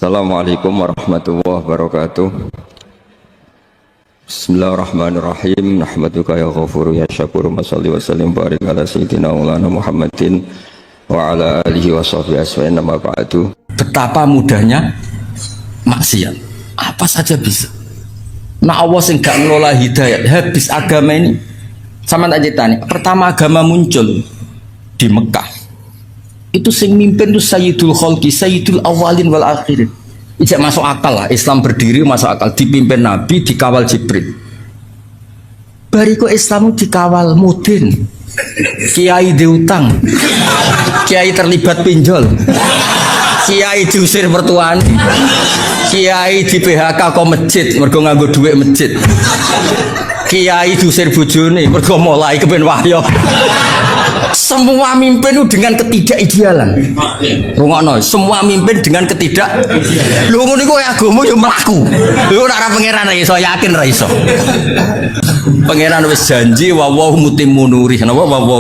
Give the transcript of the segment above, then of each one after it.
Assalamualaikum warahmatullahi wabarakatuh. Bismillahirrahmanirrahim. Nahmaduka ya ghafuru ya syakuru. Masalli wa sallim barik ala sayyidina maulana Muhammadin wa ala alihi wa sahbihi aswa'in nama ba'du. Betapa mudahnya maksiat, apa saja bisa. Nah Allah sing gak ngelola hidayat, habis agama ini. Sama tak ceritanya, pertama agama muncul di Mekah, itu sing mimpin itu Sayyidul Khalqi, Sayyidul Awalin wal Akhirin. Ijak masuk akal lah, Islam berdiri masuk akal, dipimpin Nabi, dikawal Jibril. Bariku Islam dikawal mudin, kiai diutang, kiai terlibat pinjol, kiai diusir mertuane, kiai di PHK kok masjid, mergo nganggo duit masjid, kiai diusir bojone, mergo mulai kepen wahyo. Semua mimpin itu dengan ketidakidealan. Rungokno, semua mimpin dengan ketidakidealan. Lho ngono iku agama yo mlaku. Lho ora pangeran ra iso, yakin ra iso. Pangeran wis janji wa wa mutimmu nuri. Napa wa wa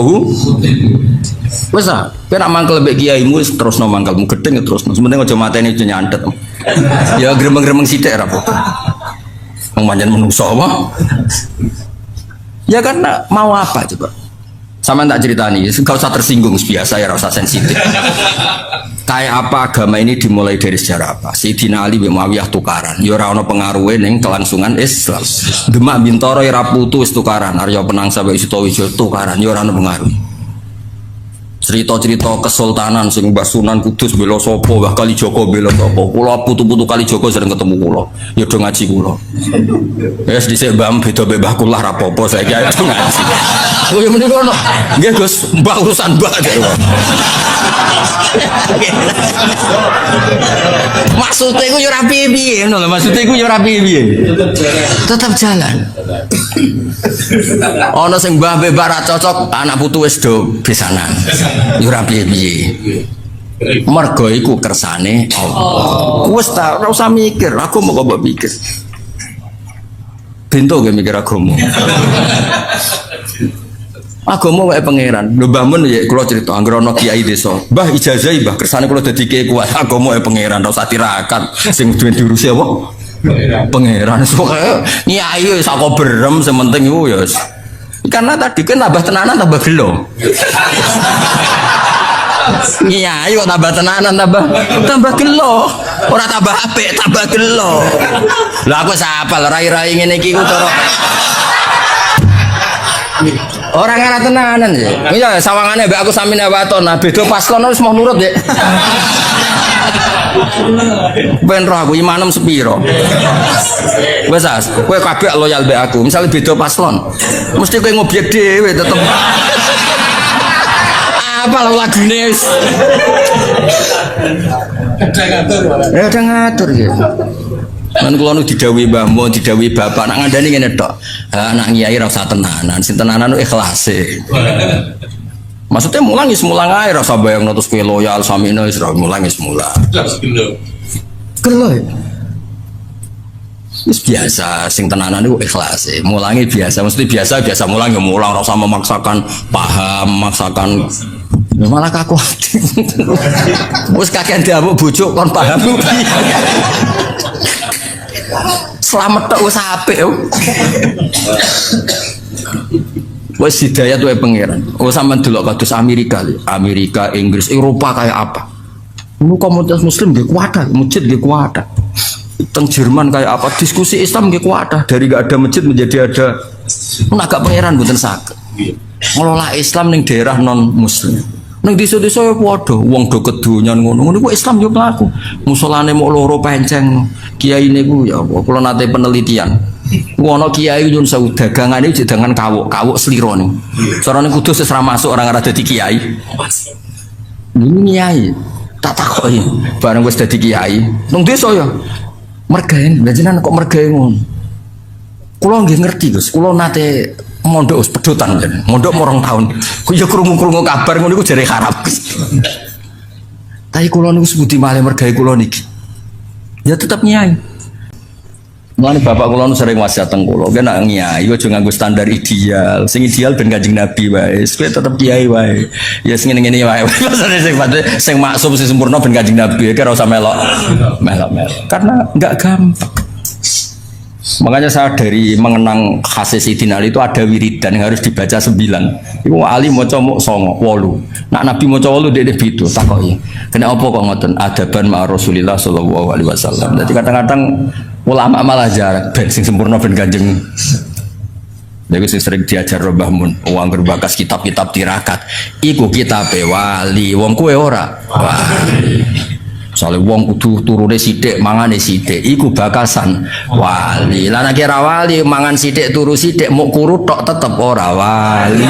wis ah, kowe nak mangkel mbek kiaimu wis terusno mangkelmu gedeng ya terusno. Sementing aja mateni aja nyantet. Ya gremeng-gremeng sithik ra apa. Wong pancen menungso apa? Ya karena mau apa coba? Sama tak ceritani, gak usah tersinggung biasa ya, rasa sensitif. Kayak apa agama ini dimulai dari sejarah apa? Sayyidina Ali bin Muawiyah tukaran, ya ora ono pengaruhe ning kelangsungan Islam. Demak Bintoro ya ra putu wis tukaran, Arya Penang sampai Sutowijo tukaran, ya ora ono pengaruh. Cerita-cerita kesultanan sing Mbah Sunan Kudus bela sapa, Mbah Kalijoko bela sapa. Kula putu-putu Kalijoko sering ketemu kula. Ya do ngaji kula. Wis dhisik Mbah beda Mbah kula ra apa-apa saiki ayo ngaji. Oh ya menika ono. Nggih Gus, Mbah urusan Mbah. Maksudnya iku ya ora piye-piye ngono lho, maksudnya iku ya ora piye-piye. Tetap jalan. Ono sing Mbah mbek ra cocok, anak putu wis do besanan. Ya ora piye-piye. Mergo iku kersane Allah. Wis ta ora usah mikir, aku mau kok mikir. Bento ge mikir agama. Agama wae pangeran. Lho Mbah Mun ya kula crita anggere ana kiai desa. Mbah ijazahi Mbah kersane kula dadi kiai kuat. Agama wae pangeran ora usah tirakat. Sing duwe diurusi apa? Pangeran. Soale nyai wis sak berem sementing iku ya. Karena tadi kan tambah tenanan tambah gelo. Nyai kok tambah tenanan tambah gelo. Ora tambah apik, tambah gelo. Lah aku sapal rai-rai ngene iki ku cara orang ana tenanan ya. Iya sawangane mbek aku samine waton, nah beda paslon wis mau nurut ya. Ben roh aku imanem sepiro. Wes as, kowe kabeh loyal mbek aku. Misale beda paslon, mesti kowe ngobyek dhewe tetep. Apa lagune wis. Ada ngatur ya. Kan kula nu didhawuhi Mbah Mun, didhawuhi bapak nak ngandani ngene tok. Ha anak kiai ra usah tenanan, sing tenanan ikhlase. Maksudnya mulang wis mulang ae ra usah bayangno terus kowe loyal samine wis ra mulang wis mulang. Gelo. Wis biasa sing tenanan iku ikhlase. Mulangi biasa, mesti biasa mulang ya mulang ra usah memaksakan paham, memaksakan ya malah kaku. Wis kakek diamuk bojo kon paham. Selamat tok wis apik yo. Wis hidayat wae pangeran. Oh sampean delok kados Amerika, Inggris, Eropa kayak apa? Ini komunitas muslim nggih kuat, masjid nggih kuat. Teng Jerman kayak apa? Diskusi Islam nggih kuat. Dari enggak ada masjid menjadi ada. Mun agak pangeran mboten saged. Ngelola Islam ning daerah non muslim. Nang desa-desa ya padha, wong do kedonyan ngono ku Islam yo mlaku. Musolane mok loro penceng. Kiyaine ku ya apa kula nate penelitian. Ku ana kiai nyun sewu dagangane dagangan kawuk sliro ning. Carane kudus wis ra masuk orang ora dadi kiai. Ini kiai tak takoki bareng wis dadi kiai. Nang desa ya mergaen, jenengan kok mergaen ngono. Kula nggih ngerti Gus, kula nate mondok pedotan kan, mondok morong tahun. Ku ya krungu-krungu kabar ngono iku jare harap. Tapi kula niku sebuti malih mergawe kula niki. Ya tetap nyai. Mulane bapak kula nu sering wasiat teng kula, kan nak ngiyai aja nganggo standar ideal. Sing ideal ben Kanjeng Nabi wae. Kowe tetep kiai wae. Ya sing ngene-ngene wae. Maksudnya sing maksum sing sempurna ben Kanjeng Nabi, kira usah melok. Karena enggak gampang. Makanya saya dari mengenang khasih Sayyidina Ali itu ada wiridan yang harus dibaca 9. Iku Ali maca muk 9, 8. Nak Nabi maca 8 dek bitu takoki. Kena apa kok ngoten? Adaban ma Rasulillah sallallahu alaihi wasallam. Jadi kadang-kadang ulama malah jarak ben sing sempurna ben Kanjeng. Lha sing sering diajar Mbah Mun, wong berbakas kitab-kitab tirakat. Iku kitabe wali, wong kowe ora. Wali. Soale wong kudu turune sithik, mangane sithik, iku bakasan wali. Lah nek kira wali mangan sithik turu sithik muk kurut tok tetep ora wali.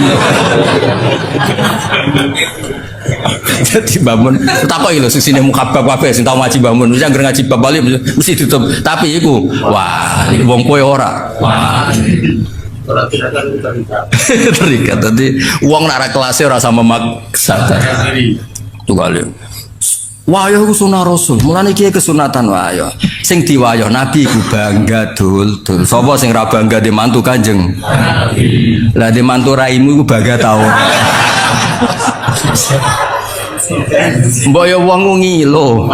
Jadi bangun takoki lho sesine mukabab kabeh sing tau ngaji bangun mesti anggere ngaji bab bali mesti ditutup. Tapi iku wali wong kowe ora wali. Terikat tadi uang nak kelasnya ora sama maksa. Tuh kali. Wayah ku sunah Rasul. Mulane kiye kesunatan wayah. Sing diwayah Nabi ku bangga dul. Sapa sing ra bangga di mantu Kanjeng Nabi. Lah di mantu raimu ku bangga tau. Mbok ya wong ngilo.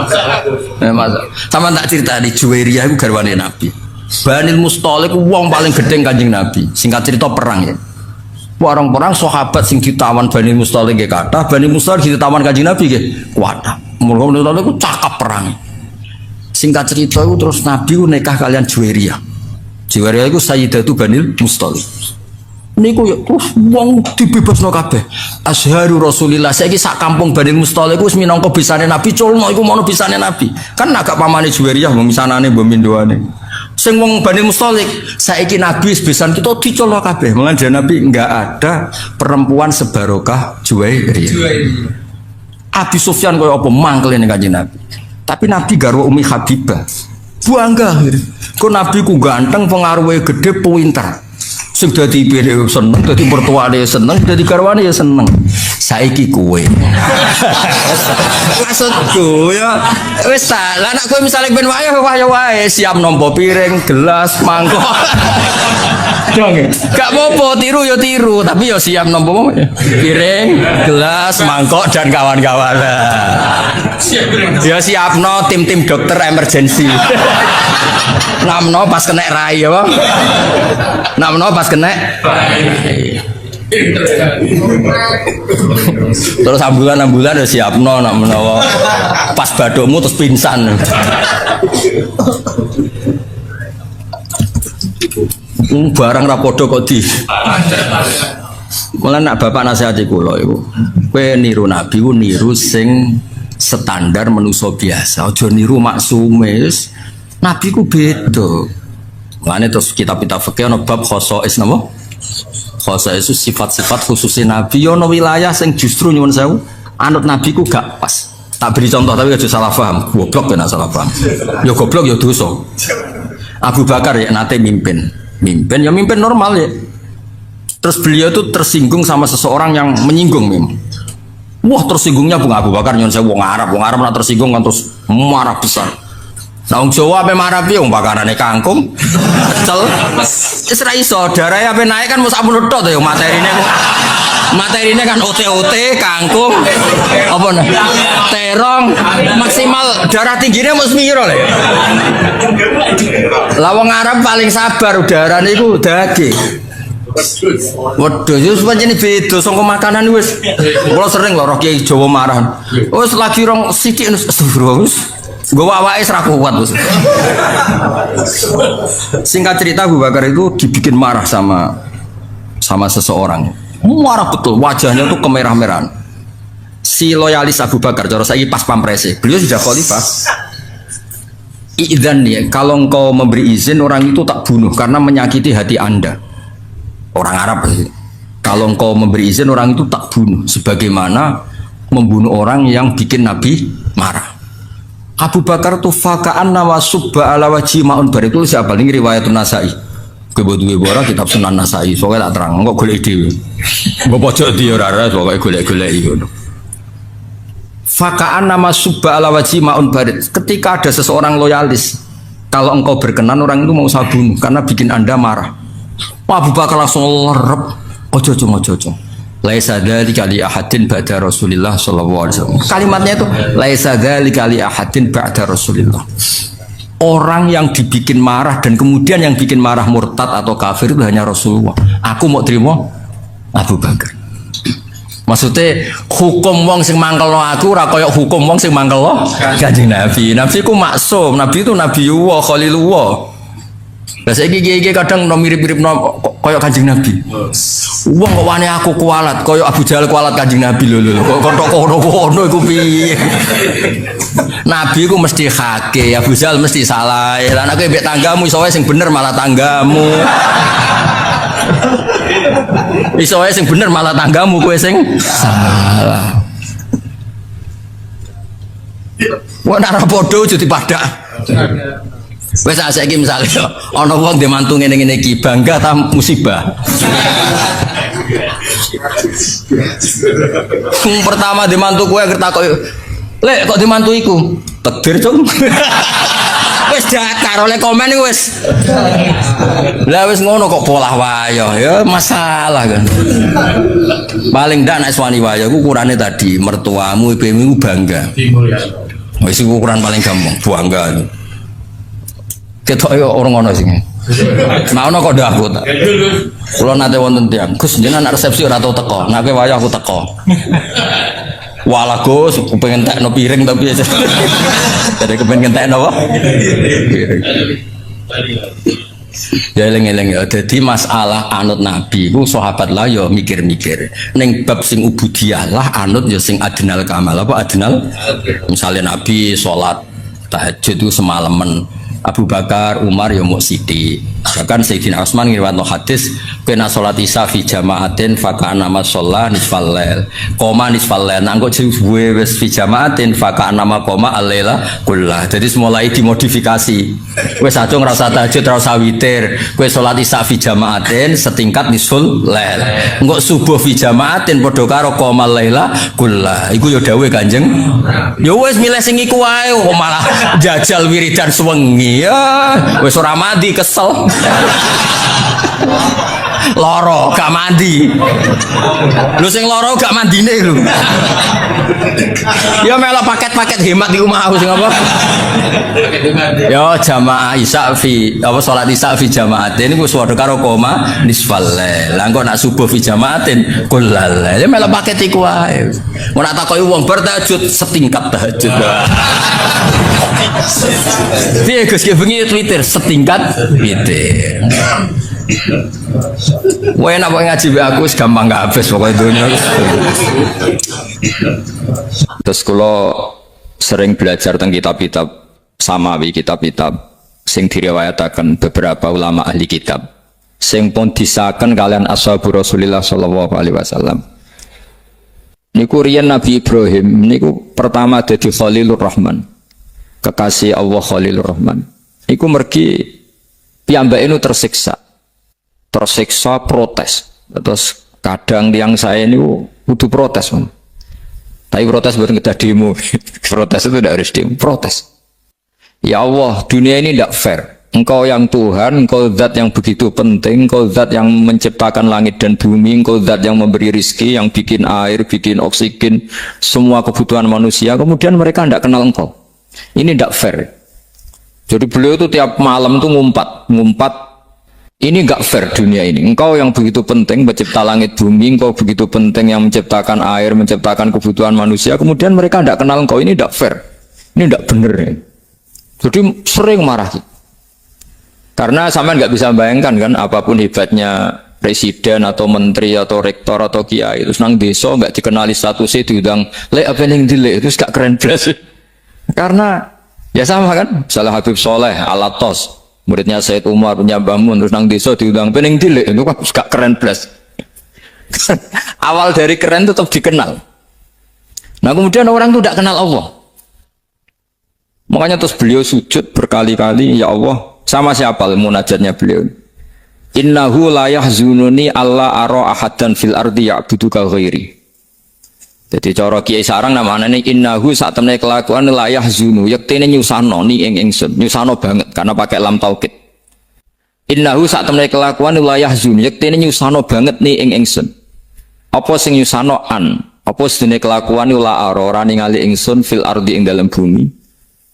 Sama tak cerita di Juwairiyah iku garwane Nabi. Banil Mustalik wong paling gedeng Kanjeng Nabi. Singkat cerita perang ya. Orang-orang sahabat sing ditawan Banil Mustalik nggih kathah, Banil Mustalik ditawan Kanjeng Nabi nggih kuatah. Mulane itu cakap perang. Singkat cerita itu terus Nabi nikah kalian Juwairiyah. Juwairiyah itu Sayyidatu Banil Mustalik. Niku ya terus wong dibebasno kabeh. Azharu Rasulillah saiki sak kampung Banil Mustalik wis minangka bisane Nabi, culno iku mono bisane Nabi. Kan agak pamane Juwairiyah mbok misanane mbok mindoane. Sing wong Banil Mustalik saiki Nabi wis besan kita diculno kabeh. Mulane Nabi enggak ada perempuan sebarokah Juwairiyah. Abi Sufyan kaya apa mangkel ning Kanjeng Nabi. Tapi Nabi garwa Umi Habibah. Bangga. Kok Nabi ku ganteng, pengaruhe gede, pinter. Sing dadi pire seneng, dadi mertuane seneng, dadi garwane ya seneng. Saiki kowe. Maksudku ya wis ta, lah nek kowe misale ben wayah wae siap nampa piring, gelas, mangkok. Dong. Gak apa-apa tiru ya tiru, tapi ya siap nampa piring, gelas, mangkok dan kawan-kawan. Ya siapno tim-tim dokter emergency. Namno pas kena rai ya, Bang. Namno pas kena terus ambulan udah siapno nak menawa pas badokmu terus pingsan. Barang rapodo kok di mulai nak bapak nasihati kula iku kowe niru Nabi ku niru sing standar manusia biasa, aja niru maksume. Nabi ku beda. Mulane terus kitab-kitab fikih ana bab khosais napa? Khosais itu sifat-sifat khususnya Nabi. Yo ana wilayah sing justru nyuwun sewu anut Nabi ku gak pas. Tak beri contoh tapi aja salah paham. Goblok kena salah paham. Yo goblok yo dosa. Abu Bakar ya nate mimpin ya mimpin normal ya. Terus beliau tuh tersinggung sama seseorang yang menyinggung memang. Wah tersinggungnya Abu Bakar nyuwun sewu wong Arab nak tersinggung kan terus marah besar. Nah, wong Jawa ape marah piye wong bakarane kangkung. Pecel. Wis ra iso, darahe ape naik kan mung sampun tok to ya materine. Materine kan ote-ote, kangkung. Apa nah? Terong maksimal darah tingginya mung sepiro lho. Lah wong Arab paling sabar udarane iku daging. Waduh, itu sebenarnya beda. Songko makanan wis. Kalau sering loh, Kiai Jawa marah. Wis lagi rong sidik, astagfirullah. Gue awake ora kuat. Singkat cerita Abu Bakar itu dibikin marah sama seseorang. Marah betul, wajahnya tuh kemerah-merahan. Si loyalis Abu Bakar, cara saya pas pamprese, beliau sudah khalifah. Idzan ya, kalau engkau memberi izin orang itu tak bunuh karena menyakiti hati Anda. Orang Arab. Kalau engkau memberi izin orang itu tak bunuh, sebagaimana membunuh orang yang bikin Nabi marah. Abu Bakar tuh fakaan nawasubba ala wajhi ma'un bar itu siapa ini riwayatun Nasai. Kebetulan gue kitab Sunan Nasai, soalnya tak terang, nggak golek dewi. Gue pojok dia rara, soalnya golek itu. Fakaan nama subba ala wajhi ma'un bar. Ketika ada seseorang loyalis, kalau engkau berkenan orang itu mau saya bunuh karena bikin anda marah. Abu Bakar langsung lerep. Ojo. Laisa dzalika li ahadin ba'da Rasulillah sallallahu alaihi wasallam. Kalimatnya itu laisa dzalika li ahadin ba'da Rasulillah. Orang yang dibikin marah dan kemudian yang bikin marah murtad atau kafir itu hanya Rasulullah. Aku mau terima Abu Bakar. Maksudnya hukum wong sing mangkelno aku ora kaya hukum wong sing mangkelno Kanjeng Nabi. Nabi ku maksum, Nabi itu Nabiullah, Khalilullah. Lah saiki iki kadang mirip-mirip kaya Kanjeng Nabi. Wong kok wani aku kualat kaya Abu Jahal kualat Kanjeng Nabi lho. Kok kono iku piye? Nabi ku mesti hake, Abu Jahal mesti salah. Lah nek mbek tanggamu iso wae sing bener malah tanggamu. Iso wae sing bener malah tanggamu kowe sing salah. Wong ora padha aja dipadak. Wes saiki misale ana wong dhe mantu ngene-ngene iki bangga ta musibah. Pertama dhe mantu kowe ngertakoki, "Lek kok dhe mantu iku?" Takdir, Cung. Wis dakar oleh komen iku wis. Lah wis ngono kok polah wayo ya masalah kan. Paling ndak nek wani wayo ku ukurane tadi mertuamu ibumu bangga. Wis ukuran paling gampang bangga. Ketok yo orang ngono sing. Nah ono kok ndak aku ta. Kula nate wonten tiyang, Gus jenengan resepsi ora tau teko. Nek kowe wayo aku teko. Walah Gus, pengen tekno piring tapi jadi kepengen tekno apa? Piring. Ya eling-eling ya. Jadi masalah anut Nabi ku sahabat lah ya mikir-mikir. Ning bab sing ubudiyah lah anut ya sing adnal kamal apa adnal? Misalnya Nabi sholat tahajud itu semalaman. Abu Bakar, Umar ya mau sithik. Bahkan Sayyidina Utsman ngriwayatno hadis, "Kena salat isya fi jama'atin fa kana ma shalla nisfal lail." Koma nisfal lail. Nang kok suwe wis fi jama'atin fa kana ma koma al-laila kullah. Jadi mulai dimodifikasi. Wis aja ngrasa tahajud ora usah witir. Kowe salat isya fi jama'atin setingkat nisful lail. Engko subuh fi jama'atin padha karo koma al-laila kullah. Iku ya dawuhe Kanjeng. Ya wis milih sing iku wae kok malah jajal wiridan suwengi. Ya, wis ora mandi kesel. Loro gak mandi. Lu sing loro gak mandine lho. Ya melo paket-paket hemat di omah sing apa? Ya jamaah isya fi apa salat isya fi jamaatin iku padha karo koma nisfal lail. Lah engko nak subuh fi jamaatin kullal lail. Ya melo paket iku wae. Mun nak takoki wong bar tahajud setingkat tahajud. Piye Gus ki bengi Twitter setingkat witir. Wah enak kok ngaji be aku gampang gak habis pokoknya dunia. Terus kalau sering belajar tentang kitab-kitab samawi, kitab-kitab sing diriwayataken beberapa ulama ahli kitab sing pun disahkan kalian ashabu Rasulillah sallallahu alaihi wasallam. Niku riyen Nabi Ibrahim niku pertama dadi Khalilur Rahman. Kekasih Allah Khalilur Rahman. Iku mergi piyambake nu tersiksa protes. Terus kadang tiang saya ini butuh protes, Om. Tapi protes bukan kita demo. Protes itu tidak harus demo, protes. Ya Allah, dunia ini tidak fair. Engkau yang Tuhan, engkau zat yang begitu penting, engkau zat yang menciptakan langit dan bumi, engkau zat yang memberi rizki, yang bikin air, bikin oksigen, semua kebutuhan manusia. Kemudian mereka tidak kenal engkau. Ini tidak fair. Jadi beliau itu tiap malam itu ngumpat. Ini enggak fair dunia ini. Engkau yang begitu penting mencipta langit bumi, engkau begitu penting yang menciptakan air, menciptakan kebutuhan manusia. Kemudian mereka tidak kenal engkau. Ini enggak fair. Ini enggak benar. Ya. Jadi sering marah. Karena sampean enggak bisa bayangkan kan, apapun hebatnya presiden atau menteri atau rektor atau kiai itu nang desa enggak dikenali statusnya diundang lek apa yang dilek itu gak keren belas. Karena ya sama kan, misalnya Habib Soleh Alatos, muridnya Said Umar punya Bamun, terus nang desa diundang pening dilek itu kan gak keren belas. Awal dari keren itu tetap dikenal. Nah kemudian orang itu tidak kenal Allah. Makanya terus beliau sujud berkali-kali, ya Allah, sama siapa munajatnya beliau? Innahu la yahzununi alla ara ahadan fil ardi ya'buduka ghairi. Jadi cara kiai sarang namanya ini innahu saat temne kelakuan la yahzunu yektene nyusano ni ing ingsun nyusano banget karena pakai lam taukid. Innahu saat temne kelakuan la yahzunu yektene nyusano banget ni ing ingsun. Apa sing nyusano an? Apa sedene kelakuan la ora ningali ingsun fil ardi ing dalam bumi.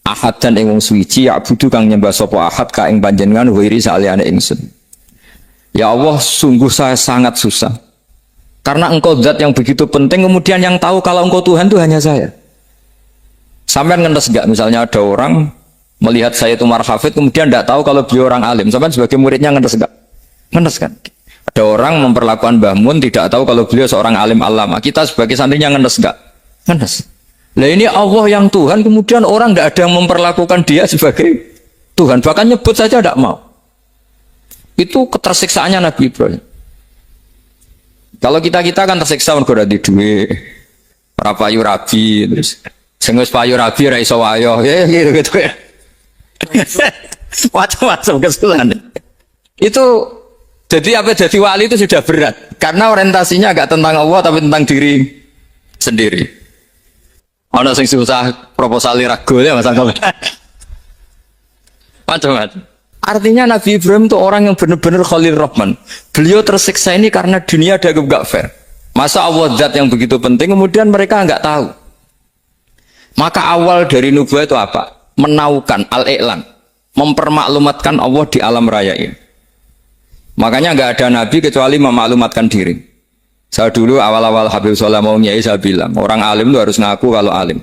Ahad dan ing wong suci ya budu kang nyembah sapa ahad ka ing panjenengan wiri saliyane ingsun. Ya Allah, sungguh saya sangat susah. Karena engkau zat yang begitu penting, kemudian yang tahu kalau engkau Tuhan itu hanya saya. Sampai ngenes enggak misalnya ada orang melihat saya itu marhafid kemudian tidak tahu kalau beliau orang alim. Sampai sebagai muridnya ngenes enggak? Ngenes kan? Ada orang memperlakukan Mbah Mun tidak tahu kalau beliau seorang alim alama. Kita sebagai santrinya ngenes enggak? Ngenes. Lah ini Allah yang Tuhan, kemudian orang tidak ada yang memperlakukan dia sebagai Tuhan. Bahkan nyebut saja tidak mau. Itu ketersiksaannya Nabi Ibrahim. Kalau kita kan tersiksa mergo di duit, ora payu rabi, terus sing wis payu rabi ora iso wayo, ya gitu ya. Macam-macam kesalahan. Itu jadi apa jadi wali itu sudah berat karena orientasinya agak tentang Allah tapi tentang diri sendiri. Ana sing susah proposal ragu ya Mas Angkol. Macam-macam. Artinya Nabi Ibrahim itu orang yang benar-benar Khalil Rahman. Beliau tersiksa ini karena dunia dianggap gak fair. Masa Allah zat yang begitu penting kemudian mereka nggak tahu. Maka awal dari nubuah itu apa? Menaukan al-i'lan, mempermaklumatkan Allah di alam raya ini. Makanya nggak ada nabi kecuali memaklumatkan diri. Saya dulu awal-awal Habib Soleh mau nyai saya bilang orang alim itu harus ngaku kalau alim.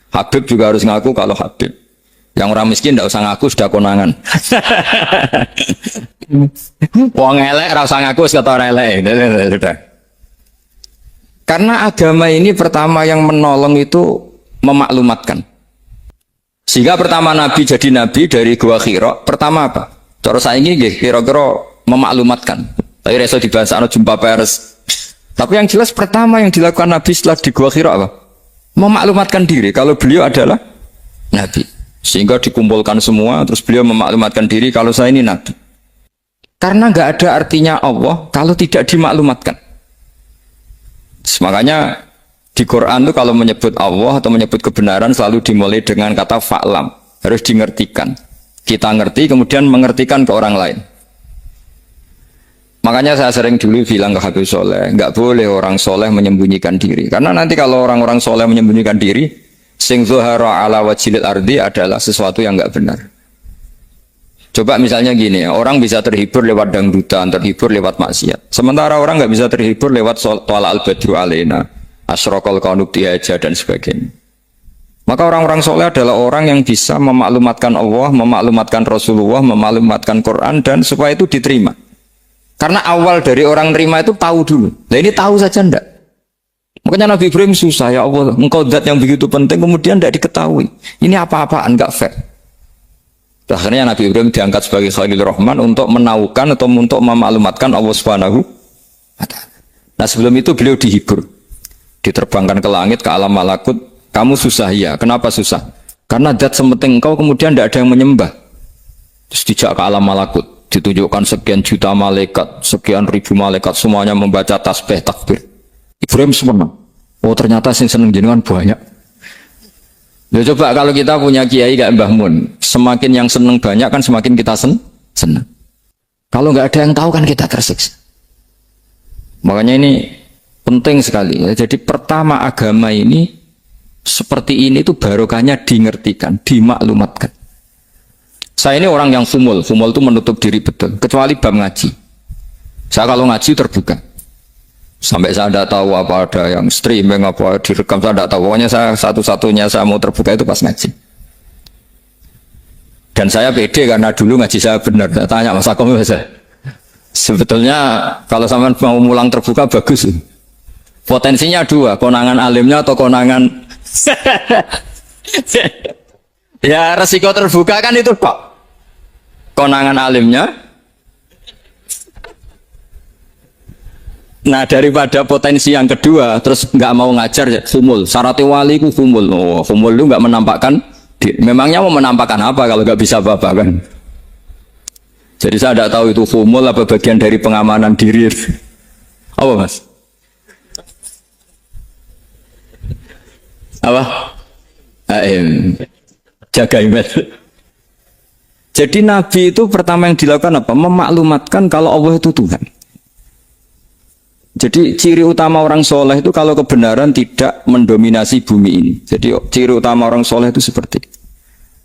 Habib juga harus ngaku kalau Habib. Yang orang miskin tidak usah ngaku sudah konangan. Wong elek ora usah ngaku wis kata ora elek. Sudah. Karena agama ini pertama yang menolong itu memaklumatkan. Sehingga pertama Nabi jadi Nabi dari Gua Hira, pertama apa? Cara saiki nggih kira-kira memaklumatkan. Tapi reso dibahasano jumpa pers. Tapi yang jelas pertama yang dilakukan Nabi setelah di Gua Hira apa? Memaklumatkan diri kalau beliau adalah Nabi. Sehingga dikumpulkan semua, terus beliau memaklumatkan diri kalau saya ini Nabi. Karena nggak ada artinya Allah kalau tidak dimaklumatkan. Makanya di Quran itu kalau menyebut Allah atau menyebut kebenaran selalu dimulai dengan kata fa'lam. Harus dimengertikan. Kita ngerti kemudian mengertikan ke orang lain. Makanya saya sering dulu bilang ke Habib Soleh, nggak boleh orang soleh menyembunyikan diri. Karena nanti kalau orang-orang soleh menyembunyikan diri, sing zuhara ala wajhil ardi adalah sesuatu yang enggak benar. Coba misalnya gini, orang bisa terhibur lewat dangdutan, terhibur lewat maksiat. Sementara orang enggak bisa terhibur lewat tala al-badru alaina, asyraqal qaunub tihaja dan sebagainya. Maka orang-orang soleh adalah orang yang bisa memaklumatkan Allah, memaklumatkan Rasulullah, memaklumatkan Quran dan supaya itu diterima. Karena awal dari orang terima itu tahu dulu. Nah ini tahu saja enggak. Makanya Nabi Ibrahim susah, ya Allah, engkau zat yang begitu penting kemudian tidak diketahui. Ini apa-apaan, enggak fair. Akhirnya Nabi Ibrahim diangkat sebagai Khalil Rahman untuk menaukan atau untuk memaklumatkan Allah Subhanahu wa ta'ala. Nah sebelum itu beliau dihibur. Diterbangkan ke langit, ke alam malakut. Kamu susah ya, kenapa susah? Karena zat sementing engkau kemudian tidak ada yang menyembah. Terus dijak ke alam malakut. Ditunjukkan sekian juta malaikat, sekian ribu malaikat, semuanya membaca tasbih takbir. Ibrahim senang. Oh ternyata sing seneng jenengan banyak. Ya coba kalau kita punya kiai kayak Mbah Mun, semakin yang seneng banyak kan semakin kita senang. Kalau nggak ada yang tahu kan kita tersiksa. Makanya ini penting sekali. Ya. Jadi pertama agama ini seperti ini tuh barokahnya dingertikan, dimaklumatkan. Saya ini orang yang fumul itu menutup diri betul. Kecuali bab ngaji. Saya kalau ngaji terbuka. Sampai saya tidak tahu apa ada yang streaming apa direkam, saya tidak tahu. Pokoknya saya satu-satunya saya mau terbuka itu pas ngaji. Dan saya pede karena dulu ngaji saya benar. Saya tanya Mas Akom biasa. Sebetulnya kalau sampean mau mulang terbuka bagus. Potensinya dua, konangan alimnya atau konangan. Ya resiko terbuka kan itu Pak. Konangan alimnya. Nah daripada potensi yang kedua terus nggak mau ngajar ya fumul. Syaratnya wali ku fumul. Oh, fumul itu nggak menampakkan diri. Memangnya mau menampakkan apa kalau nggak bisa apa-apa kan? Jadi saya tidak tahu itu fumul apa bagian dari pengamanan diri. Apa Mas? Apa? Jaga email. Jadi Nabi itu pertama yang dilakukan apa? Memaklumatkan kalau Allah itu Tuhan. Jadi ciri utama orang soleh itu kalau kebenaran tidak mendominasi bumi ini. Jadi ciri utama orang soleh itu seperti itu.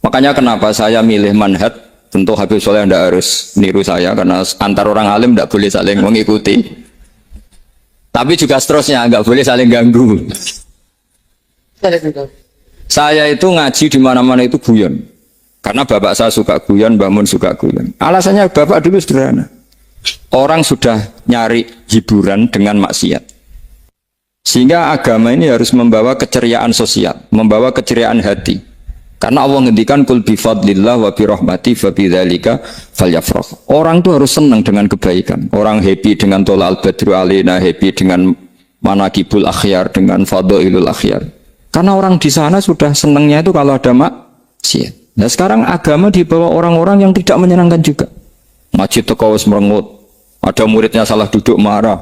Makanya kenapa saya milih manhaj, tentu Habib Soleh tidak harus niru saya karena antar orang alim tidak boleh saling mengikuti. Tapi juga seterusnya nggak boleh saling ganggu. Saya itu ngaji di mana-mana itu guyon. Karena bapak saya suka guyon, Mbak Mun suka guyon. Alasannya bapak dulu sederhana. Orang sudah nyari hiburan dengan maksiat. Sehingga agama ini harus membawa keceriaan sosial, membawa keceriaan hati. Karena Allah ngendikan kul bi fadlillah wa bi rahmati fa bidzalika falyafrah. Orang itu harus senang dengan kebaikan. Orang happy dengan tolal badru alaina, happy dengan manaqibul akhyar, dengan fadhailul akhyar. Karena orang di sana sudah senangnya itu kalau ada maksiat. Nah sekarang agama dibawa orang-orang yang tidak menyenangkan juga. Ngaji teko wis merengut. Ada muridnya salah duduk marah,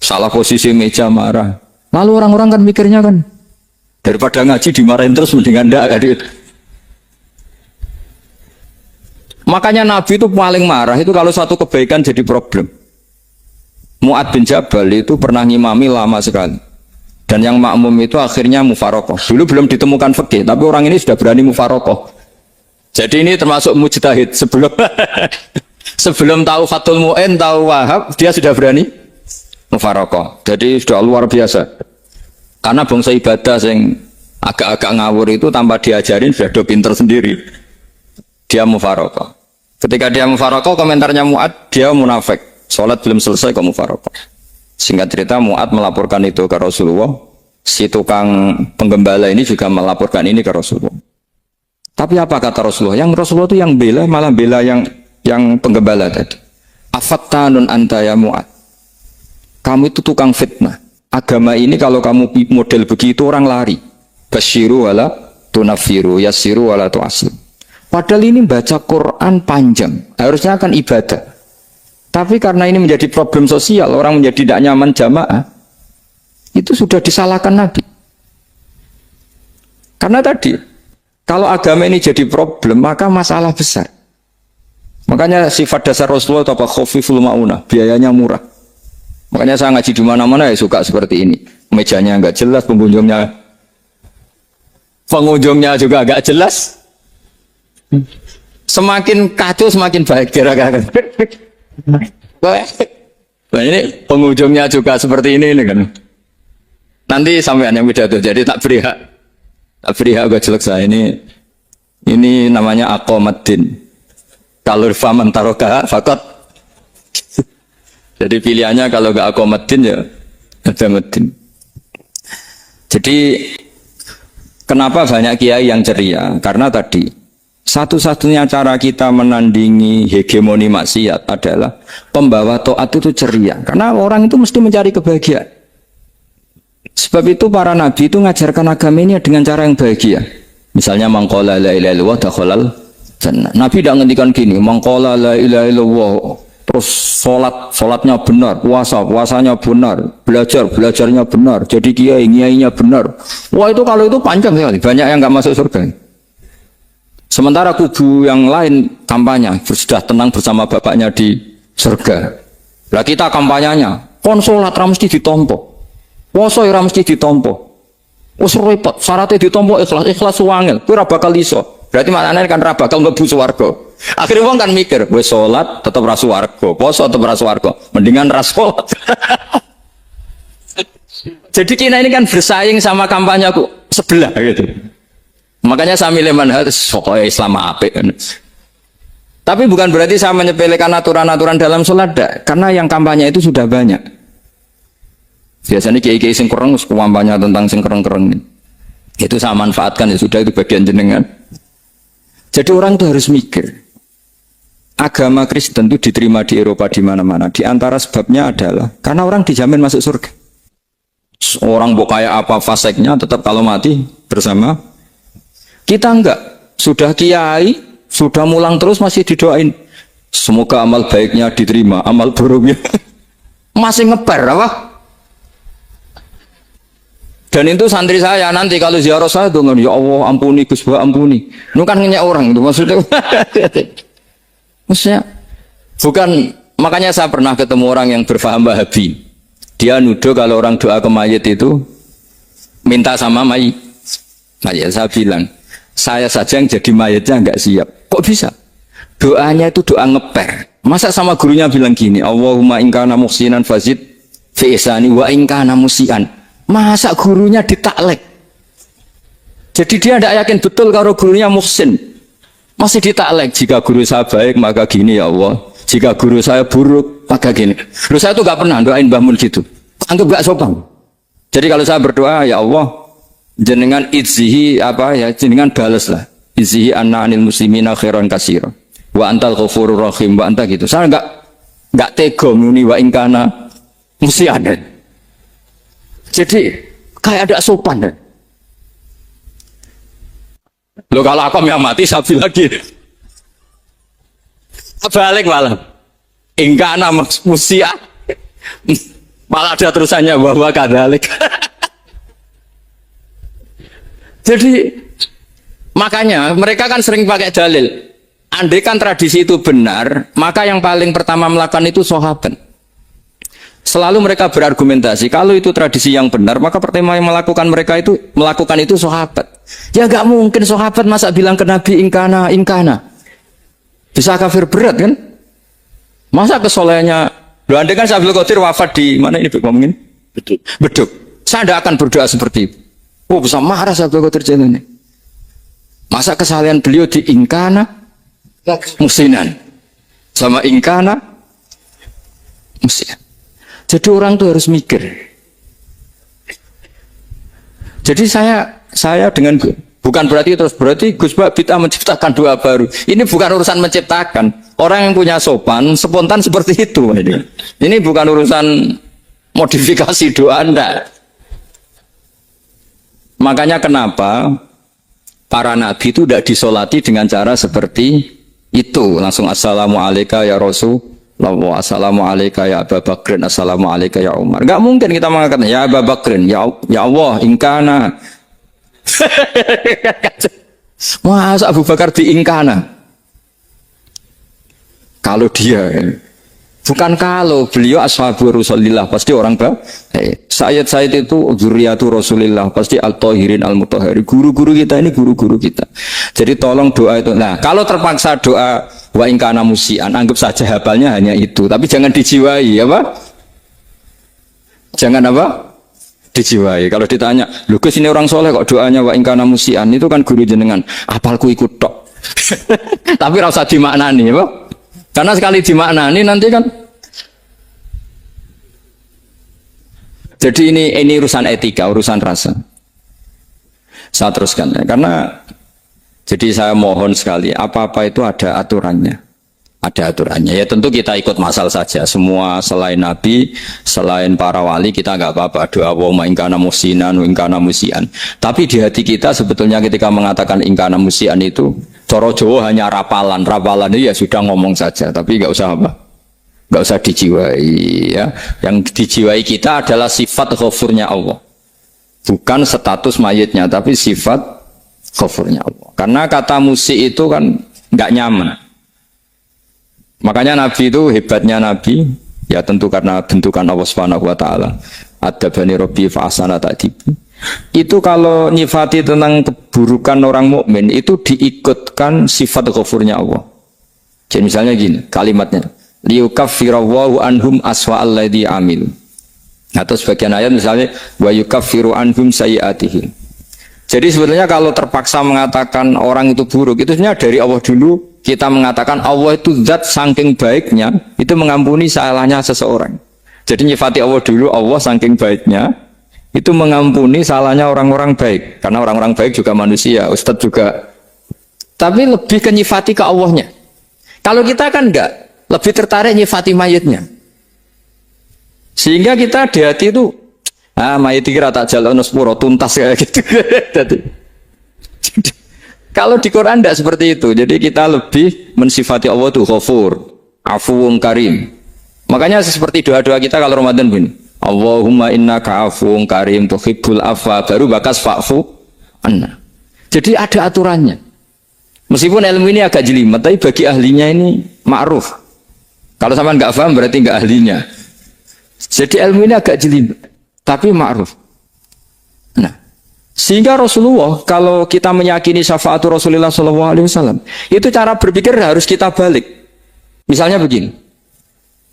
salah posisi meja marah. Lalu orang-orang kan mikirnya kan, daripada ngaji dimarahin terus mendingan ndak kan. Makanya Nabi itu paling marah itu kalau satu kebaikan jadi problem. Mu'ad bin Jabal itu pernah ngimami lama sekali. Dan yang makmum itu akhirnya mufarokoh. Dulu belum ditemukan fikih, tapi orang ini sudah berani mufarokoh. Jadi ini termasuk mujtahid sebelum sebelum tahu Fathul Mu'in, tahu Wahab, dia sudah berani mufarokoh. Jadi sudah luar biasa. Karena bangsa ibadah yang agak-agak ngawur itu tanpa diajarin sudah do pinter sendiri. Dia mufarokoh. Ketika dia mufarokoh, komentarnya Mu'ad, dia munafik. Sholat belum selesai kok mufarokoh. Singkat cerita Mu'ad melaporkan itu ke Rasulullah. Si tukang penggembala ini juga melaporkan ini ke Rasulullah. Tapi apa kata Rasulullah? Yang Rasulullah itu yang bela, malah bela yang penggembala tadi. Afattanun anta ya Mu'ad. Kamu itu tukang fitnah. Agama ini kalau kamu model begitu orang lari. Basyiru wala tunafiru, yassiru wala tu'asir. Padahal ini baca Quran panjang. Harusnya akan ibadah. Tapi karena ini menjadi problem sosial, orang menjadi tidak nyaman jamaah, itu sudah disalahkan Nabi. Karena tadi, kalau agama ini jadi problem, maka masalah besar. Makanya sifat dasar Rasulullah itu apa? Khafiful ma'unah, biayanya murah. Makanya saya ngaji di mana-mana ya suka seperti ini. Mejanya enggak jelas, pengunjungnya juga agak jelas. Semakin kacau semakin baik kira-kira. Nah ini pengunjungnya juga seperti ini kan. Nanti sampean yang pidato, jadi tak beri hak gak jelek saya ini namanya aqomaddin. Kalau faman taroka fakot. Jadi pilihannya kalau gak aqomaddin ya ada medin. Jadi kenapa banyak kiai yang ceria? Karena tadi satu-satunya cara kita menandingi hegemoni maksiat adalah pembawa taat itu ceria. Karena orang itu mesti mencari kebahagiaan. Sebab itu para nabi itu mengajarkan agama ini dengan cara yang bahagia. Misalnya mangqala la ilaha illallah dakhalal jannah. Nabi tidak ngendikan gini, mangqala la ilaha illallah terus salatnya benar, puasanya benar, belajarnya benar, jadi kiainya benar. Wah itu kalau itu panjang sekali, banyak yang enggak masuk surga. Sementara kubu yang lain kampanye sudah tenang bersama bapaknya di surga. Lah kita kampanyenya konsolat ra mesti ditompo. Puasa ora mesti ditompo. Wis repot, syaratnya ditompo ikhlas wangel. Kuwi ora bakal iso. Berarti maknane kan ora bakal mlebu swarga. Akhirnya wong kan mikir, wis salat tetep ra swarga, puasa tetep ra swarga. Mendingan ra salat. Jadi kita ini kan bersaing sama kampanye aku sebelah gitu. Makanya saya milih manhaj pokoknya Islam apik. Tapi bukan berarti saya menyepelekan aturan-aturan dalam sholat, karena yang kampanye itu sudah banyak. Biasanya kiai-kiai sing kereng kampanye tentang sing kereng-kereng. Itu saya manfaatkan, ya sudah, itu bagian jenengan. Jadi orang itu harus mikir. Agama Kristen itu diterima di Eropa di mana-mana. Di antara sebabnya adalah karena orang dijamin masuk surga. Orang mau kayak apa faseknya tetap kalau mati bersama. Kita enggak. Sudah kiai, sudah mulang terus masih didoain. Semoga amal baiknya diterima, amal buruknya masih ngeper apa? Dan itu santri saya nanti kalau ziarah saya tuh ya Allah ampuni Gus Ba ampuni. Itu kan ngenyek orang itu maksudnya. Maksudnya bukan, makanya saya pernah ketemu orang yang berfaham Wahabi. Dia nuduh kalau orang doa ke mayit itu minta sama mayit. Saya bilang, saya saja yang jadi mayitnya nggak siap. Kok bisa? Doanya itu doa ngeper. Masa sama gurunya bilang gini, Allahumma ingkana muhsinan fazid fi ihsani wa ingkana musian. Masa gurunya ditaklek? Jadi dia tidak yakin betul kalau gurunya muhsin. Masih ditaklek. Jika guru saya baik maka gini ya Allah. Jika guru saya buruk maka gini. Guru saya itu gak pernah doain Mbah Mun gitu. Anggap gak sopan. Jadi kalau saya berdoa ya Allah, jenengan izzihi apa ya, jenengan balas lah. Izzihi anna anil muslimina khairan kasira. Wa antal ghafurur rahim wa anta gitu. Saya enggak tega muni wa ingkana musian. Jadi kayak ada sopan. Loh kalau aku yang mati sapi lagi. Balik malam. Ingkana musia. Malah ada terusannya bahwa kadalik. Jadi makanya mereka kan sering pakai dalil. Andai kan tradisi itu benar, maka yang paling pertama melakukan itu sahabat. Selalu mereka berargumentasi kalau itu tradisi yang benar, maka pertama yang melakukan itu sahabat. Ya gak mungkin sahabat masa bilang ke Nabi ingkana. Bisa kafir berat kan? Masa kesolehannya? Loh, andai kan Syaikhul Qadir wafat di mana ini ngomongin? Beduk. Saya tidak akan berdoa seperti itu. Oh, bisa marah Syaikhul Qadir ini. Masa kesalahan beliau di ingkana musinan sama ingkana musian. Jadi orang tuh harus mikir. Jadi saya dengan bukan berarti Gus Ba bid'ah menciptakan doa baru. Ini bukan urusan menciptakan. Orang yang punya sopan spontan seperti itu. Ini bukan urusan modifikasi doa Anda. Makanya kenapa para nabi itu tidak disolati dengan cara seperti itu. Langsung assalamualaikum ya Rasul. Assalamualaikum ya Abu Bakrin, assalamualaikum ya Umar. Enggak mungkin kita mengatakan ya Abu Bakrin, ya Allah, ingkana. Masa Abu Bakar di ingkana? Kalau dia, bukan kalau beliau ashabu Rasulillah, pasti orang Sayyid itu zuriyatu Rasulillah, pasti al-tahirin al-mutahhari. Guru-guru kita ini guru-guru kita. Jadi tolong doa itu. Nah, kalau terpaksa doa wa ingkana musian, anggap saja hafalnya hanya itu, tapi jangan dijiwai, apa? Jangan apa? Dijiwai. Kalau ditanya, "Lho Gus ini orang soleh kok doanya wa ingkana musian?" Itu kan guru jenengan, apalku ikut tok. Tapi ora usah dimaknani, apa? Karena sekali dimaknani nanti kan. Jadi ini urusan etika, urusan rasa. Saya teruskan ya, karena jadi saya mohon sekali, apa-apa itu ada aturannya. Ada aturannya. Ya tentu kita ikut masal saja. Semua selain Nabi, selain para wali, kita nggak apa-apa. Doa wa ingkana musinan, ingkana musian. Tapi di hati kita sebetulnya ketika mengatakan ingkana musian itu, coro Jawa hanya rapalan. Rapalan itu ya sudah ngomong saja. Tapi nggak usah apa? Nggak usah dijiwai. Ya. Yang dijiwai kita adalah sifat ghafurnya Allah. Bukan status mayitnya, tapi sifat ghafurnya Allah. Karena kata musi itu kan nggak nyaman. Makanya Nabi itu hebatnya Nabi, ya tentu karena bentukan Allah Subhanahu wa taala. Adabani Rabbi fa ahsana ta'dibi. Itu kalau nyifati tentang keburukan orang mukmin itu diikutkan sifat ghafurnya Allah. Jadi misalnya gini, kalimatnya liyukaffirallahu anhum aswa'al ladzi amil. Atau sebagian ayat misalnya wa yukaffiru anhum sayyi'atihim. Jadi sebetulnya kalau terpaksa mengatakan orang itu buruk, itu sebenarnya dari Allah dulu. Kita mengatakan Allah itu zat saking baiknya itu mengampuni salahnya seseorang. Jadi nyifati Allah dulu, Allah saking baiknya itu mengampuni salahnya orang-orang baik. Karena orang-orang baik juga manusia, Ustadz juga. Tapi lebih ke nyifati ke Allahnya. Kalau kita kan enggak, lebih tertarik nyifati mayitnya. Sehingga kita di hati itu mayit kira tak jalan sepuro tuntas kayak gitu. Kalau di Quran tidak seperti itu. Jadi kita lebih mensifati Allah itu Ghafur, Afuwun Karim. Makanya seperti doa-doa kita kalau Ramadan begini, Allahumma innaka afuwun karim tuhibbul afwa, baru bakas fa'fu anna. Jadi ada aturannya. Meskipun ilmu ini agak jelimet, tapi bagi ahlinya ini ma'ruf. Kalau sama nggak paham berarti nggak ahlinya. Jadi ilmu ini agak jelimet, tapi ma'ruf. Nah, sehingga Rasulullah, kalau kita meyakini syafaatu Rasulullah SAW, itu cara berpikir harus kita balik. Misalnya begini.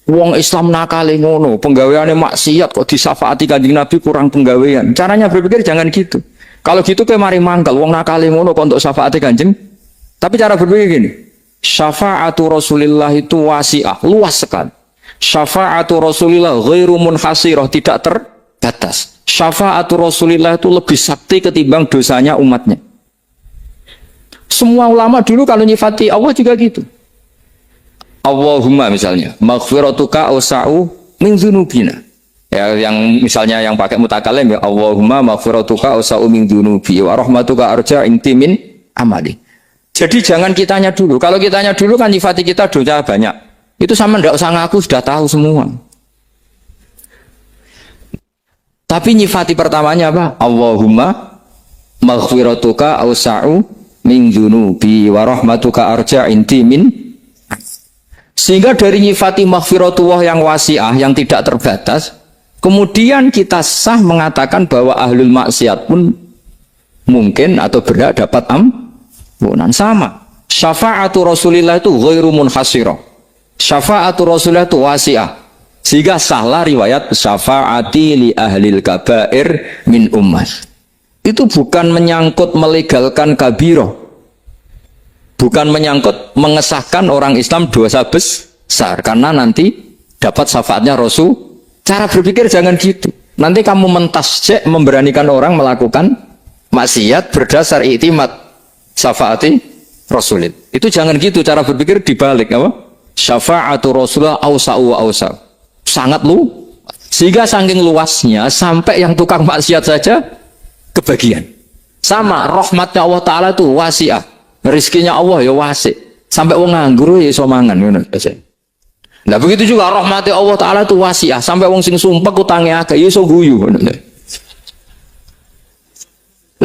Wong Islam nakale ngono, penggaweane maksiat kok disyafaati Kanjeng Nabi kurang penggawean. Caranya berpikir jangan gitu. Kalau gitu kayak mari mangkal, wong nakale ngono kok untuk syafaati Kanjeng. Tapi cara berpikir gini, syafaatu Rasulillah itu wasi'ah, luas sekali. Syafaatu Rasulillah ghairu munhasirah, tidak terbatas. Syafaatu Rasulillah itu lebih sakti ketimbang dosanya umatnya. Semua ulama dulu kalau nyifati Allah juga gitu. Allahumma misalnya, maghfiratuka awsa'u min dzunubina. Ya, yang misalnya yang pakai mutakalim ya, Allahumma maghfiratuka awsa'u min dzunubi wa rahmatuka arja inti min amali. Jadi jangan kitanya dulu. Kalau kitanya dulu kan nyifati kita dosa banyak. Itu sama ndak usah ngaku, sudah tahu semua. Tapi nyifati pertamanya apa? Allahumma maghfiratuka awsa'u min dzunubi wa rahmatuka arja inti min. Sehingga dari nyifati maghfiratullah yang wasi'ah, yang tidak terbatas, kemudian kita sah mengatakan bahwa ahlul maksiat pun mungkin atau berhak dapat ampunan. Sama. Syafa'atu Rasulillah itu ghairu munhasirah. Syafa'atu Rasulillah itu wasi'ah. Sehingga sahlah riwayat syafa'ati li ahlil kabair min ummah. Itu bukan menyangkut melegalkan kabirah. Bukan menyangkut mengesahkan orang Islam dosa besar, karena nanti dapat syafaatnya Rasul. Cara berpikir jangan gitu. Nanti kamu mentasjek memberanikan orang melakukan maksiat berdasar iktimat syafaati Rasulin. Itu jangan gitu, cara berpikir dibalik apa? Syafa'atu Rasulullah awsa'u wa awsa'u. Sangat lu. Sehingga saking luasnya sampai yang tukang maksiat saja kebagian. Sama rahmatnya Allah Ta'ala itu wasi'ah. Rizkinya Allah ya wasik. Sampai wong nganggur ya iso mangan ngono. Nah begitu juga rahmati Allah Ta'ala itu wasi'ah. Sampai wong sing sumpek utange akeh ya iso guyu ngono.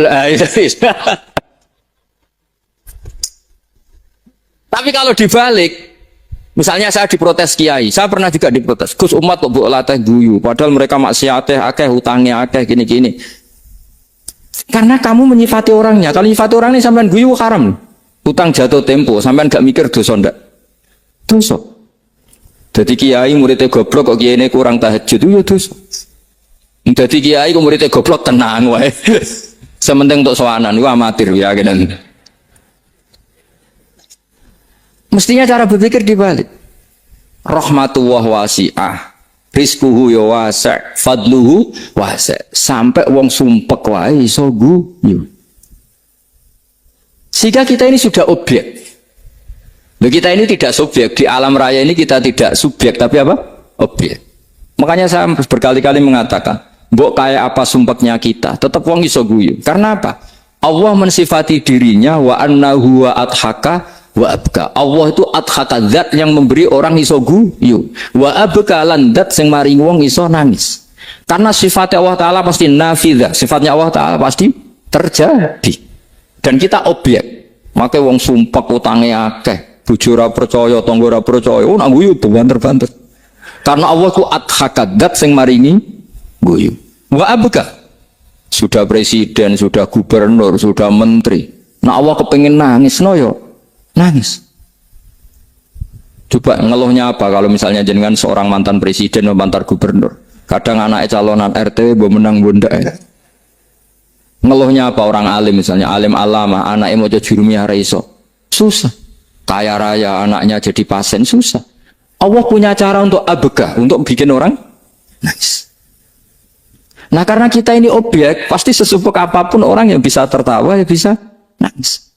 Lah itu. Tapi kalau dibalik, misalnya saya diprotes kiai, saya pernah juga diprotes. Gus umat kok mbok latih guyu, padahal mereka maksiate akeh, utange akeh gini-gini. Karena kamu menyifati orangnya. Kalau menyifati orangnya sampean guyu haram. Utang jatuh tempo, sampean gak mikir dosa ndak? Dosa. Jadi kiai muridnya goblok kok kiai ini kurang tahajud itu ya dosa. Jadi kiai kok muridnya goblok tenang wae. Sementing untuk sowanan itu amatir ya kan. Mestinya cara berpikir dibalik. Rahmatullah wasi'ah. Rizkuhu ya wasi', fadluhu wasi'. Sampai wong sumpek wae iso guyu. Sehingga kita ini sudah objek. Kita ini tidak subjek. Di alam raya ini kita tidak subjek, tapi apa? Objek. Makanya saya berkali-kali mengatakan, mbok kayak apa sumpeknya kita, tetap wong iso guyu. Karena apa? Allah mensifati dirinya wa annahu wa adhaka wa abka. Allah itu adhaka, zat yang memberi orang iso guyu. Wa abka lan zat sing maringi wong iso nangis. Karena sifatnya Allah Ta'ala pasti nafidzah. Sifatnya Allah Ta'ala pasti terjadi. Dan kita objek. Makanya wong sumpek utange akeh, bojo ora percaya, tangga ora percaya, oh nang guyu banter-banter. Karena Allah ku adhakadat sing maringi guyu. Wa abka. Sudah presiden, sudah gubernur, sudah menteri. Nah Allah kepengin nangis no yo. Nangis. Coba ngeluhnya apa kalau misalnya jenengan seorang mantan presiden atau mantan gubernur. Kadang anaknya calonan RT mbok menang bunda. Ngeluhnya apa orang alim misalnya, alim alama, anaknya mau jadi jurumiah iso. Susah. Kaya raya anaknya jadi pasien, susah. Allah punya cara untuk abegah, untuk bikin orang nangis. Nah karena kita ini objek, pasti sesupuk apapun orang yang bisa tertawa, ya bisa nangis.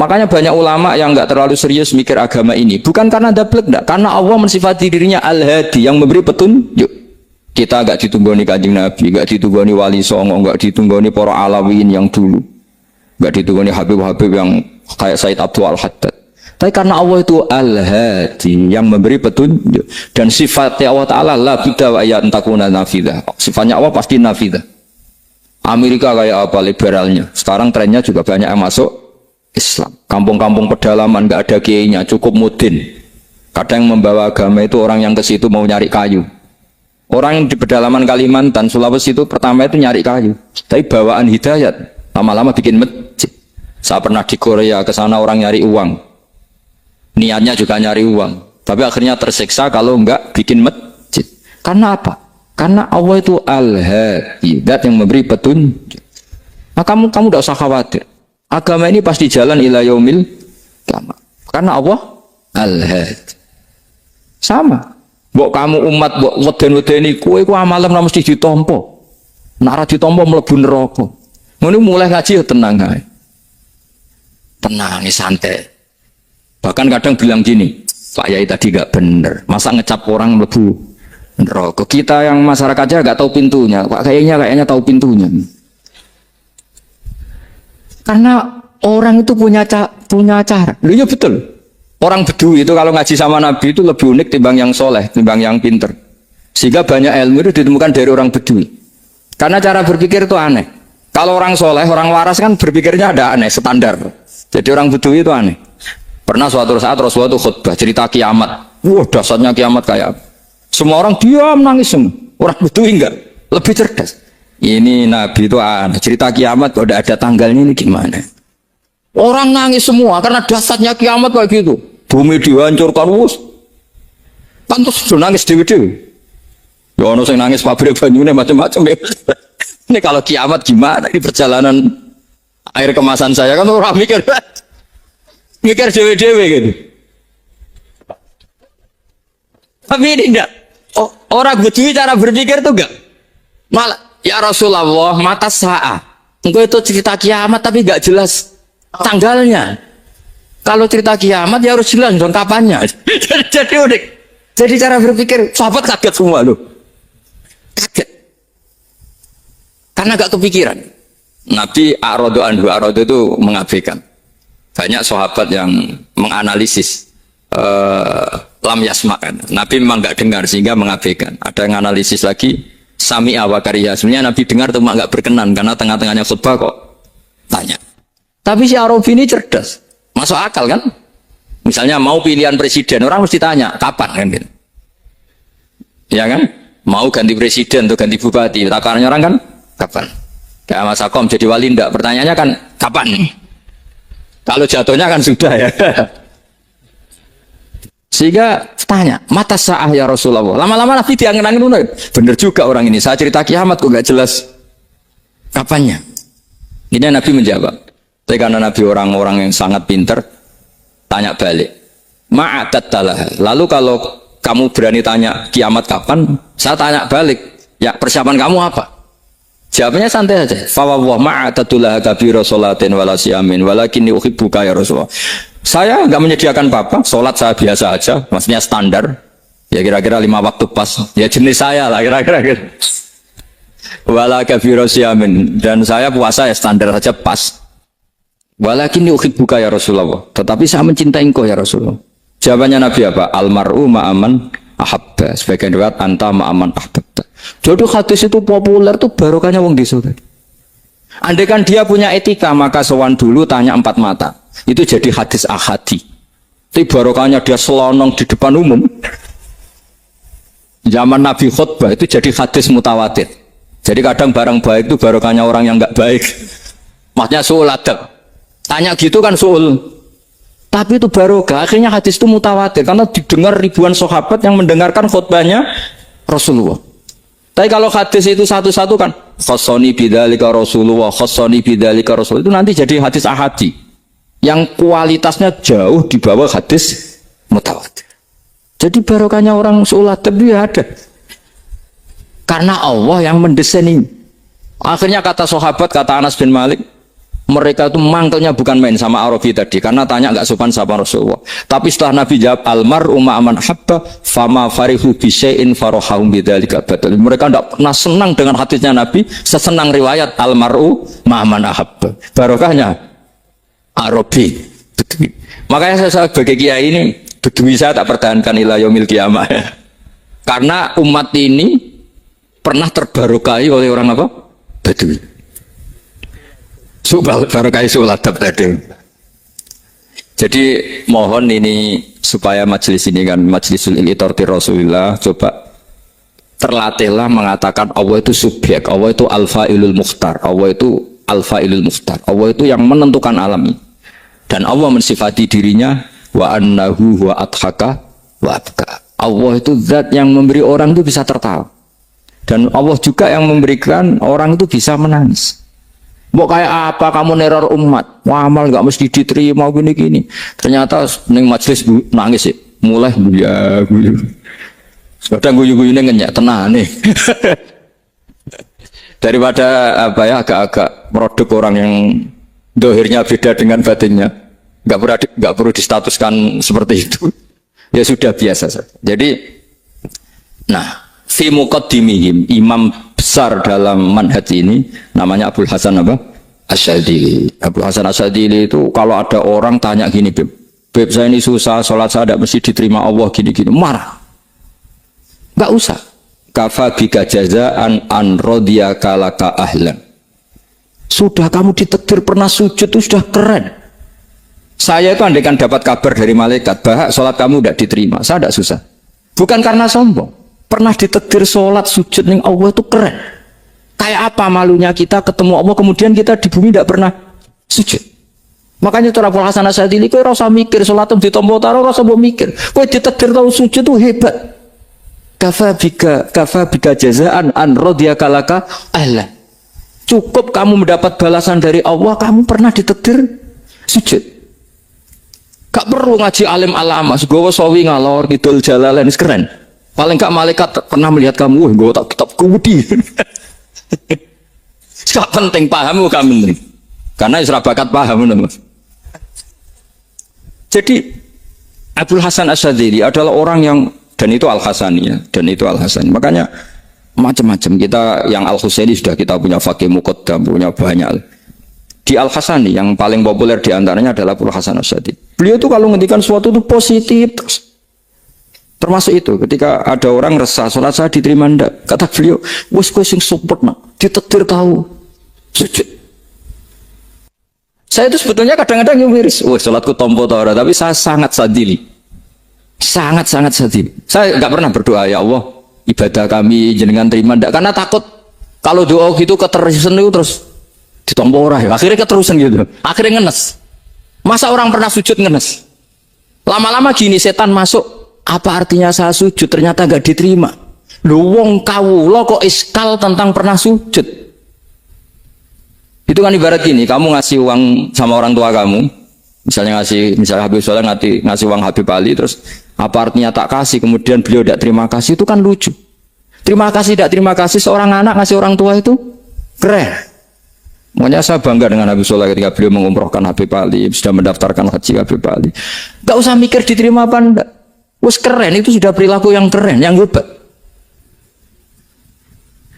Makanya banyak ulama yang nggak terlalu serius mikir agama ini. Bukan karena dablek, enggak. Karena Allah mensifati dirinya Al-Hadi, yang memberi petunjuk. Kita gak ditunggoni Kanjeng Nabi, gak ditunggoni Wali Songo, gak ditunggoni para Alawiyin yang dulu, gak ditunggoni Habib-Habib yang kayak Said Abdul Al-Haddad. Tapi karena Allah itu Al-Hadi, yang memberi petunjuk, dan sifatnya Allah Ta'ala la bida wa ya antakuna nafidah. Sifatnya Allah pasti nafidah. Amerika kayak apa liberalnya. Sekarang trennya juga banyak yang masuk Islam. Kampung-kampung pedalaman nggak ada kiainya, cukup mudin. Kadang yang membawa agama itu orang yang ke situ mau nyari kayu. Orang yang di pedalaman Kalimantan, Sulawesi itu pertama itu nyari kayu. Tapi bawaan hidayat, lama-lama bikin masjid. Saya pernah di Korea, ke sana orang nyari uang. Niatnya juga nyari uang, tapi akhirnya tersiksa kalau enggak bikin masjid. Karena apa? Karena Allah itu Al-Hadi, zat yang memberi petunjuk. Nah, kamu tidak usah khawatir. Agama ini pasti jalan ila yaumil qiyamah. Karena Allah Al-Hadi. Sama. Mbok kamu umat mbok weden-wedeni kowe ku amalan ora mesti ditampa. Nek ora ditampa mlebu neraka. Ngono mulai ngaji ya tenang ae. Tenang, santai. Bahkan kadang bilang gini, Pak Yai tadi gak bener, masa ngecap orang mlebu neraka. Kita yang masyarakatnya gak tahu pintunya, Pak kayaknya tahu pintunya. Karena orang itu punya cara. Loh ya betul. Orang Bedui itu kalau ngaji sama Nabi itu lebih unik timbang yang soleh, timbang yang pinter. Sehingga banyak ilmu itu ditemukan dari orang Bedui. Karena cara berpikir itu aneh. Kalau orang soleh, orang waras kan berpikirnya ada aneh, standar. Jadi orang Bedui itu aneh. Pernah suatu saat Rasulullah itu khutbah cerita kiamat. Wah, dasarnya kiamat kayak apa? Semua orang diam nangis semua. Orang Bedui enggak, lebih cerdas. Ini Nabi itu cerita kiamat kalau ada tanggalnya ini gimana? Orang nangis semua karena dasarnya kiamat kayak gitu. Bumi dihancurkan wus. Pantas sudah nangis dewi-dewi. Ya ono sing nangis pabrik banyune macam-macam ya. Ini kalau kiamat gimana? Ini perjalanan air kemasan saya kan orang mikir dewe-dewe gitu. Tapi ini enggak. Orang Bedui cara berpikir itu enggak. Malah, ya Rasulullah, mata sa'ah. Engkau itu cerita kiamat tapi enggak jelas tanggalnya. Kalau cerita kiamat ya harus jelas dong kapannya. Jadi unik. Jadi cara berpikir, sahabat kaget semua loh. Kaget. Karena enggak kepikiran. Nabi A'radu anhu, A'radu itu mengabaikan. Banyak sahabat yang menganalisis lam yasma'kan. Nabi memang nggak dengar sehingga mengabaikan. Ada yang analisis lagi sami'a wa kariha. Sebenarnya Nabi dengar cuma nggak berkenan karena tengah-tengahnya khutbah kok tanya. Tapi si Arabi ini cerdas, masuk akal kan? Misalnya mau pilihan presiden, orang mesti tanya kapan kan gitu. Ya kan? Mau ganti presiden atau ganti bupati, takarannya orang kan kapan? Kayak Mas Akom jadi wali ndak? Pertanyaannya kan kapan? Kalau jatuhnya kan sudah ya. Sehingga tanya, mata sa'ah ya Rasulullah. Lama-lama Nabi diangin-angin. Bener juga orang ini. Saya cerita kiamat kok gak jelas kapannya. Ini Nabi menjawab. Tapi karena Nabi orang-orang yang sangat pinter, tanya balik. Ma'adat talah. Lalu kalau kamu berani tanya kiamat kapan, saya tanya balik. Ya persiapan kamu apa? Jawabannya santai saja. Fawwah ma'atatulah kabira sholatin wala siyamin walakinni uhibbuka ya Rasulullah. Saya enggak menyediakan apa-apa, salat saya biasa aja, maksudnya standar. Ya kira-kira 5 waktu pas. Ya jenis saya lah kira-kira gitu. Wala kabira siyamin, dan saya puasa ya standar saja pas. Walakinni uhibbuka ya Rasulullah. Tetapi saya mencintai engkau ya Rasulullah. Jawabannya Nabi apa? Almar'u ma'aman ahabba. Sebagian riwayat anta ma'aman ahabbta. Jodoh hadis itu populer tuh barokahnya wong desa. Andai kan dia punya etika, maka sowan dulu tanya 4 mata. Itu jadi hadis ahadi. Tapi barokahnya dia selonong di depan umum. Zaman Nabi khutbah itu jadi hadis mutawatir. Jadi kadang barang baik itu barokahnya orang yang enggak baik. Maksudnya suul adab. Tanya gitu kan suul. Tapi itu barokah. Akhirnya hadis itu mutawatir karena didengar ribuan sahabat yang mendengarkan khutbahnya Rasulullah. Tapi kalau hadis itu satu-satu kan khassani bidzalika Rasulullah, khassani bidzalika Rasul, itu nanti jadi hadis ahadi yang kualitasnya jauh di bawah hadis mutawatir. Jadi barokahnya orang suul adab dia ada. Karena Allah yang mendesain ini. Akhirnya kata sahabat, kata Anas bin Malik, mereka itu mangkelnya bukan main sama Arabi tadi, karena tanya nggak sopan sama Rasulullah. Tapi setelah Nabi jawab almar'u ma'aman habba fama farihu bisyai'in farahum bidzalika batal. Mereka tidak pernah senang dengan hadisnya Nabi sesenang riwayat almar'u ma'aman habba. Barokahnya Arabi. Makanya saya sebagai kiai ini bedui saya tak pertahankan ila yaumil qiyamah. Karena umat ini pernah terbarokai oleh orang apa? Bedui. Subal barokai suladab tadi. Jadi mohon ini supaya majelis ini kan majlisul iltorti Rasulullah, coba terlatihlah mengatakan Allah itu subjek, Allah itu al-fa'ilul mukhtar, Allah itu al-fa'ilul mukhtar, Allah itu yang menentukan alam ini. Dan Allah mensifati dirinya wa annahu huwa adhaka wa abka. Allah itu zat yang memberi orang itu bisa tertawa. Dan Allah juga yang memberikan orang itu bisa menangis. Mau kayak apa kamu neror umat, amal nggak mesti diterima gini-gini. Ternyata neng majelis nangis sih, mulai ya guyu. Kadang guyu-guyu ngenyak tenang nih. Daripada apa ya agak-agak produk orang yang dohirnya beda dengan batinnya, nggak perlu distatuskan seperti itu. Ya sudah biasa saja. Jadi, nah, fi muqaddimihim, imam besar dalam manhaj ini namanya Abul Hasan apa? Asyadili. Abul Hasan Asyadili itu kalau ada orang tanya gini, Beb saya ini susah, sholat saya tidak mesti diterima Allah gini-gini, marah. Nggak usah. Kafa bika jazaan an radiyaka laka ahlan. Sudah kamu ditakdir pernah sujud itu sudah keren. Saya itu andaikan dapat kabar dari malaikat bahwa sholat kamu tidak diterima, saya tidak susah. Bukan karena sombong. Pernah ditakdir sholat sujud ning Allah itu keren. Kayak apa malunya kita ketemu Allah kemudian kita di bumi tidak pernah sujud. Makanya cara Abul Hasan Asyadili kowe ora usah mikir sholat ditampa taro ora usah mbok mikir. Kowe ditakdir tau sujud itu hebat. Kafa bika jazaan an radiyaka laka ahlan. Cukup kamu mendapat balasan dari Allah, kamu pernah ditakdir sujud. Gak perlu ngaji alim alama, segowo sawi ngalor ngidul jalalain keren. Paling gak malaikat pernah melihat kamu, gue tak kitab kudi. Gak penting paham kamu nih, karena isra bakat paham nama. Jadi Abul Hasan Asyadili adalah orang yang dan itu Al Hasani ya, dan itu Al Hasani. Makanya macam-macam kita yang Al Husaini sudah kita punya fakih muqaddam, punya banyak. Di Al Hasani yang paling populer diantaranya adalah Abul Hasan Asyadili. Beliau tuh kalau ngendikan sesuatu itu positif terus. Termasuk itu ketika ada orang resah sholat saya diterima ndak, kata beliau wes kowe sing support nak ditakdir tahu sujud. Saya itu sebetulnya kadang-kadang miris, wes sholatku tompo ta ora, tapi saya sangat sadili, sangat sadili. Saya nggak pernah berdoa ya Allah ibadah kami jenengan terima ndak, karena takut kalau doa gitu keterusan itu terus ditompo ora ya, akhirnya keterusan gitu, akhirnya ngenes. Masa orang pernah sujud ngenes, lama-lama gini setan masuk. Apa artinya saya sujud ternyata gak diterima? Lu wong kawula kok iskal tentang pernah sujud. Itu kan ibarat gini, kamu ngasih uang sama orang tua kamu, misalnya Habib Soleh ngasih uang Habib Ali, terus apa artinya tak kasih, kemudian beliau tidak terima kasih, itu kan lucu. Terima kasih tidak terima kasih, seorang anak ngasih orang tua itu keren. Makanya saya bangga dengan Habib Soleh ketika beliau mengumrohkan Habib Ali, sudah mendaftarkan haji Habib Ali. Gak usah mikir diterima apa enggak. Wes keren, itu sudah perilaku yang keren, yang hebat.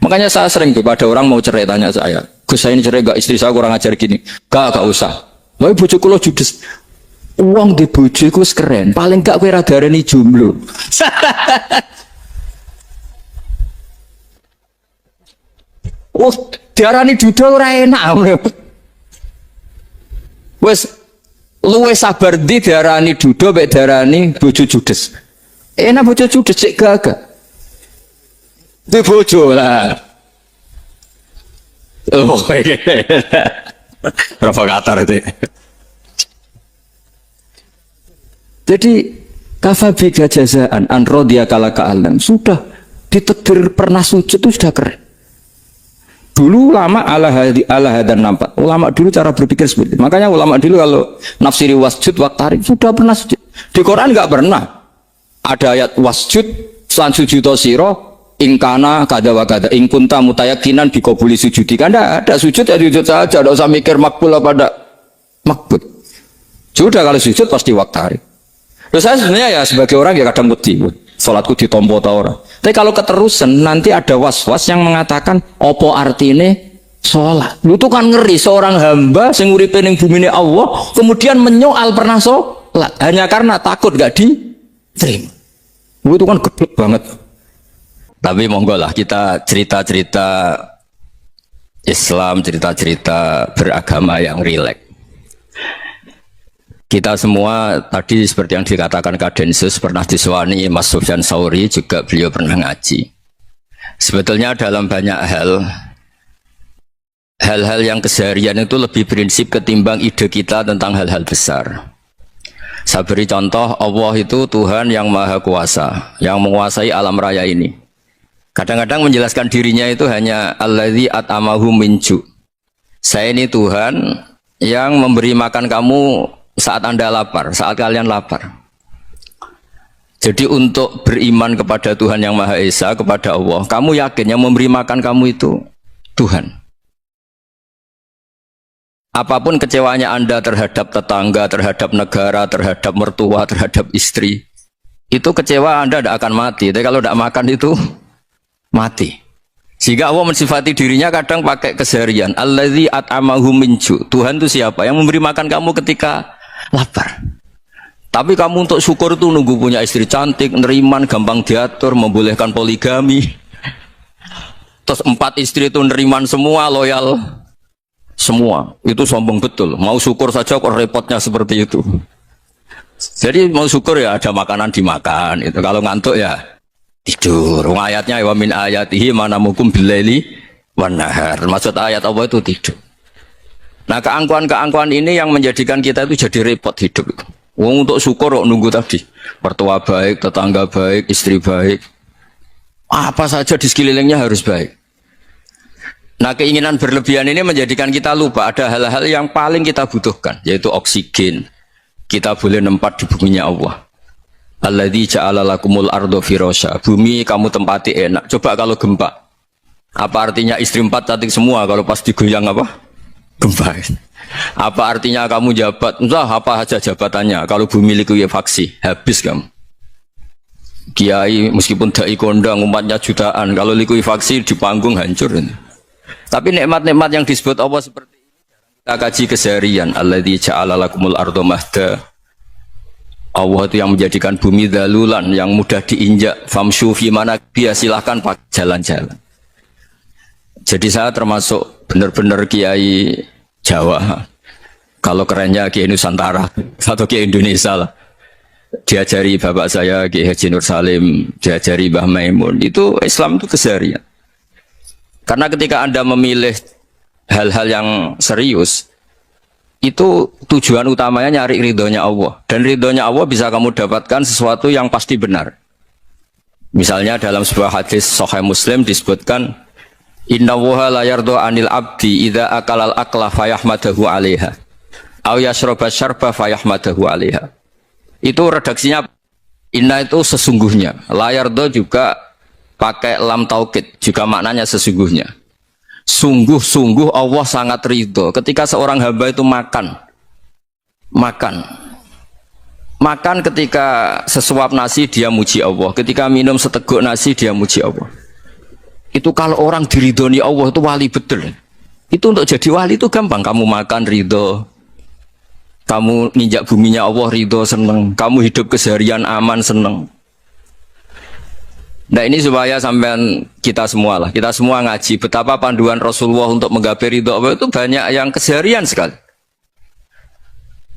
Makanya saya sering tuh, pada orang mau cerai tanya saya, Gus saya ini cerai gak, istri saya kurang ajar gini. Gak usah. Tapi bojo kula judes. Uang di bojo itu keren, paling gak kowe ra darani jomblo. Oh, diarani duda ora enak. Wes luwe sabar di diarani duda mek diarani bojo judes. Enak bojo judes cek gagah. Di bojo lah. Oh, provokator itu. Jadi kafabika jazaan an radiyaka laka alam, sudah ditakdir pernah sujud itu sudah keren. Dulu ulama ala hadan nampak. Ulama dulu cara berpikir seperti itu. Makanya ulama dulu kalau nafsiri wasjud waktari sudah pernah sujud. Di Quran nggak pernah ada ayat wasjud lan sujudo siro ingkana kada wa kada ingkunta mutayakinan dikabuli sujudi. Kan ada sujud ya sujud saja, tidak usah mikir makbul apa tidak makbul. Sudah kalau sujud pasti waktari. Terus saya sebenarnya ya sebagai orang ya kadang wedi, sholatku ditompo ta ora. Tapi kalau keterusan nanti ada was-was yang mengatakan opo artine sholat. Lu tuh kan ngeri seorang hamba sing uripe ning bumine Allah kemudian menyoal pernah sholat hanya karena takut gak diterima. Itu kan gede banget. Tapi monggo lah kita cerita-cerita Islam, cerita-cerita beragama yang rileks. Kita semua tadi seperti yang dikatakan Kak Densus pernah diswani Mas Sufyan Sauri, juga beliau pernah ngaji. Sebetulnya dalam banyak hal-hal yang keseharian itu lebih prinsip ketimbang ide kita tentang hal-hal besar. Saya beri contoh, Allah itu Tuhan yang maha kuasa, yang menguasai alam raya ini. Kadang-kadang menjelaskan dirinya itu hanya Alladzi at'amahum min ju'. Saya ini Tuhan yang memberi makan kamu saat Anda lapar, saat kalian lapar. Jadi untuk beriman kepada Tuhan yang Maha Esa, kepada Allah, kamu yakin yang memberi makan kamu itu Tuhan. Apapun kecewanya Anda terhadap tetangga, terhadap negara, terhadap mertua, terhadap istri, itu kecewa Anda tidak akan mati. Tapi kalau tidak makan itu mati. Sehingga Allah mensifati dirinya kadang pakai keseharian. Alladzi at'amahum min ju'. Tuhan itu siapa? Yang memberi makan kamu ketika lapar. Tapi kamu untuk syukur itu nunggu punya istri cantik, neriman, gampang diatur, membolehkan poligami. Terus 4 istri itu neriman semua, loyal semua. Itu sombong betul. Mau syukur saja kok repotnya seperti itu. Jadi mau syukur ya ada makanan dimakan. Itu kalau ngantuk ya tidur. Ayatnya wa min ayatihi manamukum billaili wan nahar. Maksud ayat Allah itu tidur. Nah, keangkuhan-keangkuhan ini yang menjadikan kita itu jadi repot hidup itu. Untuk syukur kok nunggu tadi. Mertua baik, tetangga baik, istri baik. Apa saja di sekelilingnya harus baik. Nah, keinginan berlebihan ini menjadikan kita lupa ada hal-hal yang paling kita butuhkan, yaitu oksigen. Kita boleh nempat di buminya Allah. Alladzi ja'ala lakumul ardo firasya. Bumi kamu tempati enak. Coba kalau gempa. Apa artinya istri 4 cantik semua kalau pas digoyang apa? Gempa. Apa artinya kamu jabat? Entah apa saja jabatannya. Kalau bumi likuifaksi, habis kamu. Kiai meskipun dai kondang umatnya jutaan, kalau likuifaksi di panggung hancur. Tapi nikmat-nikmat yang disebut Allah seperti ini kita kaji keseharian. Alladzi ja'ala lakumul ardo mahda. Allah itu yang menjadikan bumi dalulan, yang mudah diinjak. Famshu fi mana biya, silahkan pakai jalan-jalan. Jadi saya termasuk benar-benar kiai Jawa. Kalau kerennya kiai Nusantara atau kiai Indonesia lah. Diajari bapak saya Kiai Haji Nur Salim, diajari Mbah Maimun. Itu Islam itu keseharian. Karena ketika Anda memilih hal-hal yang serius, itu tujuan utamanya nyari ridhonya Allah. Dan ridhonya Allah bisa kamu dapatkan sesuatu yang pasti benar. Misalnya dalam sebuah hadis Sahih Muslim disebutkan, Inna woha la yardo anil abdi idha akalal akla fayahmadahu alaiha aw yashroba syarba fayahmadahu alaiha. Itu redaksinya, inna itu sesungguhnya, la yardo juga pakai lam taukid, juga maknanya sesungguhnya. Sungguh-sungguh Allah sangat ridho ketika seorang hamba itu makan ketika sesuap nasi dia muji Allah, ketika minum seteguk nasi dia muji Allah. Itu kalau orang diridhoni Allah itu wali betul. Itu untuk jadi wali itu gampang. Kamu makan ridho, kamu nginjak buminya Allah ridho seneng, kamu hidup keseharian aman seneng. Nah ini supaya sampean kita semua lah, kita semua ngaji betapa panduan Rasulullah untuk menggapai ridho Allah itu banyak yang keseharian sekali.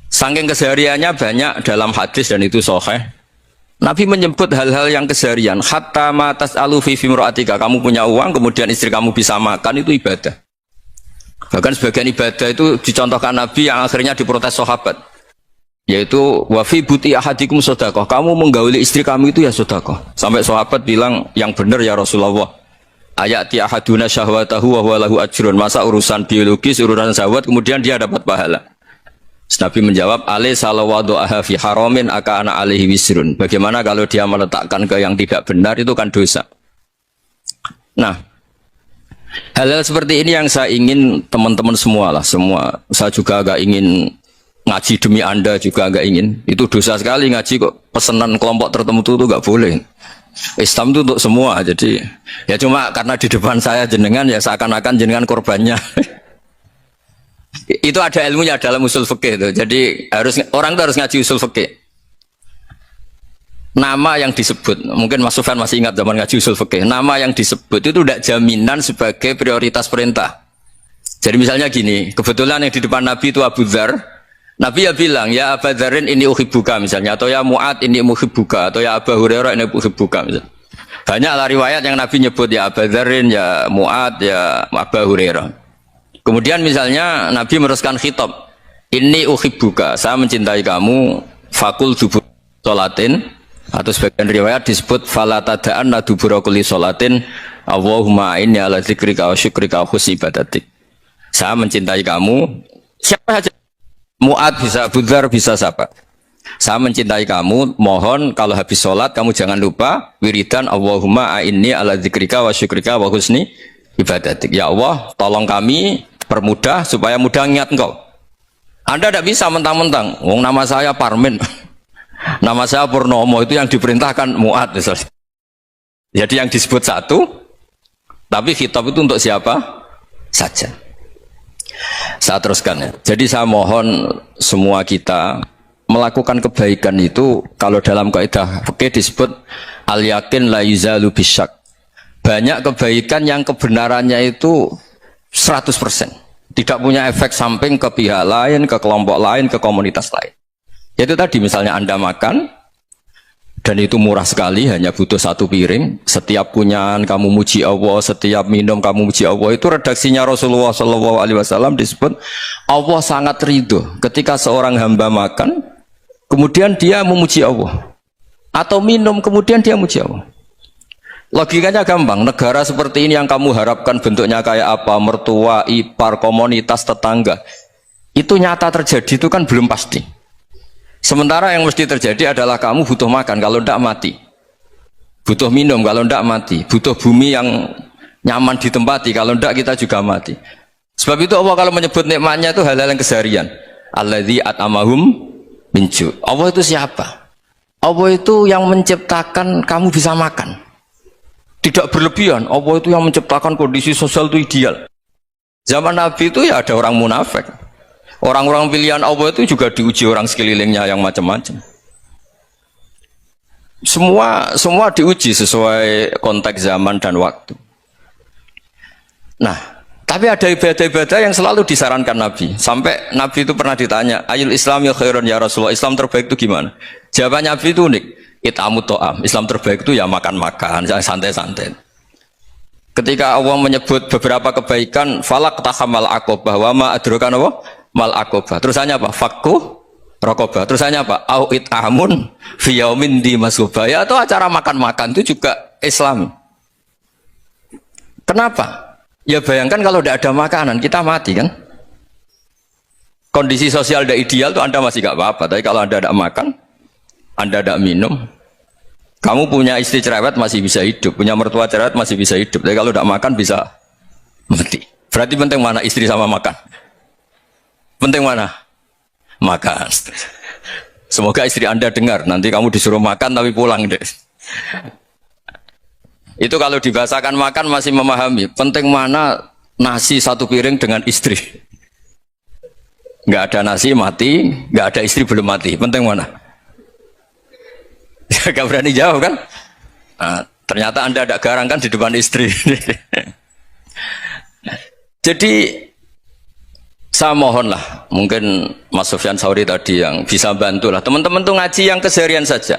Saking kesehariannya banyak dalam hadis dan itu sahih. Nabi menyebut hal-hal yang keseharian. Hatta ma tas'alu fi fimra'atika. Kamu punya uang, kemudian istri kamu bisa makan, itu ibadah. Bahkan sebagian ibadah itu dicontohkan Nabi yang akhirnya diprotes sahabat. Yaitu wa fi buti ahadikum sedekah. Kamu menggauli istri kamu itu ya sedekah. Sampai sahabat bilang, yang benar ya Rasulullah. Ayati ahaduna syahwatahu wa huwa lahu ajrun. Masa urusan biologis, urusan syahwat kemudian dia dapat pahala. Nabi menjawab, alai salawadu'aha fi haramin aka'ana alaihi wisrun. Bagaimana kalau dia meletakkan ke yang tidak benar, itu kan dosa. Nah, hal-hal seperti ini yang saya ingin teman-teman semua lah, semua. Saya juga agak ingin ngaji demi Anda, juga agak ingin. Itu dosa sekali ngaji kok, pesanan kelompok tertentu itu gak boleh. Islam itu untuk semua, jadi ya cuma karena di depan saya jenengan, ya seakan-akan jenengan korbannya. Itu ada ilmunya dalam usul fikih itu. Jadi orang itu harus ngaji usul fikih. Nama yang disebut, mungkin Mas Sufyan masih ingat zaman ngaji usul fikih. Nama yang disebut itu tidak jaminan sebagai prioritas perintah. Jadi misalnya gini, kebetulan yang di depan Nabi itu Abu Dzar. Nabi ya bilang, ya Abu Dzarin ini uhibbuka misalnya, atau ya Mu'ad ini uhibbuka, atau ya Abu Hurairah ini uhibbuka misalnya. Banyaklah riwayat yang Nabi nyebut ya Abu Dzarin, ya Mu'ad, ya Abu Hurairah. Kemudian misalnya Nabi meneruskan khitab, ini uhibbuka, saya mencintai kamu, fakul dubur sholatin, atau sebagian riwayat disebut fala tada'anna dubura kulli sholatin, Allahumma inni ala dzikrika wa syukrika wa husni ibadatik. Saya mencintai kamu, siapa saja. Mu'ad bisa, Budzar bisa siapa. Saya mencintai kamu, mohon kalau habis sholat kamu jangan lupa wiridan Allahumma a'inni ala dzikrika wa syukrika wa husni ibadatik. Ya Allah, tolong kami permudah supaya mudah ingat engkau. Anda tidak bisa mentang-mentang, wong nama saya Parmin, nama saya Purnomo, itu yang diperintahkan Mu'ad misalnya. Jadi yang disebut satu, tapi khitab itu untuk siapa saja. Saya teruskan ya. Jadi saya mohon semua kita melakukan kebaikan itu, kalau dalam kaidah fikih disebut al yakin la yuzalu bisyak. Banyak kebaikan yang kebenarannya itu 100%. Tidak punya efek samping ke pihak lain, ke kelompok lain, ke komunitas lain. Yaitu tadi misalnya Anda makan dan itu murah sekali, hanya butuh satu piring. Setiap kunyahan kamu muji Allah, setiap minum kamu muji Allah. Itu redaksinya Rasulullah SAW disebut Allah sangat ridho ketika seorang hamba makan, kemudian dia memuji Allah, atau minum kemudian dia muji Allah. Logikanya gampang. Negara seperti ini yang kamu harapkan bentuknya kayak apa, mertua, ipar, komunitas, tetangga, itu nyata terjadi itu kan belum pasti. Sementara yang mesti terjadi adalah kamu butuh makan, kalau tidak mati. Butuh minum, kalau tidak mati. Butuh bumi yang nyaman ditempati, kalau tidak kita juga mati. Sebab itu Allah kalau menyebut nikmatnya itu hal-hal yang keseharian. Alladzi at'amahum min ju'. Allah itu siapa? Allah itu yang menciptakan kamu bisa makan. Tidak berlebihan. Allah itu yang menciptakan kondisi sosial itu ideal. Zaman Nabi itu ya ada orang munafik. Orang-orang pilihan Allah itu juga diuji orang sekelilingnya yang macam-macam. Semua diuji sesuai konteks zaman dan waktu. Nah, tapi ada ibadah-ibadah yang selalu disarankan Nabi. Sampai Nabi itu pernah ditanya, ayul Islam ya khairun ya Rasulullah, Islam terbaik itu gimana? Jawabannya Nabi itu unik. It'amut to'am. Islam terbaik itu ya makan-makan, santai-santai. Ketika Allah menyebut beberapa kebaikan, falak tahamal aqobah, wa ma adrokan apa? Mal aqobah. Terusannya apa? Fakku rokobah. Terusannya apa? Au it'amun fi yaumin di masubaya. Atau acara makan-makan itu juga Islam. Kenapa? Ya bayangkan kalau tidak ada makanan, kita mati kan? Kondisi sosial tidak ideal tuh Anda masih gak apa-apa. Tapi kalau Anda tidak makan, Anda tidak minum, kamu punya istri cerewet masih bisa hidup, punya mertua cerewet masih bisa hidup. Tapi kalau tidak makan bisa mati. Berarti penting mana istri sama makan? Penting mana? Makan. Semoga istri Anda dengar. Nanti kamu disuruh makan tapi pulang deh. Itu kalau dibahasakan makan masih memahami. Penting mana nasi satu piring dengan istri. Nggak ada nasi mati, nggak ada istri belum mati. Penting mana? Gak berani jawab kan? Nah, ternyata Anda ada garang kan di depan istri. Jadi saya mohonlah, mungkin Mas Sufyan Sauri tadi yang bisa bantulah teman-teman tuh ngaji yang keseharian saja.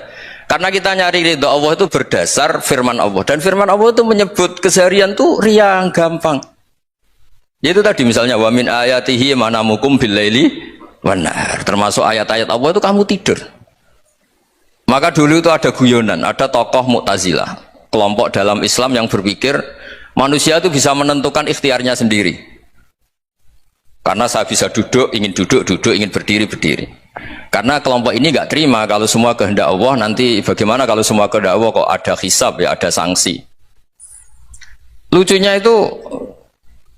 Karena kita nyari ridha Allah itu berdasar firman Allah, dan firman Allah itu menyebut keseharian tuh riang gampang. Yaitu tadi misalnya wa min ayatihi manamukum billaili wan nahar. Termasuk ayat-ayat Allah itu kamu tidur. Maka dulu itu ada guyonan, ada tokoh Mu'tazilah, kelompok dalam Islam yang berpikir manusia itu bisa menentukan ikhtiarnya sendiri. Karena saya bisa duduk, ingin berdiri, berdiri. Karena kelompok ini nggak terima kalau semua kehendak Allah, nanti bagaimana kalau semua kehendak Allah kok ada hisab ya, ada sanksi. Lucunya itu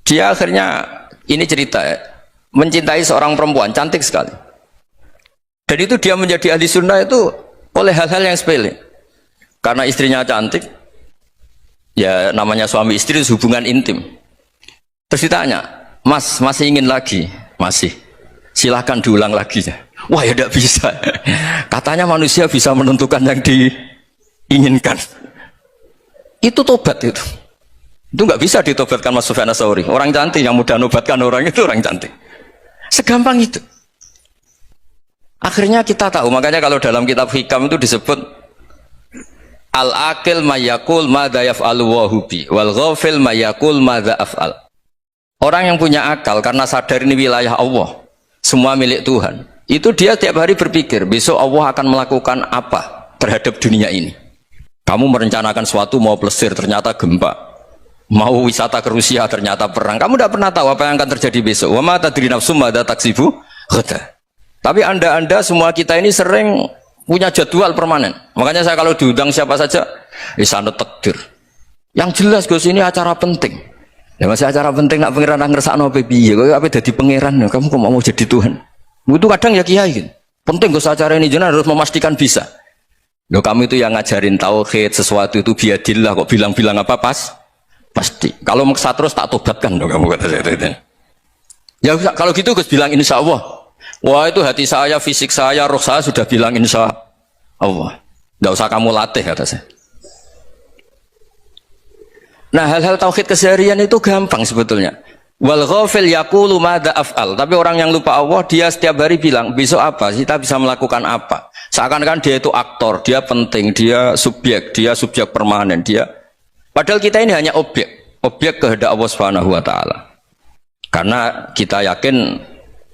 dia akhirnya ini cerita ya, mencintai seorang perempuan cantik sekali. Dan itu dia menjadi ahli sunnah itu oleh hal-hal yang sepele. Karena istrinya cantik, ya namanya suami istri itu hubungan intim. Terus ditanya, Mas masih ingin lagi? Masih. Silahkan diulang lagi ya. Wah ya tidak bisa. Katanya manusia bisa menentukan yang diinginkan. Itu tobat itu. Itu nggak bisa ditobatkan Mas Sufyan Ats-Tsauri. Orang cantik yang mudah nobatkan orang itu orang cantik. Segampang itu. Akhirnya kita tahu. Makanya kalau dalam kitab Hikam itu disebut al-akil mayakul madza yaf'alu wa hubi wal ghafil mayakul madza af'al. Orang yang punya akal karena sadar ini wilayah Allah, semua milik Tuhan. Itu dia tiap hari berpikir, besok Allah akan melakukan apa terhadap dunia ini. Kamu merencanakan suatu mau plesir ternyata gempa. Mau wisata ke Rusia ternyata perang. Kamu tidak pernah tahu apa yang akan terjadi besok. Wa ma tadri nafsum madza taksibu ghadan. Tapi anda semua kita ini sering punya jadwal permanen. Makanya saya kalau diundang siapa saja, sanad takdir. Yang jelas Gus ini acara penting. Ya masih acara penting nak pangeran ngersakno apa piye? Kok apa dadi pangeran? Kamu kok mau jadi Tuhan? Itu kadang ya kiai gitu. Penting Gus acara ini jenengan harus memastikan bisa. Loh kamu itu yang ngajarin tauhid sesuatu itu biadillah kok bilang-bilang apa pas? Pasti. Kalau maksa terus tak tobatkan dong kamu kata saya itu. Ya kalau gitu Gus bilang insya Allah. Wah itu hati saya, fisik saya, roh saya sudah bilang insya Allah. Tidak usah kamu latih kata saya. Nah hal-hal tauhid keseharian itu gampang sebetulnya. Wal ghafil yaqulu madza af'al. Tapi orang yang lupa Allah dia setiap hari bilang besok apa? Kita bisa melakukan apa? Seakan-akan dia itu aktor, dia penting, dia subjek permanen, dia. Padahal kita ini hanya objek kehendak Allah Subhanahu wa taala. Karena kita yakin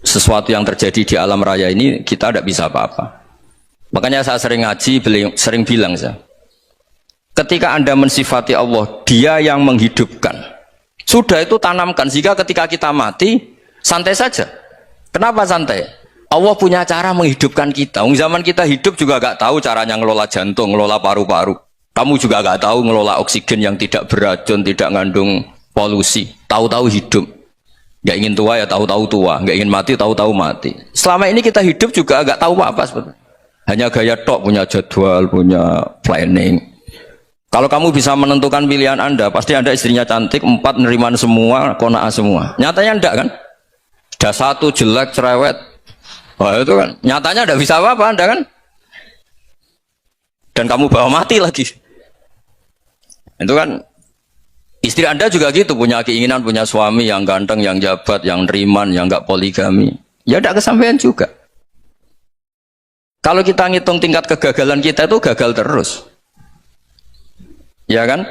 sesuatu yang terjadi di alam raya ini kita tidak bisa apa-apa. Makanya saya sering ngaji, sering bilang saya. Ketika Anda mensifati Allah, dia yang menghidupkan. Sudah itu tanamkan, sehingga ketika kita mati, santai saja. Kenapa santai? Allah punya cara menghidupkan kita. Zaman kita hidup juga gak tahu caranya ngelola jantung, ngelola paru-paru. Kamu juga gak tahu ngelola oksigen yang tidak beracun, tidak ngandung polusi. Tahu-tahu hidup. Gak ingin tua ya tahu-tahu tua, gak ingin mati tahu-tahu mati. Selama ini kita hidup juga gak tahu apa-apa sebetulnya. Hanya gaya tok, punya jadwal, punya planning. Kalau kamu bisa menentukan pilihan Anda, pasti Anda istrinya cantik, 4 neriman semua, kona'ah semua. Nyatanya enggak kan? Ada 1 jelek, cerewet. Wah itu kan, nyatanya enggak bisa apa-apa Anda kan? Dan kamu bawa mati lagi. Itu kan, istri Anda juga gitu, punya keinginan, punya suami yang ganteng, yang jabat, yang neriman, yang enggak poligami. Ya enggak kesampaian juga. Kalau kita ngitung tingkat kegagalan kita itu gagal terus. Ya kan?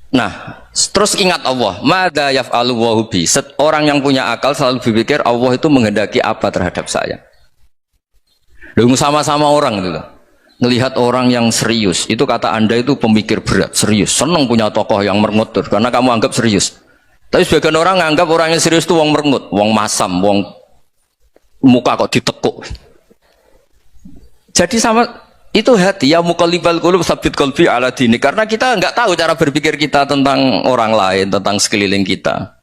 Nah, terus ingat Allah, madza yaf'alu wa hubi. Orang yang punya akal selalu berpikir Allah itu menghendaki apa terhadap saya. Lalu sama-sama orang itu loh. Ngelihat orang yang serius, itu kata Anda itu pemikir berat, serius. Senang punya tokoh yang merengut karena kamu anggap serius. Tapi sebagian orang anggap orang yang serius itu wong merengut, wong masam, wong muka kok ditekuk. Jadi sama itu hati ya muqallibal qulub tsabbit qalbi ala dini, karena kita enggak tahu cara berpikir kita tentang orang lain, tentang sekeliling kita.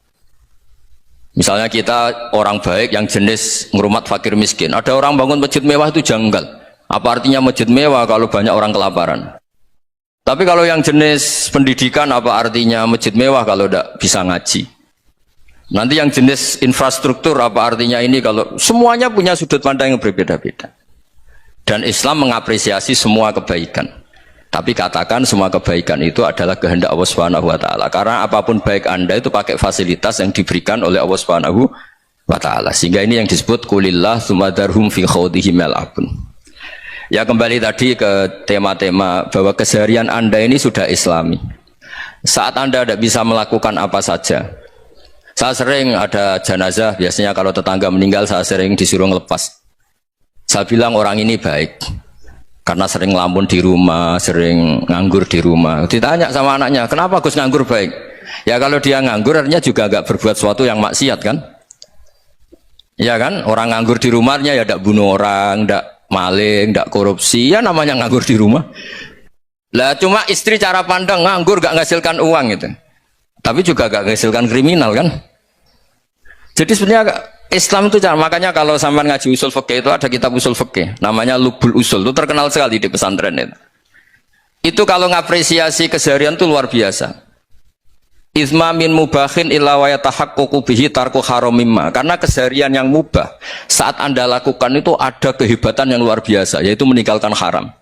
Misalnya kita orang baik yang jenis ngurmat fakir miskin, ada orang bangun masjid mewah itu janggal. Apa artinya masjid mewah kalau banyak orang kelaparan? Tapi kalau yang jenis pendidikan, apa artinya masjid mewah kalau tidak bisa ngaji? Nanti yang jenis infrastruktur, apa artinya ini kalau semuanya punya sudut pandang yang berbeda-beda. Dan Islam mengapresiasi semua kebaikan. Tapi katakan semua kebaikan itu adalah kehendak Allah Subhanahu wa taala. Karena apapun baik Anda itu pakai fasilitas yang diberikan oleh Allah Subhanahu wa taala. Sehingga ini yang disebut qulillah tsumma darhum fi khawdihim yal'abun. Ya kembali tadi ke tema-tema bahwa keseharian Anda ini sudah Islami. Saat Anda tidak bisa melakukan apa saja. Saya sering ada jenazah, biasanya kalau tetangga meninggal saya sering disuruh ngelepas. Saya bilang orang ini baik karena sering ngelamun di rumah, sering nganggur di rumah. Ditanya sama anaknya, kenapa Gus nganggur baik? Ya kalau dia nganggur artinya juga agak berbuat sesuatu yang maksiat kan? Ya kan? Orang nganggur di rumahnya ya tidak bunuh orang, tidak maling, tidak korupsi. Ya namanya nganggur di rumah. Lah cuma istri cara pandang nganggur gak menghasilkan uang gitu. Tapi juga gak menghasilkan kriminal kan? Jadi sebenarnya Islam itu makanya kalau sampai ngaji usul fikih itu ada kitab usul fikih namanya Lubul Usul, itu terkenal sekali di pesantren itu. Itu kalau ngapresiasi keseharian itu luar biasa. Izma min mubahin illa wa yatahaqqaqu bihi tarku haramimma. Karena keseharian yang mubah saat Anda lakukan itu ada kehebatan yang luar biasa, yaitu meninggalkan haram.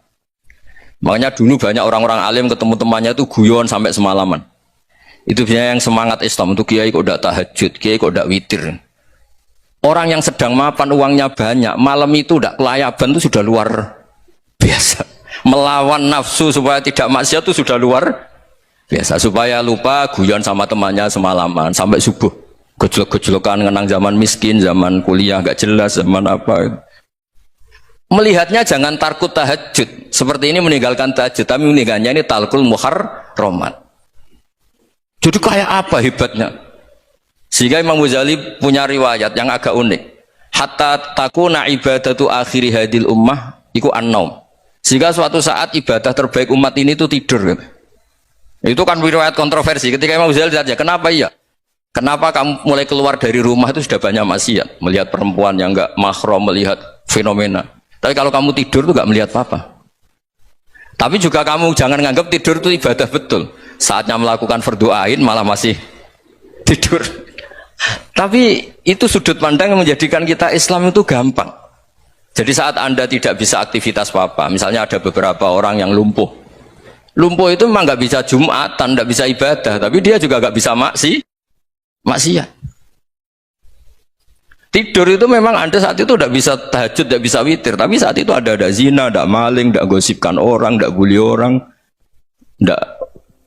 Makanya dulu banyak orang-orang alim ketemu temannya itu guyon sampai semalaman. Itu biasanya yang semangat Islam itu kiai kok tidak tahajud, kiai kok tidak witir. Orang yang sedang mapan uangnya banyak, malam itu tidak kelayaban itu sudah luar biasa. Melawan nafsu supaya tidak maksiat itu sudah luar biasa. Supaya lupa guyon sama temannya semalaman sampai subuh. Gejolak-gejolokan ngenang zaman miskin, zaman kuliah gak jelas, zaman apa. Melihatnya jangan tarkut tahajud. Seperti ini meninggalkan tahajud, tapi meninggalnya ini talkul muharramat. Jadi kayak apa hebatnya? Sehingga Imam Ghazali punya riwayat yang agak unik. Hatta takuna ibadatu akhiri hadil ummah iku an-naum. Sehingga suatu saat ibadah terbaik umat ini itu tidur. Itu kan riwayat kontroversi. Ketika Imam Ghazali ditanya, kenapa iya? Kenapa kamu mulai keluar dari rumah itu sudah banyak maksiat? Melihat perempuan yang enggak mahram, melihat fenomena. Tapi kalau kamu tidur itu enggak melihat apa-apa. Tapi juga kamu jangan nganggap tidur itu ibadah betul. Saatnya melakukan fardu ain malah masih tidur. Tapi itu sudut pandang yang menjadikan kita Islam itu gampang. Jadi saat Anda tidak bisa aktivitas apa-apa, misalnya ada beberapa orang yang lumpuh. Lumpuh itu memang nggak bisa Jumatan, nggak bisa ibadah, tapi dia juga nggak bisa maksiat. Tidur itu memang Anda saat itu tidak bisa tahajud, tidak bisa witir, tapi saat itu ada zina, ada maling, tidak gosipkan orang, tidak bully orang, tidak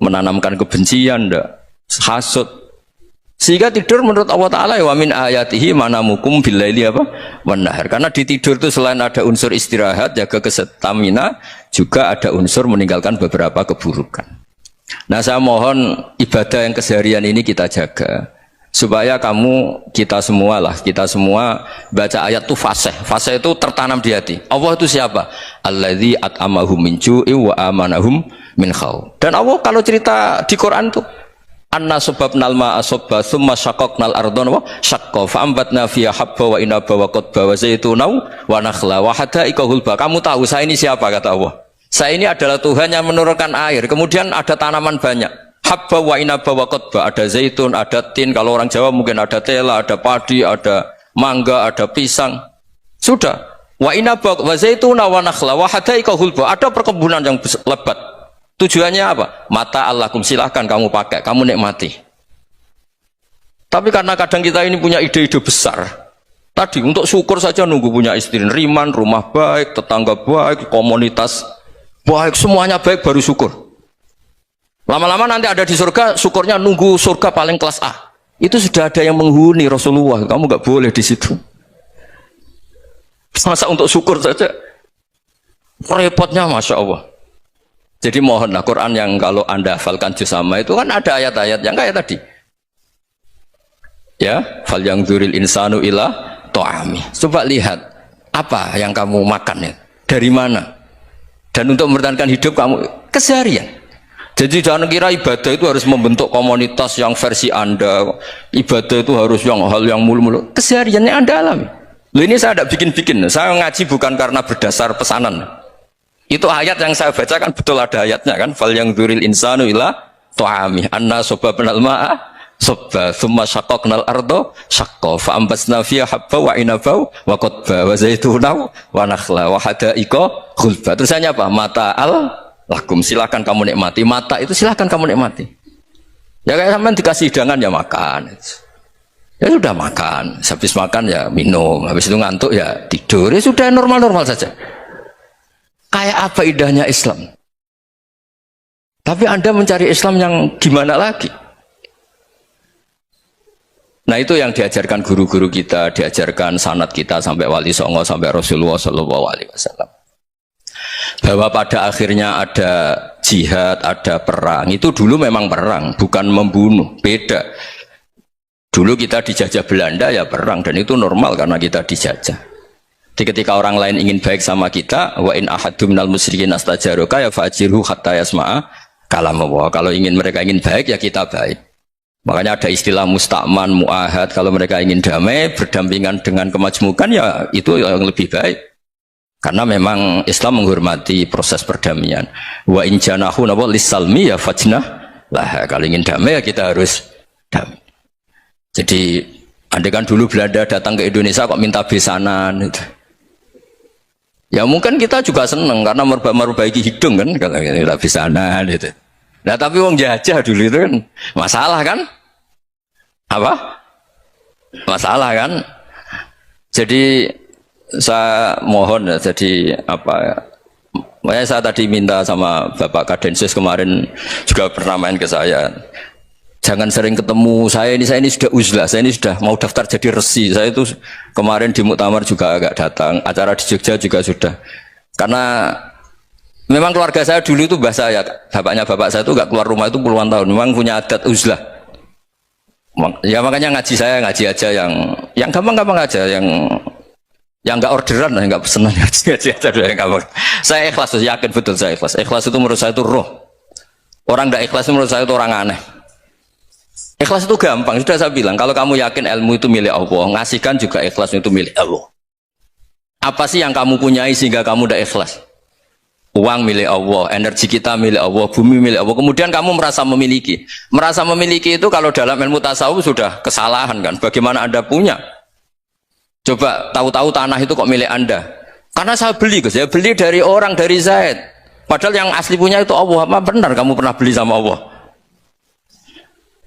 menanamkan kebencian, tidak hasud. Sehingga tidur menurut Allah Ta'ala wa min ayatihi manamukum billaili apa? Wan-nahar. Karena di tidur itu selain ada unsur istirahat, jaga kestamina, juga ada unsur meninggalkan beberapa keburukan. Nah saya mohon ibadah yang keseharian ini kita jaga. Supaya kita semua baca ayat itu fasih. Fasih itu tertanam di hati. Allah itu siapa? Alladzi at'amahum min ju'i wa amanahum min khauf. Dan Allah kalau cerita di Quran itu anna sababnal ma'a sabba thumma syaqaqnal ardha wa syaqqa fa ambatna fiha habba wa inaba wa qadba wa zaituna wa nakhla wa hada'iqa hulba. Kamu tahu saya ini siapa kata Allah? Saya ini adalah Tuhan yang menurunkan air, kemudian ada tanaman banyak. Habba wa inaba wa qadba, ada zaitun, ada tin, kalau orang Jawa mungkin ada tela, ada padi, ada mangga, ada pisang. Sudah. Wa inaba wa zaituna wa nakhla wa hada'iqa hulba. Ada perkebunan yang lebat. Tujuannya apa? Mata Allahkum, silahkan kamu pakai, kamu nikmati. Tapi karena kadang kita ini punya ide-ide besar. Tadi untuk syukur saja nunggu punya istri riman, rumah baik, tetangga baik, komunitas baik, semuanya baik baru syukur. Lama-lama nanti ada di surga, syukurnya nunggu surga paling kelas A. Itu sudah ada yang menghuni Rasulullah, kamu nggak boleh di situ. Masa untuk syukur saja repotnya, Masya Allah. Jadi mohonlah Quran yang kalau Anda hafalkan juz sama itu kan ada ayat-ayat yang kayak tadi. Ya, fal yang dzuril insanu ila ta'ami. Coba lihat apa yang kamu makan ya, dari mana? Dan untuk mempertahankan hidup kamu keseharian. Jadi jangan kira ibadah itu harus membentuk komunitas yang versi Anda. Ibadah itu harus hal yang mulu-mulu. Kesehariannya Anda alami. Loh ini saya tidak bikin-bikin. Saya ngaji bukan karena berdasar pesanan. Itu ayat yang saya baca kan betul ada ayatnya kan. Fal yang dzuril insanu ila ta'ami anna sababnal ma'a sabba thumma syaqaqnal arda syaqqa fa ambasna fiha habba wa inaba wa qadba wa zaituna wa nakhla wa hada'iqa ghulba. Terusannya apa? Mata'al lakum, silakan kamu nikmati. Mata itu silakan kamu nikmati. Ya kayak sampean dikasih hidangan ya makan. Ya sudah makan, habis makan ya minum, habis itu ngantuk ya tidur. Ya sudah normal-normal saja. Kayak apa indahnya Islam. Tapi Anda mencari Islam yang gimana lagi? Nah itu yang diajarkan guru-guru kita, diajarkan sanad kita sampai Wali Songo, sampai Rasulullah SAW. Bahwa pada akhirnya ada jihad, ada perang. Itu dulu memang perang, bukan membunuh, beda. Dulu kita dijajah Belanda ya perang, dan itu normal karena kita dijajah. Jadi ketika orang lain ingin baik sama kita, wa in ahadum minal musyrikin astajaruka ya fa'jirhu hatta yasma'a kalam Allah. Kalau mereka ingin baik ya kita baik. Makanya ada istilah musta'man, mu'ahad. Kalau mereka ingin damai, berdampingan dengan kemajmukan ya itu yang lebih baik. Karena memang Islam menghormati proses perdamaian. Wa in janahu lis-salmi ya fajnah Lah kalau ingin damai ya kita harus damai. Jadi andai kan dulu Belanda datang ke Indonesia kok minta besanan itu. Ya mungkin kita juga seneng karena merbaiki hidung kan kalau minta besanan itu. Nah tapi wong jajah dulu itu kan masalah kan? Apa? Masalah kan? Jadi saya mohon ya, jadi apa ya? Makanya saya tadi minta sama Bapak Kadensus kemarin juga pernah main ke saya. Jangan sering ketemu saya ini sudah uzlah, saya ini sudah mau daftar jadi resi. Saya itu kemarin di muktamar juga agak datang, acara di Jogja juga sudah. Karena memang keluarga saya dulu itu bahasa ya, bapaknya bapak saya itu gak keluar rumah itu puluhan tahun. Memang punya adat uzlah. Ya makanya ngaji saya ngaji aja yang gampang-gampang aja, yang nggak orderan, yang nggak pesenan ngaji aja dulu yang gampang. Saya ikhlas, yakin betul saya ikhlas. Ikhlas itu menurut saya itu roh. Orang nggak ikhlas menurut saya itu orang aneh. Ikhlas itu gampang, sudah saya bilang. Kalau kamu yakin ilmu itu milik Allah, ngasihkan juga ikhlas itu milik Allah. Apa sih yang kamu punyai sehingga kamu udah ikhlas? Uang milik Allah, energi kita milik Allah, bumi milik Allah. Kemudian kamu merasa memiliki. Merasa memiliki itu kalau dalam ilmu tasawuf sudah kesalahan kan. Bagaimana Anda punya? Coba tahu-tahu tanah itu kok milik Anda. Karena saya beli, saya beli dari orang, dari Zaid. Padahal yang asli punya itu Allah. Apa benar kamu pernah beli sama Allah?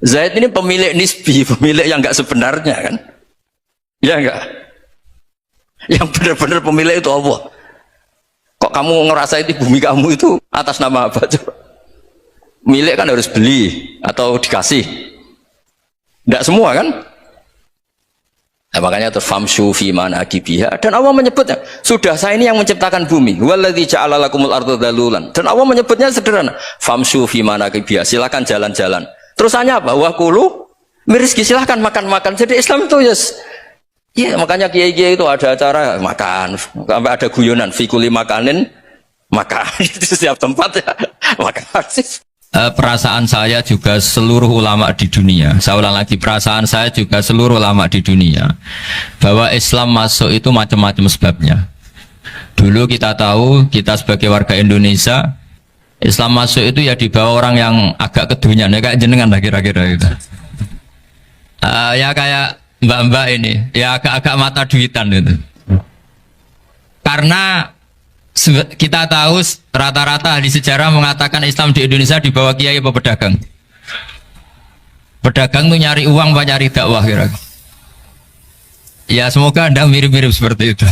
Zaid ini pemilik nisbi, pemilik yang enggak sebenarnya kan? Ya enggak? Yang benar-benar pemilik itu Allah. Kok kamu ngerasa itu bumi kamu itu atas nama apa? Coba. Milik kan harus beli atau dikasih. Enggak semua kan? Nah, makanya terfamsu fi manakibiha, dan Allah menyebutnya, sudah saya ini yang menciptakan bumi. Waladzi ja'ala lakumul arda dalulan. Dan Allah menyebutnya sederhana, famsu fi manakibiha, silakan jalan-jalan. Terusannya apa? Wa kulu mirizki, silahkan makan-makan. Jadi Islam itu ya makanya kiai-kiai itu ada acara makan, sampai ada guyonan fikuli makanin makan. Itu setiap tempat ya makan. Perasaan saya juga seluruh ulama di dunia, saya ulang lagi, perasaan saya juga seluruh ulama di dunia, bahwa Islam masuk itu macam-macam sebabnya. Dulu kita tahu, kita sebagai warga Indonesia, Islam masuk itu ya dibawa orang yang agak keduniaan, ya kayak jenengan lah kira-kira gitu. Ya kayak mbak-mbak ini, ya agak-agak mata duitan gitu. Karena kita tahu rata-rata ahli sejarah mengatakan Islam di Indonesia dibawa kiai apa pedagang. Pedagang tuh nyari uang apa nyari dakwah kira-kira. Ya semoga Anda mirip-mirip seperti itu.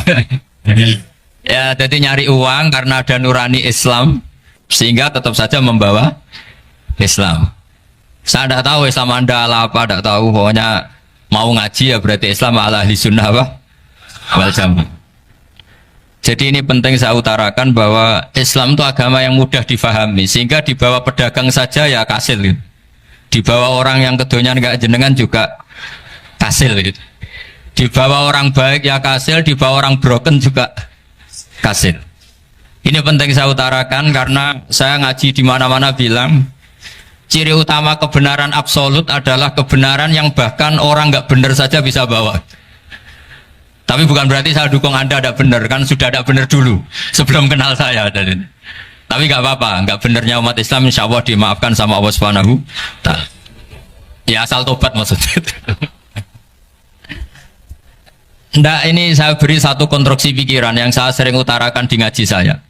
Ya jadi nyari uang karena ada nurani Islam, sehingga tetap saja membawa Islam. Saya tidak tahu Islam Anda ala apa, tidak tahu. Pokoknya mau ngaji ya berarti Islam ala ahli sunnah apa? Wal jamaah. Jadi ini penting saya utarakan bahwa Islam itu agama yang mudah difahami, sehingga dibawa pedagang saja ya kasil gitu. Dibawa orang yang kedonyan gak jenengan juga kasil gitu. Dibawa orang baik ya kasil, dibawa orang broken juga kasil. Ini penting saya utarakan karena saya ngaji di mana-mana bilang ciri utama kebenaran absolut adalah kebenaran yang bahkan orang nggak benar saja bisa bawa. Tapi bukan berarti saya dukung Anda tidak benar, kan sudah tidak benar dulu sebelum kenal saya. Tapi nggak apa-apa, nggak benernya umat Islam insya Allah dimaafkan sama Allah Subhanahu wa Ta'ala. Ya asal tobat maksudnya. Nggak, ini saya beri satu konstruksi pikiran yang saya sering utarakan di ngaji saya.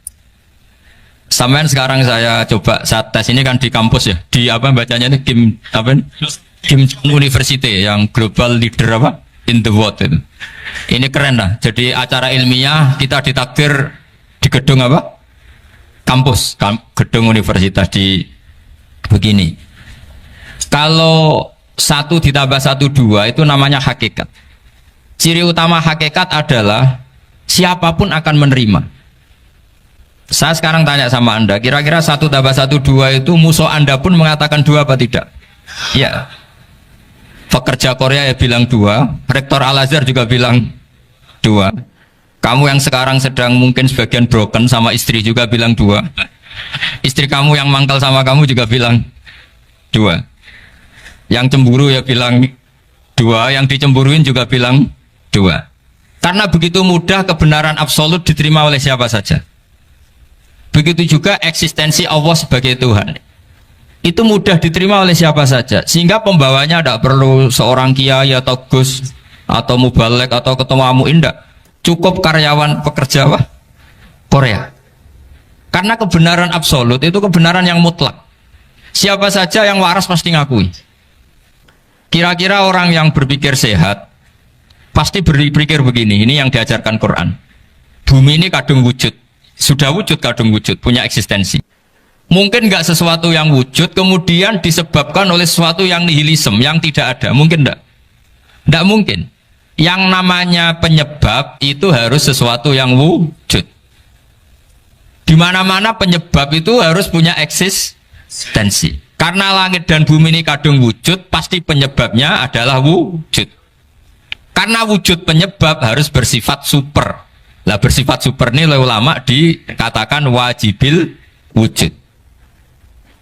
Sampai sekarang saya coba, saya tes ini kan di kampus ya, di apa bacanya ini Kim University yang global leader apa in the world itu. Ini keren lah. Jadi acara ilmiah kita ditakdir di gedung apa? Kampus, gedung universitas di begini. Kalau 1 ditambah 1 2 itu namanya hakikat. Ciri utama hakikat adalah siapapun akan menerima. Saya sekarang tanya sama Anda, kira-kira 1 tambah 1 2 itu musuh Anda pun mengatakan 2 apa tidak? Ya. Pekerja Korea ya bilang 2, rektor Al-Azhar juga bilang 2. Kamu yang sekarang sedang mungkin sebagian broken sama istri juga bilang 2. Istri kamu yang mangkal sama kamu juga bilang 2. Yang cemburu ya bilang 2, yang dicemburuin juga bilang 2. Karena begitu mudah kebenaran absolut diterima oleh siapa saja. Begitu juga eksistensi Allah sebagai Tuhan. itu mudah diterima oleh siapa saja, sehingga pembawanya tidak perlu seorang kiai atau gus atau mubalek atau ketua muin, tidak cukup karyawan pekerja Korea. Karena kebenaran absolut itu kebenaran yang mutlak. Siapa saja yang waras pasti ngakui. Kira-kira orang yang berpikir sehat pasti berpikir begini, ini yang diajarkan Quran. Bumi ini kadung wujud, sudah wujud kadung wujud, punya eksistensi. Mungkin nggak sesuatu yang wujud kemudian disebabkan oleh sesuatu yang nihilisme, yang tidak ada. Mungkin enggak? Enggak mungkin. Yang namanya penyebab itu harus sesuatu yang wujud. Di mana-mana penyebab itu harus punya eksistensi. Karena langit dan bumi ini kadung wujud, pasti penyebabnya adalah wujud. Karena wujud penyebab harus bersifat super. Lah bersifat super ini oleh ulama dikatakan wajibil wujud.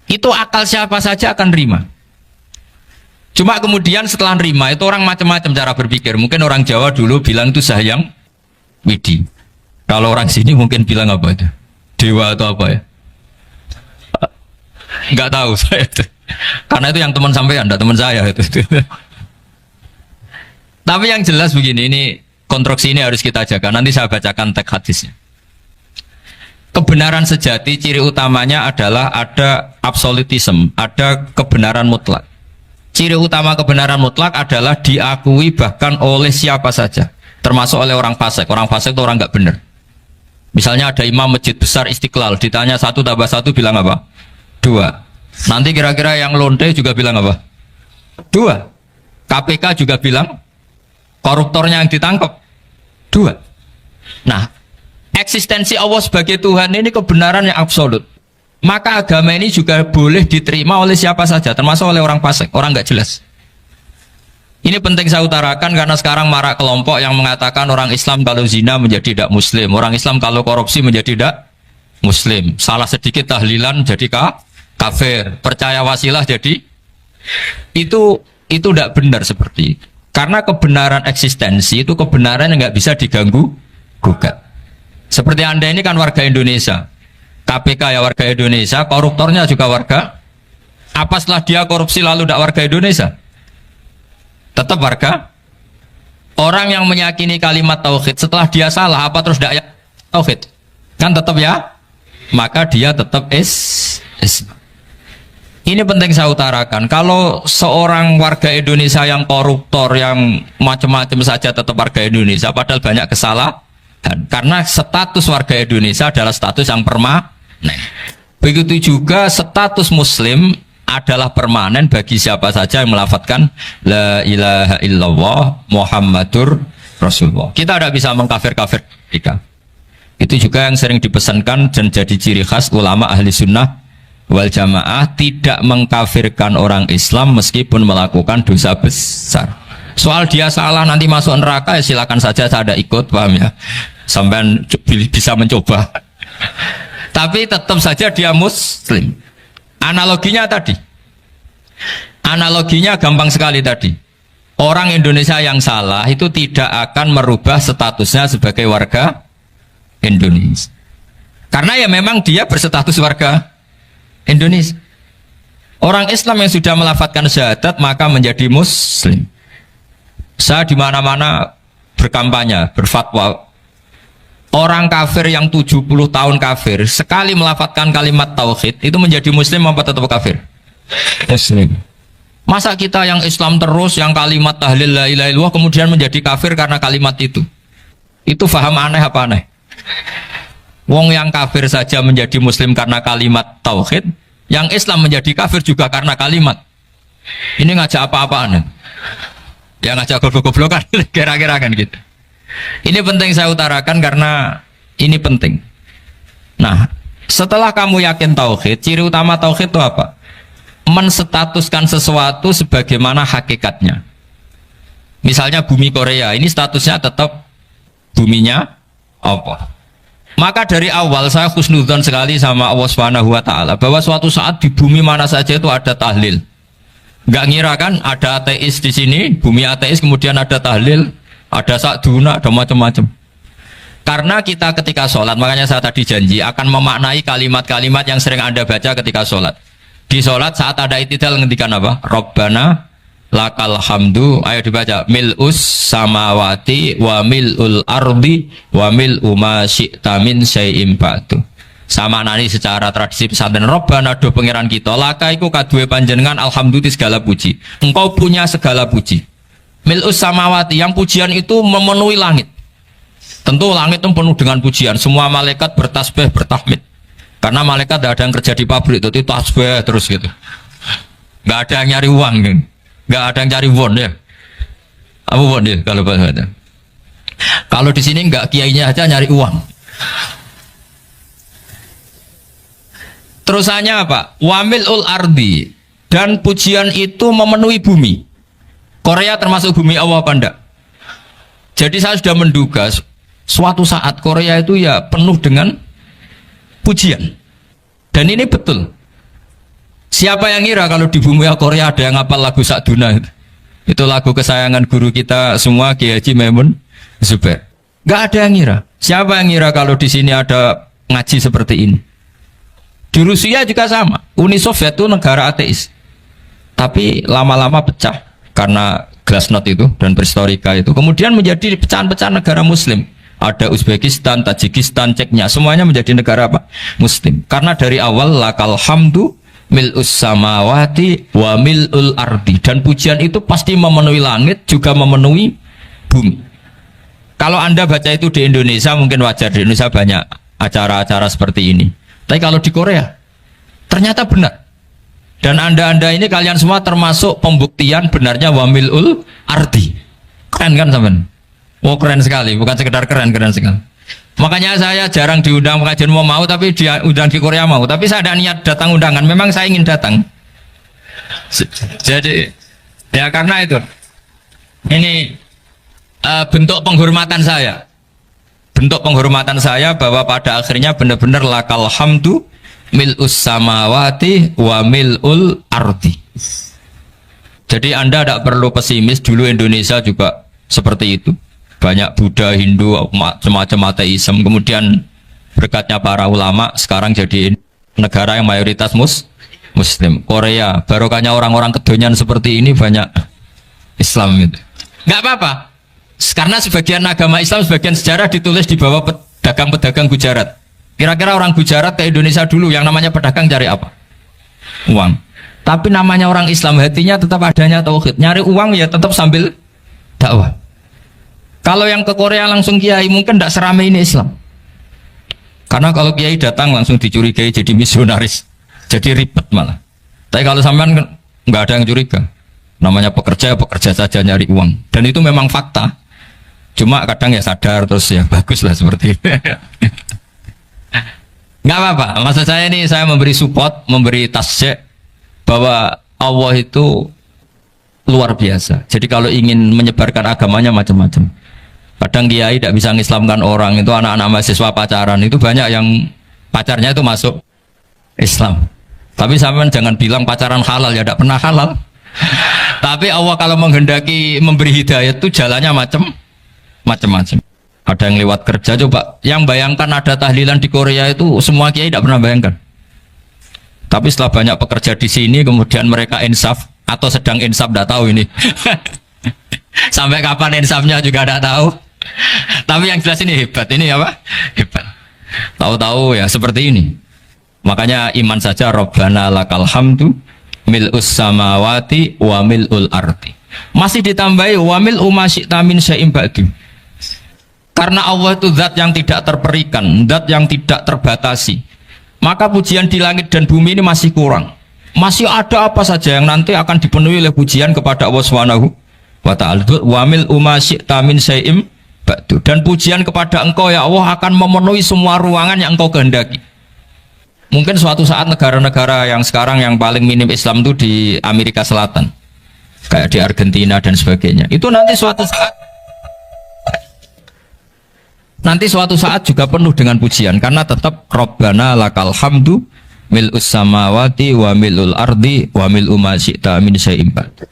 Itu akal siapa saja akan terima. Cuma kemudian setelah nerima itu orang macam-macam cara berpikir. Mungkin orang Jawa dulu bilang itu Sahyang Widi. Kalau orang sini mungkin bilang apa itu? Dewa atau apa ya? Nggak tahu saya itu. Karena itu yang teman sampean, enggak teman saya itu. Tapi yang jelas begini, ini konstruksi ini harus kita jaga. Nanti saya bacakan teks hadisnya. Kebenaran sejati ciri utamanya adalah ada absolutisme, ada kebenaran mutlak. Ciri utama kebenaran mutlak adalah diakui bahkan oleh siapa saja, termasuk oleh orang fasik. Orang fasik itu orang nggak benar. Misalnya ada imam masjid besar Istiqlal, ditanya 1 tambah 1 bilang apa? 2. Nanti kira-kira yang lonte juga bilang apa? 2. KPK juga bilang koruptornya yang ditangkap 2. Nah, eksistensi Allah sebagai Tuhan ini kebenaran yang absolut. Maka agama ini juga boleh diterima oleh siapa saja, termasuk oleh orang fasik, orang nggak jelas. Ini penting saya utarakan karena sekarang marak kelompok yang mengatakan orang Islam kalau zina menjadi tidak muslim, orang Islam kalau korupsi menjadi tidak muslim, salah sedikit tahlilan jadi kafir, percaya wasilah jadi itu tidak benar seperti itu. Karena kebenaran eksistensi itu kebenaran yang nggak bisa diganggu gugat. Seperti Anda ini kan warga Indonesia, KPK ya warga Indonesia, koruptornya juga warga. Apa setelah dia korupsi lalu tidak warga Indonesia? Tetap warga. Orang yang meyakini kalimat tauhid setelah dia salah apa terus tidak tauhid? Kan tetap ya. Maka dia tetap Ini penting saya utarakan. Kalau seorang warga Indonesia yang koruptor, yang macam-macam saja tetap warga Indonesia, padahal banyak kesalahan. Karena status warga Indonesia adalah status yang permanen. Begitu juga status Muslim adalah permanen bagi siapa saja yang melafadzkan La ilaha illallah Muhammadur Rasulullah. Kita tidak bisa mengkafir-kafir mereka. Itu juga yang sering dipesankan dan jadi ciri khas ulama ahli sunnah wal jamaah, tidak mengkafirkan orang Islam meskipun melakukan dosa besar. Soal dia salah nanti masuk neraka ya silakan saja, saya ada ikut, paham ya, sampai bisa mencoba. Tapi tetap saja dia muslim. Analoginya tadi, analoginya gampang sekali tadi. Orang Indonesia yang salah itu tidak akan merubah statusnya sebagai warga Indonesia. Karena ya memang dia berstatus warga Indonesia. Orang Islam yang sudah melafadzkan syahadat maka menjadi muslim. Saya di mana-mana berkampanye, berfatwa. Orang kafir yang 70 tahun kafir, sekali melafadzkan kalimat tauhid, itu menjadi muslim apa tetap kafir? Muslim. Masa kita yang Islam terus, yang kalimat tahlil la ilaha illallah kemudian menjadi kafir karena kalimat itu? Itu faham aneh apa aneh? Wong yang kafir saja menjadi muslim karena kalimat tauhid, yang Islam menjadi kafir juga karena kalimat. Ini ngajak apa-apaan? Ya ngajak goblok-goblokan, kira-kira kan gitu. Ini penting saya utarakan karena ini penting. Nah, setelah kamu yakin tauhid, ciri utama tauhid itu apa? Menstatuskan sesuatu sebagaimana hakikatnya. Misalnya bumi Korea, ini statusnya tetap buminya apa? Maka dari awal saya husnudzon sekali sama Allah Subhanahu wa taala bahwa suatu saat di bumi mana saja itu ada tahlil. Enggak ngira kan ada ateis di sini, bumi ateis kemudian ada tahlil, ada sakduna, ada macam-macam. Karena kita ketika sholat, makanya saya tadi janji akan memaknai kalimat-kalimat yang sering Anda baca ketika sholat. Di sholat saat ada itidal ngendikan apa? Rabbana lakal hamdu. Ayo dibaca. Mil'us samawati wa mil'ul ardi wa mil'u ma syi'ta min syai'im ba'du. Sama nani secara tradisi pesantren. Rabbana do pangeran kita. Laka iku kaduwe panjenengan alhamdulillah segala puji. Engkau punya segala puji. Mil'us samawati, yang pujian itu memenuhi langit. Tentu langit itu penuh dengan pujian. Semua malaikat bertasbih, bertahmid. Karena malaikat tidak ada yang kerja di pabrik itu tasbih terus gitu. Nggak ada yang nyari uang kan? Nggak ada yang cari won ya. Apa won ya kalau bahasa? Kalau di sini nggak kiainya aja nyari uang. Terusannya apa? Wamilul ardi, dan pujian itu memenuhi bumi. Korea termasuk bumi Allah apa enggak? Jadi saya sudah menduga suatu saat Korea itu ya penuh dengan pujian. Dan ini betul. Siapa yang ngira kalau di bumi Korea ada yang hafal lagu Sakduna itu? Itu lagu kesayangan guru kita semua, Kiai Haji Maimun Zubair. Gak ada yang ngira. Siapa yang ngira kalau di sini ada ngaji seperti ini? Di Rusia juga sama. Uni Soviet itu negara ateis. Tapi lama-lama pecah karena glasnost itu dan perestroika itu. Kemudian menjadi pecahan-pecahan negara Muslim. Ada Uzbekistan, Tajikistan, Ceknya, semuanya menjadi negara apa? Muslim. Karena dari awal lakal hamdu mil'us samawati wa mil'ul ardi, dan pujian itu pasti memenuhi langit juga memenuhi bumi. Kalau Anda baca itu di Indonesia mungkin wajar, di Indonesia banyak acara-acara seperti ini. Tapi kalau di Korea ternyata benar. Dan Anda ini kalian semua termasuk pembuktian benarnya wa mil'ul ardi. Keren kan teman? Oh keren sekali, bukan sekedar keren, keren sekali. Makanya saya jarang diundang pengajian mau, tapi diundang di Korea mau. Tapi saya ada niat datang undangan, memang saya ingin datang. Jadi ya karena itu, ini bentuk penghormatan saya. Bentuk penghormatan saya bahwa pada akhirnya benar-benar lakal hamdu mil'us samawati wa mil'ul ardi. Jadi Anda tidak perlu pesimis, dulu Indonesia juga seperti itu. Banyak Buddha, Hindu, semacam ateisme. Kemudian berkatnya para ulama sekarang jadi negara yang mayoritas Muslim. Korea, barokahnya orang-orang kedonyan seperti ini banyak Islam gitu. Nggak apa-apa, karena sebagian agama Islam, sebagian sejarah ditulis di bawah pedagang-pedagang Gujarat. Kira-kira orang Gujarat ke Indonesia dulu yang namanya pedagang cari apa? Uang. Tapi namanya orang Islam hatinya tetap adanya tauhid. Nyari uang ya tetap sambil dakwah. Kalau yang ke Korea langsung kiai mungkin tidak seramai ini Islam. Karena kalau kiai datang langsung dicurigai jadi misionaris, jadi ribet malah. Tapi kalau sampean nggak ada yang curiga, namanya pekerja saja nyari uang. Dan itu memang fakta. Cuma kadang ya sadar terus ya bagus lah seperti itu. Nggak apa-apa. Maksud saya ini saya memberi support, memberi tasjek bahwa Allah itu luar biasa. Jadi kalau ingin menyebarkan agamanya macam-macam. Kadang kiai tidak bisa mengislamkan orang, itu anak-anak mahasiswa pacaran itu banyak yang pacarnya itu masuk Islam. Tapi sampean jangan bilang pacaran halal, ya tidak pernah halal. Tapi Allah kalau menghendaki memberi hidayah itu jalannya macam-macam. Ada yang lewat kerja, coba yang bayangkan ada tahlilan di Korea itu semua kiai tidak pernah bayangkan. Tapi setelah banyak pekerja di sini kemudian mereka insaf atau sedang insaf tidak tahu ini. Sampai kapan insafnya juga tidak tahu. Tapi yang jelas ini hebat, ini apa? Hebat. Tahu-tahu ya seperti ini. Makanya iman saja Rabbana lakal hamdu mil'us samawati wa mil'ul ardi. Masih ditambahi wa mil'u ma syi'ta min syai'in ba'du. Karena Allah itu zat yang tidak terperikan, zat yang tidak terbatasi. Maka pujian di langit dan bumi ini masih kurang. Masih ada apa saja yang nanti akan dipenuhi oleh pujian kepada Allah Subhanahu wa ta'ala. Wa mil'u ma syi'ta min syai'in ba'du. Dan pujian kepada Engkau ya Allah akan memenuhi semua ruangan yang Engkau kehendaki. Mungkin suatu saat negara-negara yang sekarang yang paling minim Islam itu di Amerika Selatan, kayak di Argentina dan sebagainya, itu nanti suatu saat juga penuh dengan pujian, karena tetap Rabbana lakal hamdu mil'us samawati wa mil'ul ardi wa mil'u ma syi'ta min syai'in ba'du.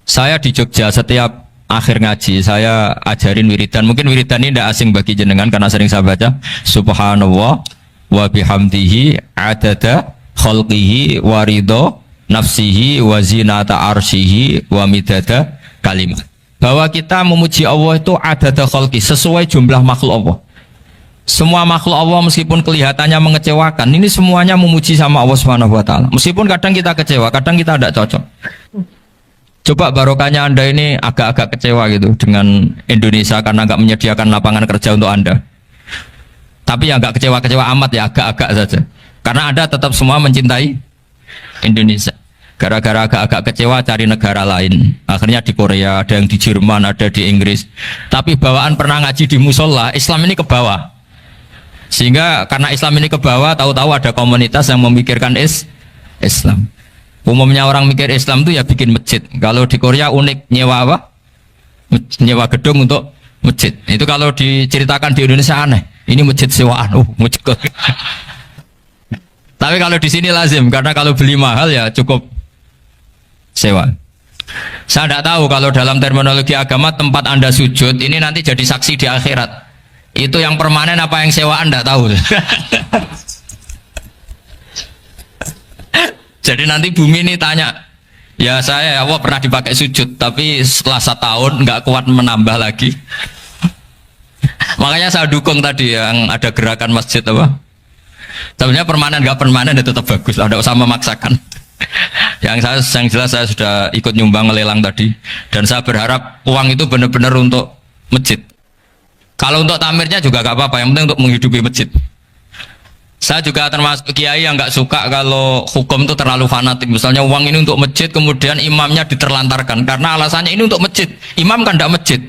Saya di Jogja setiap akhir ngaji saya ajarin wiridan. Mungkin wiridan ini tidak asing bagi jenengan karena sering saya baca. Subhanallah wa bihamdihi adada khalqihi wa ridho nafsihi wa zinata arsyihi wa midada kalimat. Bahwa kita memuji Allah itu adada khalqi, sesuai jumlah makhluk Allah. Semua makhluk Allah meskipun kelihatannya mengecewakan, ini semuanya memuji sama Allah Subhanahu wa taala. Meskipun kadang kita kecewa, kadang kita tidak cocok. Coba barokahnya Anda ini agak-agak kecewa gitu dengan Indonesia karena nggak menyediakan lapangan kerja untuk Anda. Tapi ya nggak kecewa-kecewa amat ya, agak-agak saja. Karena Anda tetap semua mencintai Indonesia. Gara-gara agak-agak kecewa cari negara lain. Akhirnya di Korea, ada yang di Jerman, ada di Inggris. Tapi bawaan pernah ngaji di musola, Islam ini ke bawah. Sehingga karena Islam ini ke bawah, tahu-tahu ada komunitas yang memikirkan Islam. Umumnya orang mikir Islam itu ya bikin masjid. Kalau di Korea unik, nyewa apa? Nyewa gedung untuk masjid. Itu kalau diceritakan di Indonesia aneh. Ini masjid sewaan. Masjid. Tapi kalau di sini lazim, karena kalau beli mahal ya cukup sewa. Saya tidak tahu kalau dalam terminologi agama tempat Anda sujud ini nanti jadi saksi di akhirat. Itu yang permanen apa yang sewaan tidak tahu. Jadi nanti bumi ini tanya, ya saya Allah pernah dipakai sujud, tapi setelah 1 tahun nggak kuat menambah lagi. Makanya saya dukung tadi yang ada gerakan masjid apa. Sebenarnya permanen nggak permanen itu tetap bagus, tidak usah memaksakan. yang jelas saya sudah ikut nyumbang lelang tadi, dan saya berharap uang itu benar-benar untuk masjid. Kalau untuk tamirnya juga gak apa-apa, yang penting untuk menghidupi masjid. Saya juga termasuk kiai yang gak suka kalau hukum itu terlalu fanatik. Misalnya uang ini untuk masjid, kemudian imamnya diterlantarkan karena alasannya ini untuk masjid. Imam kan gak masjid.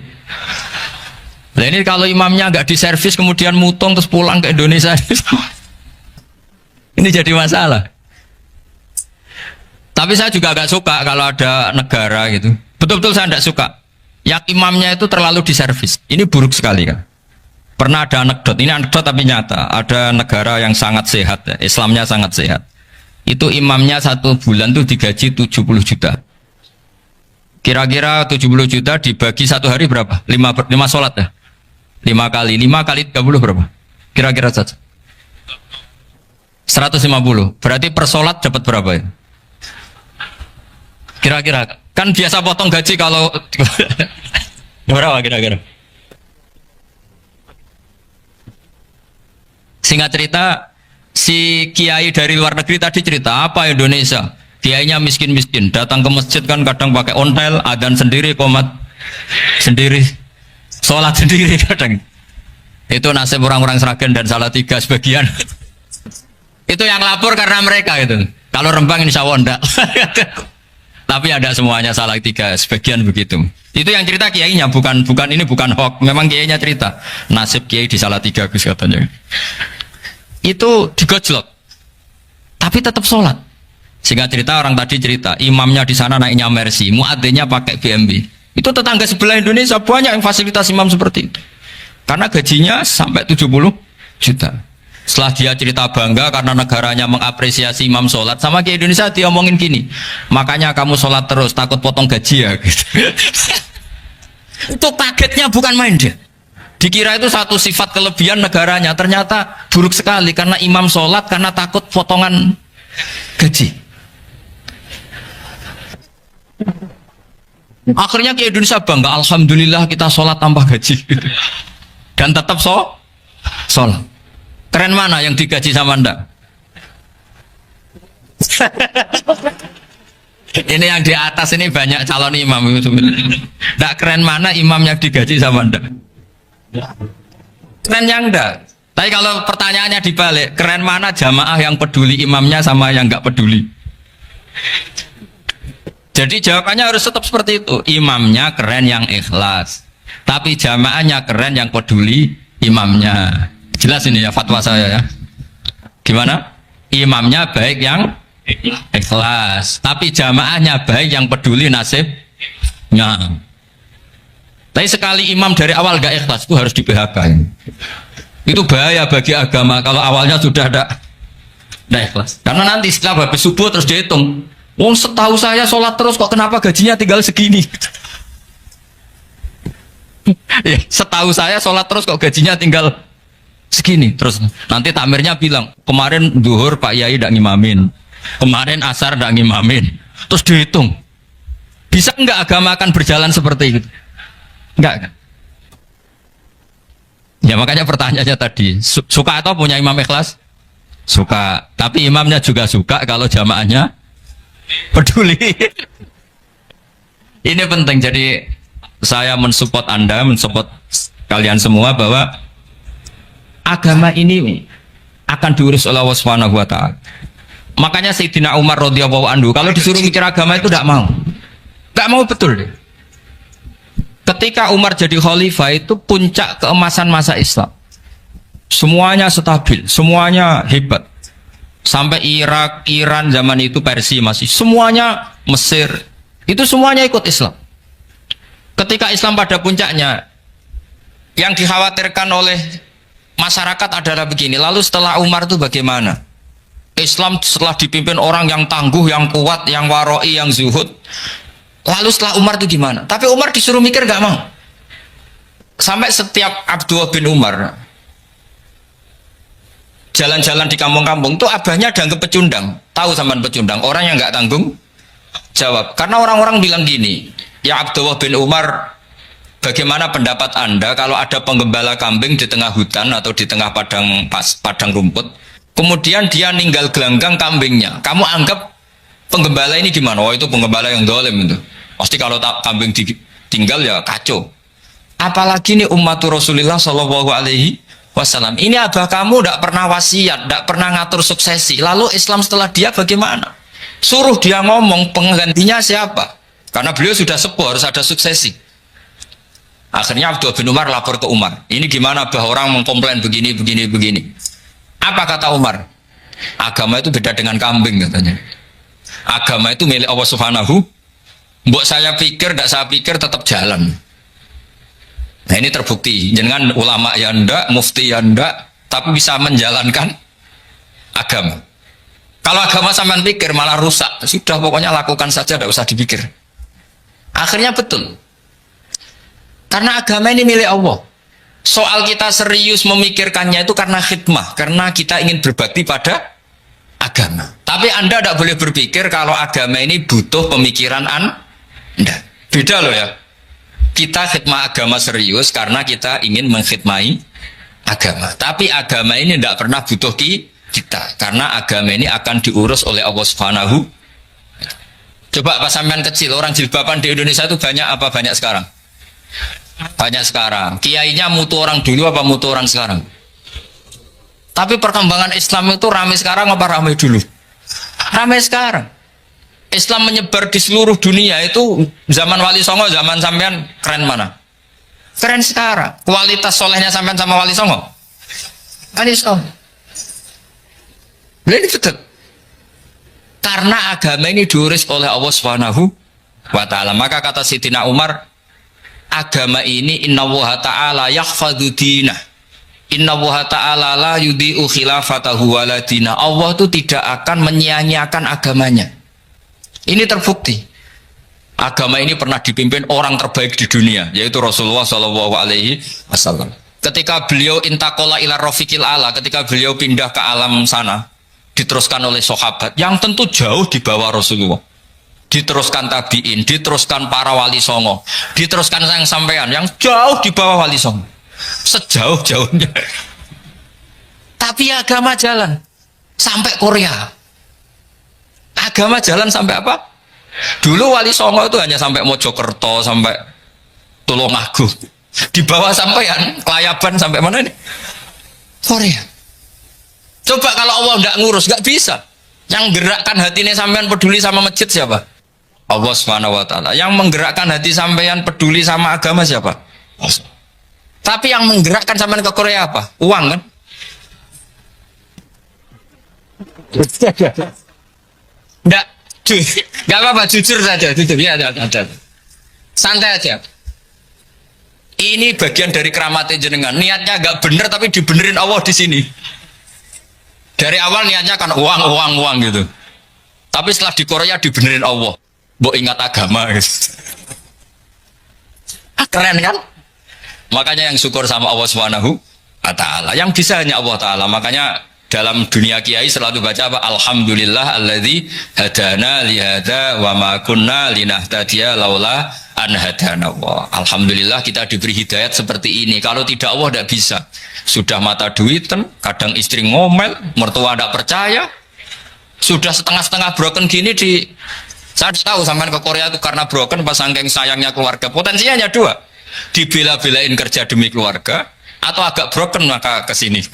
Nah ini kalau imamnya gak diservis kemudian mutung terus pulang ke Indonesia, ini jadi masalah. Tapi saya juga gak suka kalau ada negara gitu. Betul-betul saya gak suka yang imamnya itu terlalu diservis. Ini buruk sekali kan. Pernah ada anekdot, ini anekdot tapi nyata. Ada negara yang sangat sehat, ya. Islamnya sangat sehat. Itu imamnya 1 bulan tuh digaji 70 juta. Kira-kira 70 juta dibagi 1 hari berapa? 5 sholat ya? 5 kali 30 berapa? Kira-kira saja 150. Berarti per sholat dapat berapa ya? Kira-kira kan biasa potong gaji kalau berapa kira-kira? Singkat cerita, si kiai dari luar negeri tadi cerita apa Indonesia? Kiainya miskin-miskin, datang ke masjid kan kadang pakai ontel, adzan sendiri, qomat sendiri, sholat sendiri kadang. Itu nasib orang-orang Sragen dan Salatiga sebagian. Itu yang lapor karena mereka itu. Kalau Rembang insya Allah enggak. Tapi ada semuanya Salatiga, sebagian begitu. Itu yang cerita kiainya, bukan ini bukan hoax. Memang kiainya cerita nasib kiai di Salatiga Gus katanya. Itu digojlok, tapi tetap sholat. Sehingga cerita orang tadi cerita, imamnya di sana naiknya Mercy, muadzinnya pakai BMW. Itu tetangga sebelah Indonesia banyak yang fasilitas imam seperti itu. Karena gajinya sampai 70 juta. Setelah dia cerita bangga karena negaranya mengapresiasi imam sholat, sama ke Indonesia dia omongin gini, makanya kamu sholat terus, takut potong gaji ya gitu. Itu kagetnya bukan main dia. Dikira itu satu sifat kelebihan negaranya, ternyata buruk sekali karena imam sholat karena takut potongan gaji. Akhirnya ke Indonesia bangga, alhamdulillah kita sholat tambah gaji dan tetap sholat. Keren mana yang digaji sama Anda? Ini yang di atas ini banyak calon imam. Tidak keren mana imam yang digaji sama Anda? Keren yang enggak. Tapi kalau pertanyaannya dibalik, keren mana jamaah yang peduli imamnya sama yang enggak peduli? Jadi jawabannya harus tetap seperti itu. Imamnya keren yang ikhlas, tapi jamaahnya keren yang peduli imamnya. Jelas ini ya fatwa saya ya. Gimana? Imamnya baik yang ikhlas, tapi jamaahnya baik yang peduli nasibnya. Tapi sekali imam dari awal gak ikhlas itu harus di PHK. Itu bahaya bagi agama kalau awalnya sudah ada ikhlas. Karena nanti setelah habis subuh terus dihitung. Wong setahu saya sholat terus kok kenapa gajinya tinggal segini? Ya, setahu saya sholat terus kok gajinya tinggal segini. Terus nanti tamirnya bilang kemarin duhur Pak Yai tidak ngimamin, Kemarin asar ndak ngimamin. Terus dihitung. Bisa enggak agama akan berjalan seperti itu? Enggak kan? Ya makanya pertanyaannya tadi, suka atau punya imam ikhlas? Suka. Tapi imamnya juga suka kalau jamaahnya peduli. Ini penting. Jadi saya mensupport Anda, mensupport kalian semua bahwa agama ini akan diurus oleh Allah Subhanahu wa taala. Makanya Sayyidina Umar radhiyallahu anhu kalau disuruh mikir agama itu tidak mau. Tidak mau betul deh. Ketika Umar jadi khalifah itu puncak keemasan masa Islam. Semuanya stabil, semuanya hebat. Sampai Irak, Iran zaman itu Persia masih semuanya, Mesir itu semuanya ikut Islam. Ketika Islam pada puncaknya, yang dikhawatirkan oleh masyarakat adalah begini. Lalu setelah Umar itu bagaimana? Islam setelah dipimpin orang yang tangguh, yang kuat, yang waroi, yang zuhud. Lalu setelah Umar itu gimana? Tapi Umar disuruh mikir gak mau. Sampai setiap Abdullah bin Umar jalan-jalan di kampung-kampung itu abahnya dianggap pecundang. Tahu sampean pecundang? Orang yang gak tanggung jawab. Karena orang-orang bilang gini, ya Abdullah bin Umar, bagaimana pendapat Anda kalau ada penggembala kambing di tengah hutan atau di tengah padang rumput, kemudian dia ninggal gelanggang kambingnya, kamu anggap penggembala ini gimana? Oh itu penggembala yang dolim itu. Pasti kalau kambing ditinggal ya kacau. Apalagi ini umatur Rasulullah Shallallahu Alaihi Wasallam. Ini abah kamu tidak pernah wasiat, tidak pernah ngatur suksesi. Lalu Islam setelah dia bagaimana? Suruh dia ngomong penggantinya siapa? Karena beliau sudah sepuh, harus ada suksesi. Akhirnya Abdullah bin Umar lapor ke Umar. Ini gimana bah orang mengkomplain begini. Apa kata Umar? Agama itu beda dengan kambing katanya. Agama itu milik Allah Subhanahu. Mbok saya pikir, tidak saya pikir tetap jalan. Nah ini terbukti. Jangan ulama ya ndak, mufti ya ndak, tapi bisa menjalankan agama. Kalau agama sampean pikir malah rusak. Sudah pokoknya lakukan saja, tidak usah dipikir. Akhirnya betul. Karena agama ini milik Allah. Soal kita serius memikirkannya itu karena khidmah, karena kita ingin berbakti pada agama. Tapi Anda tidak boleh berpikir kalau agama ini butuh pemikiran Anda. Beda loh ya. Kita khidmah agama serius karena kita ingin mengkhidmai agama. Tapi agama ini tidak pernah butuh kita, karena agama ini akan diurus oleh Allah Subhanahu. Coba pas sampean kecil, orang jilbaban di Indonesia itu banyak apa banyak sekarang? Banyak sekarang. Kiainya mutu orang dulu apa mutu orang sekarang? Tapi perkembangan Islam itu ramai sekarang apa ramai dulu? Ramai sekarang. Islam menyebar di seluruh dunia itu zaman Wali Songo, zaman sampean keren mana? Keren sekarang. Kualitas solehnya sampean sama Wali Songo? Wali Songo. Ini betul. Karena agama ini diurus oleh Allah Subhanahu wa taala. Maka kata Sayyidina Umar, agama ini innallaha ta'ala yahfadzu dinah. Innallaha ta'ala la yudhi'u khilafatahu waladina. Allah itu tidak akan menyia-nyiakan agamanya. Ini terbukti. Agama ini pernah dipimpin orang terbaik di dunia, yaitu Rasulullah Shallallahu Alaihi Wasallam. Ketika beliau intaqala ila rafiqil ala, ketika beliau pindah ke alam sana, diteruskan oleh sahabat yang tentu jauh di bawah Rasulullah. Diteruskan tabiin, diteruskan para wali songo, diteruskan yang sampean yang jauh di bawah wali songo, sejauh-jauhnya. Tapi agama jalan sampai Korea. Agama jalan sampai apa? Dulu wali songo itu hanya sampai Mojokerto, sampai Tulungagung. Di bawah sampean, Kelayaban sampai mana nih? Korea. Coba kalau Allah nggak ngurus, nggak bisa. Yang gerakkan hatinya sampean peduli sama masjid siapa? Allah Subhanahu wa taala. Yang menggerakkan hati sampean peduli sama agama siapa? Allah. Tapi yang menggerakkan sampean ke Korea apa? Uang kan? Enggak apa-apa, jujur saja, jujur ya, ada. Santai aja. Ini bagian dari keramatnya jenengan. Niatnya agak bener tapi dibenerin Allah di sini. Dari awal niatnya kan uang gitu. Tapi setelah di Korea dibenerin Allah. Mbok ingat agama gitu. Keren kan? Makanya yang syukur sama Allah Subhanahu wa taala. Yang bisa hanya Allah taala. Makanya dalam dunia kiai selalu baca apa? Alhamdulillah alladzi hadana li hadza wa ma kunna linahtadiya laula an hadana Allah. Alhamdulillah kita diberi hidayat seperti ini. Kalau tidak Allah tidak bisa. Sudah mata duitan, kadang istri ngomel, mertua tidak percaya. Sudah setengah-setengah broken gini di saya tahu sampean ke Korea itu karena broken pas saking sayangnya keluarga. Potensinya hanya dua. Dibela-belain kerja demi keluarga atau agak broken maka ke sini.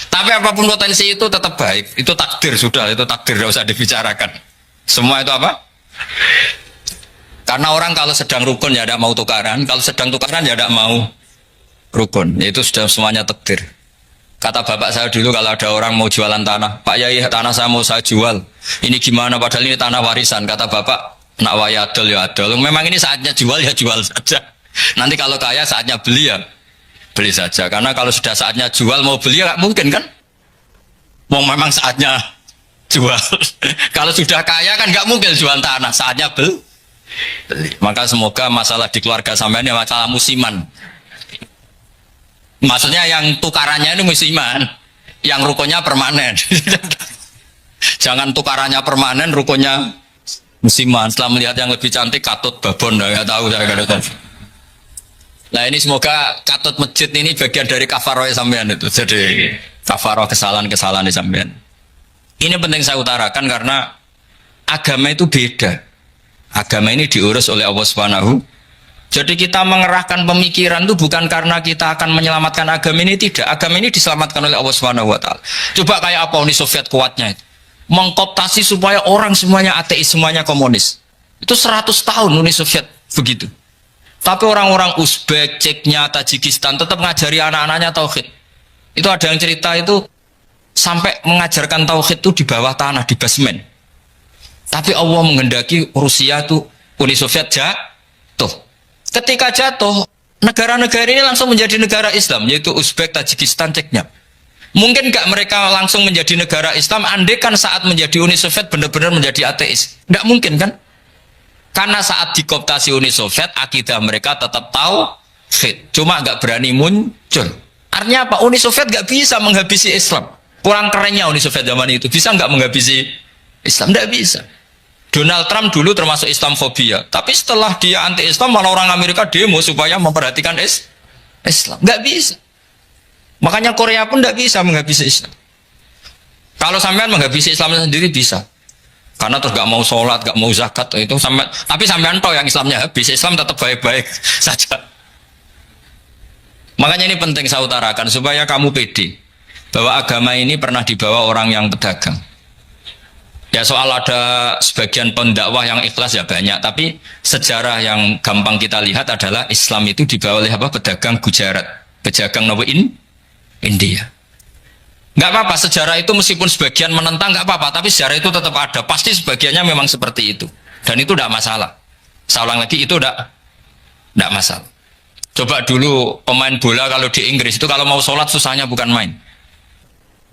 Tapi apapun potensi itu tetap baik. Itu takdir sudah, itu takdir tidak usah dibicarakan. Semua itu apa? Karena orang kalau sedang rukun ya tidak mau tukaran, kalau sedang tukaran ya tidak mau rukun. Itu sudah semuanya takdir. Kata bapak saya dulu kalau ada orang mau jualan tanah, Pak Yai tanah saya mau saya jual. Ini gimana? Padahal ini tanah warisan. Kata bapak, nak waya adol ya adol. Memang ini saatnya jual ya jual saja. Nanti kalau kaya saatnya beli ya beli saja. Karena kalau sudah saatnya jual mau beli ya nggak mungkin kan? Mau memang saatnya jual. Kalau sudah kaya kan nggak mungkin jual tanah. Saatnya beli. Maka semoga masalah di keluarga sampean ya masalah musiman. Maksudnya yang tukarannya ini musiman, yang rukunnya permanen. Jangan tukarannya permanen, rukunnya musiman. Setelah melihat yang lebih cantik, katut babon, nggak tahu saya nggak tahu. Nah ini semoga katut masjid ini bagian dari kafaroh sampean itu. Jadi kafaroh kesalahan-kesalahan di sampean. Ini penting saya utarakan karena agama itu beda. Agama ini diurus oleh Allah Subhanahu. Jadi kita mengerahkan pemikiran itu bukan karena kita akan menyelamatkan agama ini, tidak. Agama ini diselamatkan oleh Allah Subhanahu wa taala. Coba kayak apa Uni Soviet kuatnya itu. Mengkooptasi supaya orang semuanya ateis, semuanya komunis. Itu 100 tahun Uni Soviet begitu. Tapi orang-orang Uzbek, Ceknya, Tajikistan tetap ngajari anak-anaknya tauhid. Itu ada yang cerita itu sampai mengajarkan tauhid itu di bawah tanah, di basement. Tapi Allah menghendaki Rusia itu Uni Soviet jatuh. Ketika jatuh, negara-negara ini langsung menjadi negara Islam, yaitu Uzbek, Tajikistan, Ceknya. Mungkin nggak mereka langsung menjadi negara Islam, andai kan saat menjadi Uni Soviet benar-benar menjadi ateis. Nggak mungkin kan? Karena saat dikooptasi Uni Soviet, akidah mereka tetap tauhid, cuma nggak berani muncul. Artinya apa? Uni Soviet nggak bisa menghabisi Islam. Kurang kerennya Uni Soviet zaman itu, bisa nggak menghabisi Islam? Nggak bisa. Donald Trump dulu termasuk Islamfobia, tapi setelah dia anti-Islam, malah orang Amerika demo supaya memperhatikan Islam. Nggak bisa. Makanya Korea pun nggak bisa menghabisi Islam. Kalau sampean menghabisi Islam sendiri bisa. Karena terus gak mau sholat, gak mau zakat itu sampai, tapi sampean tahu yang Islamnya habis, Islam tetap baik-baik saja. Makanya ini penting saya utarakan supaya kamu pede bahwa agama ini pernah dibawa orang yang pedagang. Ya soal ada sebagian pendakwah yang ikhlas ya banyak, tapi sejarah yang gampang kita lihat adalah Islam itu dibawa oleh apa? Pedagang Gujarat, pedagang India. Nggak apa-apa, sejarah itu meskipun sebagian menentang nggak apa-apa, tapi sejarah itu tetap ada. Pasti sebagiannya memang seperti itu. Dan itu tidak masalah. Saya ulang lagi, itu tidak masalah. Coba dulu pemain bola kalau di Inggris itu kalau mau sholat susahnya bukan main.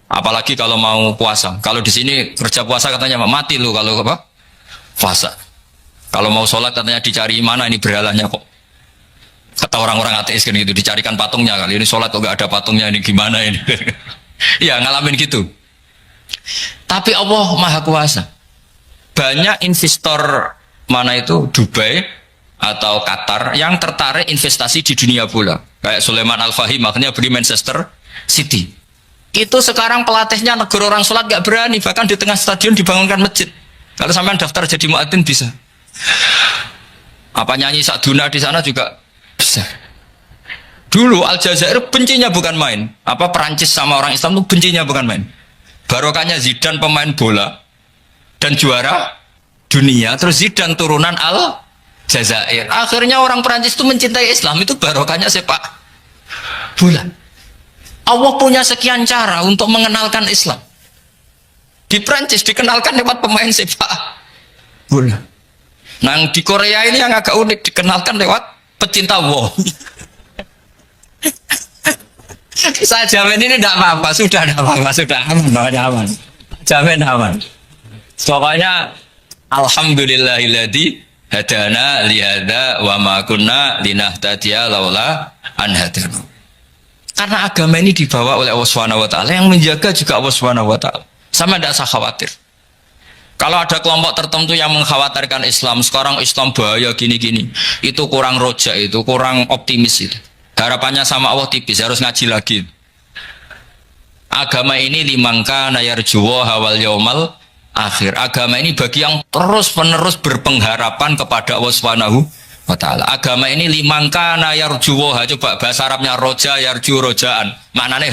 Apalagi kalau mau puasa. Kalau di sini kerja puasa katanya mati lu kalau apa? Puasa. Kalau mau sholat katanya dicari mana ini berhalanya kok. Kata orang-orang ateis kan gitu, dicarikan patungnya kali ini sholat kok nggak ada patungnya ini gimana ini. Ya ngalamin gitu. Tapi Allah Maha Kuasa. Banyak investor mana itu Dubai atau Qatar yang tertarik investasi di dunia bola. Kayak Sulaiman Al-Fahim makanya beli Manchester City. Itu sekarang pelatihnya negur orang sholat gak berani, bahkan di tengah stadion dibangunkan masjid. Kalau sampean daftar jadi muadzin bisa. Apa nyanyi Sakduna di sana juga bisa. Dulu Aljazair bencinya bukan main. Apa Perancis sama orang Islam itu bencinya bukan main. Barokahnya Zidane pemain bola dan juara dunia, terus Zidane turunan Aljazair. Akhirnya orang Perancis itu mencintai Islam, itu barokahnya sepak bola. Allah punya sekian cara untuk mengenalkan Islam. Di Perancis dikenalkan lewat pemain sepak bola. Nah di Korea ini yang agak unik, dikenalkan lewat pecinta wow. Saya jamin ini tidak apa-apa, sudah tidak apa-apa, sudah aman. Jamin aman. Pokoknya alhamdulillahilladzi hadana li hadza wa ma kunna linahtadiya laula an hadana. Karena agama ini dibawa oleh Allah Subhanahu wa taala, yang menjaga juga Allah Subhanahu wa taala. Sama tidak usah khawatir. Kalau ada kelompok tertentu yang mengkhawatirkan Islam, sekarang Islam bahaya gini-gini, itu kurang roja, itu kurang optimis itu. Harapannya sama Allah tipis, harus ngaji lagi. Agama ini limangka nayarjuwa hawal yaumal akhir. Agama ini bagi yang terus-menerus berpengharapan kepada Allah Subhanahu wa taala. Agama ini limangka nayarjuwa, coba bahasa Arabnya roja, yarju, rojaan. Maknanya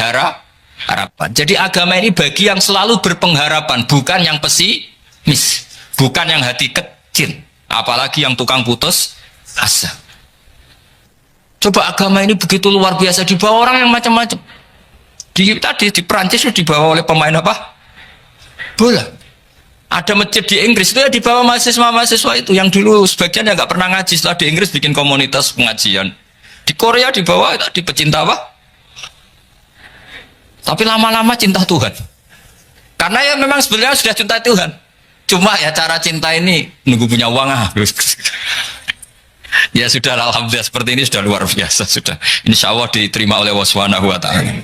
harapan. Jadi agama ini bagi yang selalu berpengharapan, bukan yang pesimis, bukan yang hati kecil, apalagi yang tukang putus asa. Coba agama ini begitu luar biasa, dibawa orang yang macam-macam. Tadi di Perancis itu dibawa oleh pemain apa? Bola. Ada masjid di Inggris itu ya dibawa mahasiswa-mahasiswa itu yang dulu sebagian yang nggak pernah ngaji, setelah di Inggris bikin komunitas pengajian. Di Korea dibawa tadi pecinta apa? Tapi lama-lama cinta Tuhan. Karena ya memang sebenarnya sudah cinta Tuhan. Cuma ya cara cinta ini nunggu punya uang Ya sudah, alhamdulillah seperti ini sudah luar biasa sudah. Insya Allah diterima oleh Allah Subhanahu wa taala.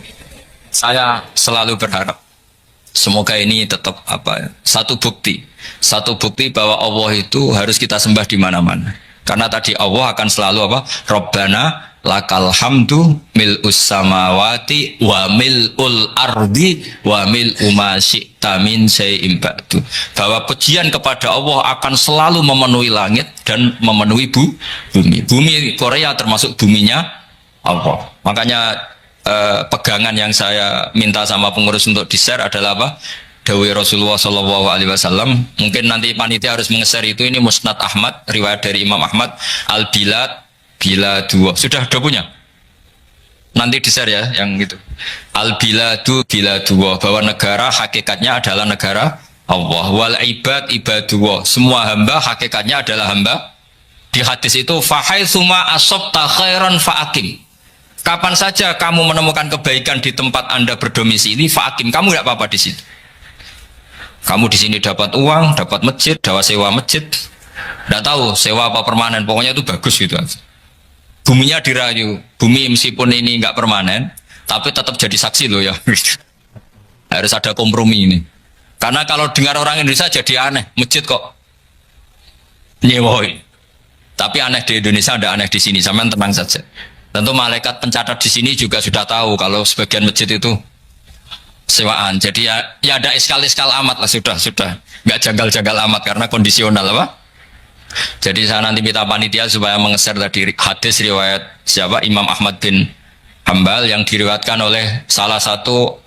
Saya selalu berharap semoga ini tetap satu bukti bahwa Allah itu harus kita sembah di mana-mana. Karena tadi Allah akan selalu Rabbana lakal hamdu mil'us samawati wa mil'ul ardi wa mil'u ma syi'ta min syai'in ba'du. Bahwa pujian kepada Allah akan selalu memenuhi langit dan memenuhi bumi. Bumi Korea termasuk buminya Allah. Makanya pegangan yang saya minta sama pengurus untuk di-share adalah Dawai Rasulullah Shallallahu Alaihi Wasallam. Mungkin nanti panitia harus menge-share itu. Ini Musnad Ahmad, riwayat dari Imam Ahmad. Al-Bilad bila dua. Sudah punya? Nanti di-share ya yang itu. Al-Biladu bila dua. Bahwa negara hakikatnya adalah negara Allah. Wal ibad ibadullah. Semua hamba hakikatnya adalah hamba. Di hadis itu fahaitsuma asabta khairan fa'akim. Kapan saja kamu menemukan kebaikan di tempat Anda berdomisili, fa'akim, kamu tidak apa-apa di situ. Kamu di sini dapat uang, dapat masjid, dapat sewa masjid. Tidak tahu sewa apa permanen, pokoknya itu bagus gitu. Buminya dirayu, bumi meskipun ini nggak permanen, tapi tetap jadi saksi loh ya. Harus ada kompromi ini. Karena kalau dengar orang Indonesia jadi aneh, masjid kok nyewoi. Tapi aneh di Indonesia, ada aneh di sini, sampean tenang saja. Tentu malaikat pencatat di sini juga sudah tahu kalau sebagian masjid itu sewaan. Jadi ya ada iskal-iskal amat lah, sudah nggak janggal-janggal amat karena kondisional Jadi saya nanti minta panitia supaya menge-share tadi hadis riwayat siapa Imam Ahmad bin Hambal yang diriwayatkan oleh salah satu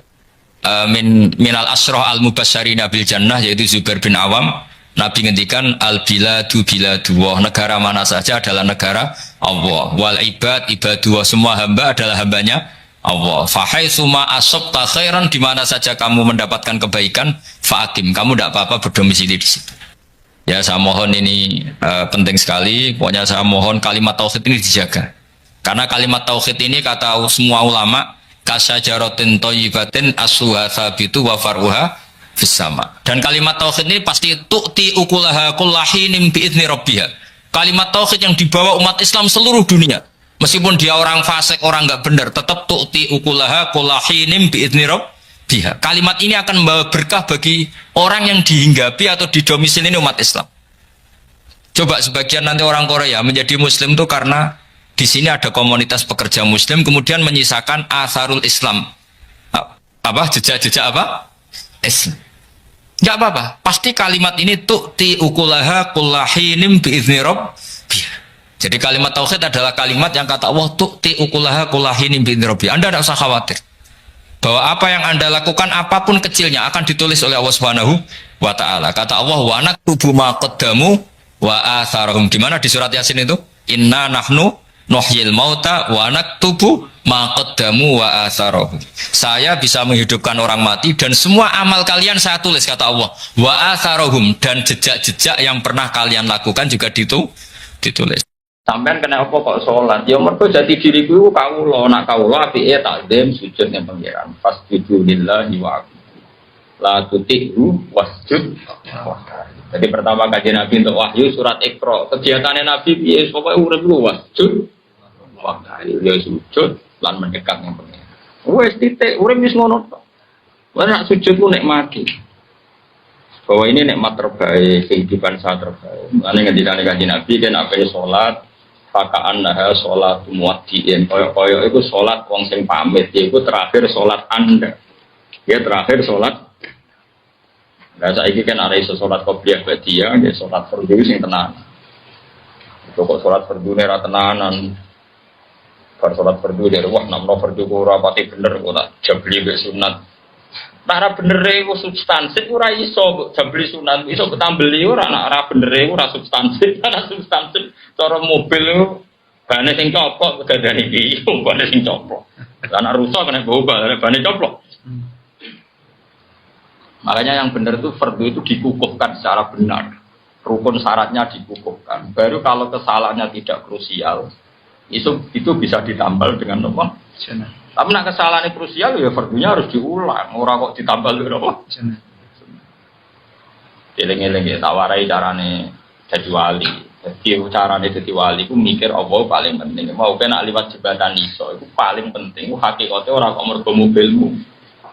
minal asroh al mubasysyirina bil jannah, yaitu Zubair bin Awam. Nabi ngendikan al-biladu biladullah, negara mana saja adalah negara Allah. Wal ibad ibadullah, semua hamba adalah hambanya Allah. Fahaitsuma asabta khairan, di mana saja kamu mendapatkan kebaikan, fa'akim, kamu tidak apa-apa berdomisili di situ. Ya saya mohon ini penting sekali. Pokoknya saya mohon kalimat tauhid ini dijaga. Karena kalimat tauhid ini kata semua ulama kasyajaratin thayyibatin asluha tsabitu wa far'uha fis-sama. Dan kalimat tauhid ini pasti tu'ti ukulaha kullahinin bi'izni rabbiha. Kalimat tauhid yang dibawa umat Islam seluruh dunia. Meskipun dia orang fasik, orang enggak benar, tetap tu'ti ukulaha kullahinin bi'izni rabbiha. Kalimat ini akan membawa berkah bagi orang yang dihinggapi atau didomisili umat Islam. Coba sebagian nanti orang Korea menjadi muslim itu karena di sini ada komunitas pekerja muslim, kemudian menyisakan asarul Islam. Jejak-jejak Islam. Enggak apa-apa, pasti kalimat ini tu'ti ukulaha kullahinim bi'izni rabbiha. Jadi kalimat tauhid adalah kalimat yang kata Allah tu'ti ukulaha kullahinim bi'izni rabbiha. Anda tidak usah khawatir bahwa apa yang Anda lakukan apapun kecilnya akan ditulis oleh Allah Subhanahu wa taala. Kata Allah wa naktubu ma qaddamu wa atharahum. Di mana di surat Yasin itu? Inna nahnu nuhyil mauta wa naktubu ma qaddamu wa atharahum. Saya bisa menghidupkan orang mati dan semua amal kalian saya tulis, kata Allah. Wa atharahum, dan jejak-jejak yang pernah kalian lakukan juga ditulis. Sampean kena apa kok sholat? Ya mergo jati diriku kawula, nak kawula apike takdim sujud ning pangeran. Fasjudu lillahi wa la tuti'u wasjud. Jadi pertama kajian Nabi untuk wahyu surat Iqra. Kegiatannya Nabi piye? Pokoke urip lu wasjud. Wah, ya sujud lan mendekat ning pangeran. Wes titik, urip wis ngono tok. Wes nak sujud ku nikmati. Bahwa ini nikmat terbaik, kehidupan saya terbaik. Ane ngendikane Kanjeng Nabi kan apa salat, fakaan nah salat muwaddiin. Koyo-koyo iku salat wong sing pamit, iku terakhir salat Anda. Ya terakhir salat. Lah saiki kan ana iso salat qobliyah ba'diyah, ya salat fardhu sing tenan. Kok salat fardhu ora tenanan. Bar salat fardhu dari wah namno fardhu ora pati bener kok tak jabli mbek sunat. Nek bener iku substansif ora iso jabli sunat, iso ketambeli ora nek ora bener iku ora substansif, ora substansif cara mobil iku bane sing copok kedadane iki, bane sing copok. Lah nek rusak kena bawa bane coplok. Makanya yang benar itu fardhu itu dikukuhkan secara benar. Rukun syaratnya dikukuhkan. Baru kalau kesalahannya tidak krusial, itu bisa ditambal dengan apa? Tapi nak kesalahannya krusial ya fardhunya harus diulang. Ora kok ditambal dengan apa? Eling-eling ya tawarai carane jadi wali. Jadi carane jadi wali ku mikir apa paling penting. Mau kena liwat jembatan iso itu paling penting. Hakikate ora kok mergo mobilmu.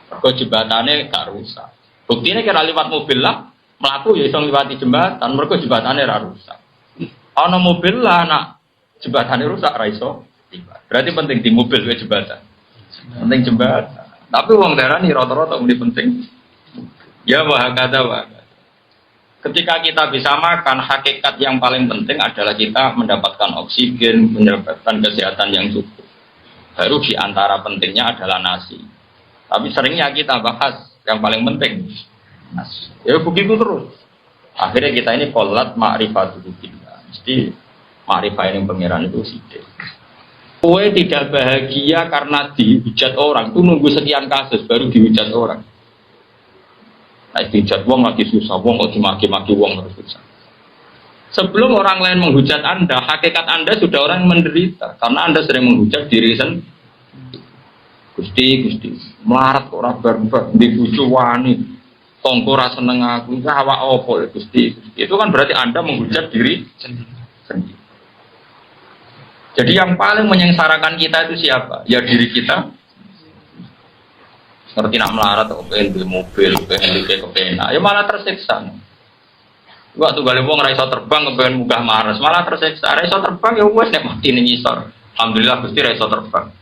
Mergo jembatane gak rusak. Buktine kira liwat mobil lah, mlaku ya iso ngliwati jembatan, mergo jembatane ora rusak. Ana mobil lah nak jembatane rusak ra iso liwat. Berarti penting di mobil wae jembatan. Penting jembatan. Tapi wong darani rata-rata muni penting. Ya wa hakada wa. Ketika kita bisa makan, hakikat yang paling penting adalah kita mendapatkan oksigen, mendapatkan kesehatan yang cukup. Baru di antara pentingnya adalah nasi. Tapi seringnya kita bahas yang paling penting nasi. Ya begitu terus. Akhirnya kita ini qolat ma'rifatul billah. Mesti ma'rifah yang pangeran itu sidik. Kowe tidak bahagia karena dihujat orang. Itu nunggu sekian kasus baru dihujat orang. Nah, dihujat wong lagi susah, wong kok dimaki-maki wong harus susah. Sebelum orang lain menghujat Anda, hakikat Anda sudah orang yang menderita karena Anda sering menghujat diri sendiri. Gusti, melarat kok ora barbar, di bojo wani, tonggo ra seneng aku, iki awak opo Gusti. Itu kan berarti Anda menghujat diri sendiri. Jadi yang paling menyengsarakan kita itu siapa? Ya diri kita. Seperti nak melarat kok pengen beli mobil, pengen beli kepenak, ya malah tersiksa. Waktu gale wong ra iso terbang kepengen munggah Mars, malah tersiksa. Ra iso terbang ya wis nek mati ning ngisor. Alhamdulillah Gusti ra iso terbang.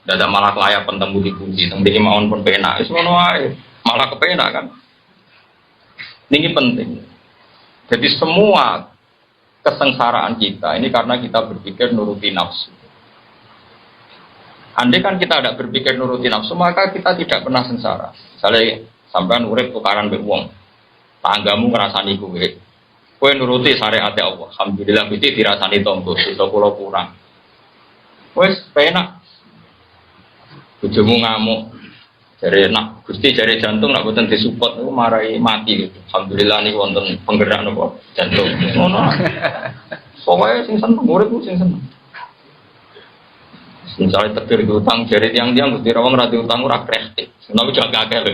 Dadak malah kelayapan tembung dikunci, tembung mawon pun penak. Wis ngono wae. Malah kepenak kan. Ini penting. Jadi semua kesengsaraan kita ini karena kita berpikir nuruti nafsu. Andai kan kita tidak berpikir nuruti nafsu, maka kita tidak pernah sengsara. Misalnya sampean urip tukaran mbek wong. Tanggamu ngrasani kowe nuruti syariat Allah. Alhamdulillah Gusti dirasani tonggo, dosa kula kurang. Wis penak. Bojomu ngamuk. Jare nak Gusti jare jantung nak boten disupport niku marai mati gitu. Alhamdulillah niku wonten penggerak napa jantung. Ngono. Pokoke sing seneng urip sing seneng. Misalnya tegir diutang jare tiang-tiang Gusti rawang ra diutang ora kreatif. Tapi jaga akeh lho.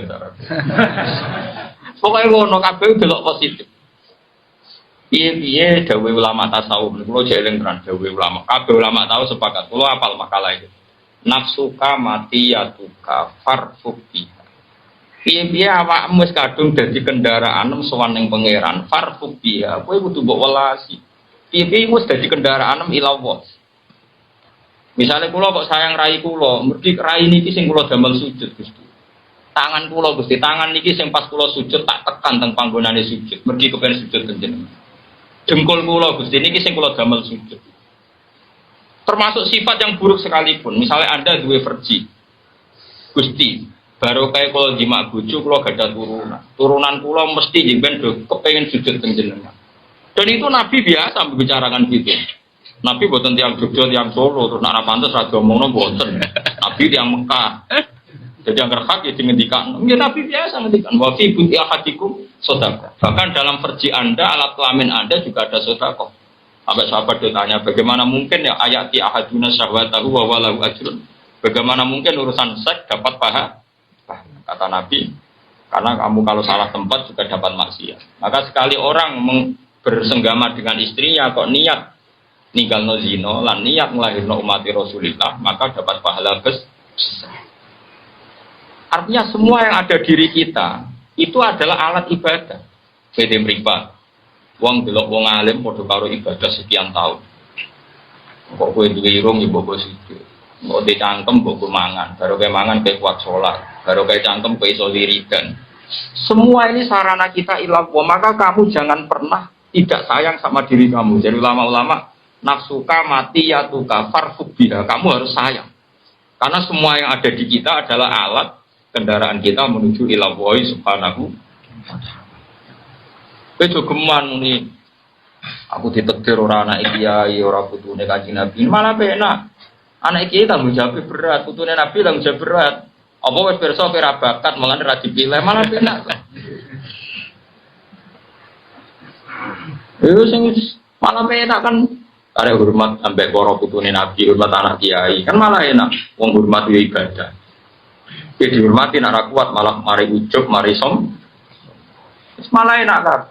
Pokoke ngono kabeh delok positif. Piye-piye dawuh ulama tasawuf niku jeling tenan dawuh ulama. Kabeh ulama tahu sepakat. Kula hafal makalah itu. Nafsuka mati yatuka farfuk biha. Piye-piye awakmu wis kadung dadi kendaraan sowan ning pangeran farfuk biha. Kowe kudu mbok welasi. Piye-piye wis dadi kendaraan ilawah. Misalnya kula kok sayang rai kula, mergi rai niki sing kula damel sujud Gusti. Tangan kula Gusti, tangan niki sing pas kula sujud tak tekan teng panggonane sujud. Mergi kepen sujud panjenengan. Jengkul kula Gusti niki sing kula damel sujud. Termasuk sifat yang buruk sekalipun. Misalnya Anda duwe verji. Gusti, baru kayak kalau jimak bojo kula gadah turunan. Turunan kula mesti jemben do kepengin sujud panjenengan. Dan itu Nabi biasa membicarakan gitu. Nabi boten tiang Jogja, tiang Solo, terus nak pantes ra diomongno boten. Nabi tiang Mekah. Jadi yang hak ya ngendikan. Ya Nabi biasa ngendikan wa fi buti ahadikum sedekah. Bahkan dalam verji Anda, alat kelamin Anda juga ada sedekah. Sampai sahabat ditanya, bagaimana mungkin ya ayati ahaduna syahwatahu wa walahu ajrun? Bagaimana mungkin urusan seks dapat pahala? Kata Nabi, karena kamu kalau salah tempat juga dapat maksiat. Maka sekali orang bersenggama dengan istrinya kok niat ninggalno zina lan niat nglahirno umat Rasulullah, maka dapat pahala besar. Artinya semua yang ada diri kita itu adalah alat ibadah. Beda mripat. Wong delok wong alim padha karo ibadah sekian tahun. Kok kowe duwe irung ya mbok sithik. Mbok dicangkem mbok mangan, baru kowe mangan kowe kuat salat, baru kowe cangkem kowe iso wiridan. Semua ini sarana kita ilah, maka kamu jangan pernah tidak sayang sama diri kamu. Jadi ulama-ulama nafsuka mati ya tuka farfuk biha, kamu harus sayang. Karena semua yang ada di kita adalah alat kendaraan kita menuju ilah woi subhanahu. Kowe jogeman muni aku ditektir ora anak kiai, ora putune Kanjeng Nabi. Malah penak. Anak kiai tanggung jawab berat, putune Nabi tanggung jawab berat. Apa wis pirsa kira bakat malah ora dipilih malah penak. Sing malah penak kan arek hormat ambek para putune Nabi, hormat anak kiai. Kan malah enak wong hormat yo ibadah. Ki dihormati nek ora kuat malah mari ujug, mari som. Wis malah enak kan.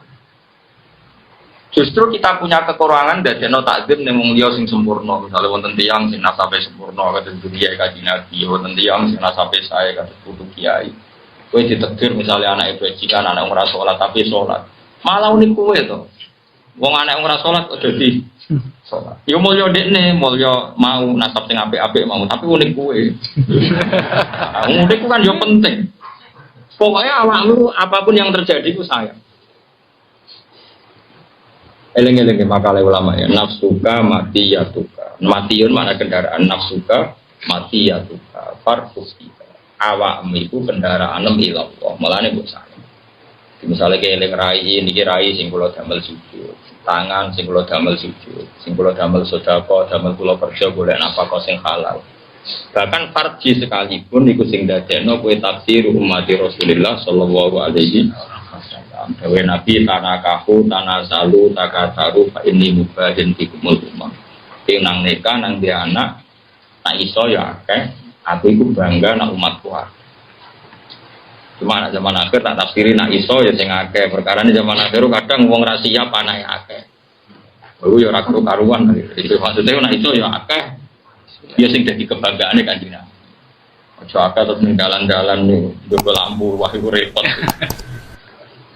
Justru kita punya kekurangan dadekno takzim ning wong liya sing sempurna. Misale wonten tiyang sing nasabe sempurna kados Kiai Kanjeng Nabi, wonten tiyang sing nasabe sae kados putu kiai. Kowe ditakdir misale anake bajingan, anak ora salat tapi salat. Malah unik kowe to. Wong anak ora salat kok dadi salat. Yo mulya dekne, mulya mau nasab sing apik-apik mau, tapi unik kowe. Unik ku kan yo penting. Pokoknya awakmu apapun yang terjadi ku sayang. Eleng-eleng makalah ulama ya, nafsuka mati ya tuka. Matiun mana kendaraan nafsuka mati ya tuka. Farfusika. Awakmu itu kendaraan ilallah. Malahnya buat saya. Misalnya kayak eleng rai, niki rai sing kula damel sujud, tangan sing kula damel sujud, sing kula damel sedekah, damel kula kerja golek nafkah sing halal. Bahkan farji sekalipun niku sing dadekno kowe taksir umat Rasulullah sallallahu alaihi Dawe Nabi tanakahu tanasalu takataru fa ini mubadin tikumul umam. Nang neka nang dia anak nak iso ya akeh. Aku iku bangga nak umatku akeh. Cuma nak zaman akhir tak tafsiri nak iso ya sing akeh. Perkara ini zaman akhir kadang wong ra siap anake akeh. Baru ya ora karuan. Itu maksudnya nak iso ya akeh. Dia sing dadi kebanggaane Kanjeng Nabi. Aja akeh terus ning dalan-dalan niku nggo lampu wah iku repot.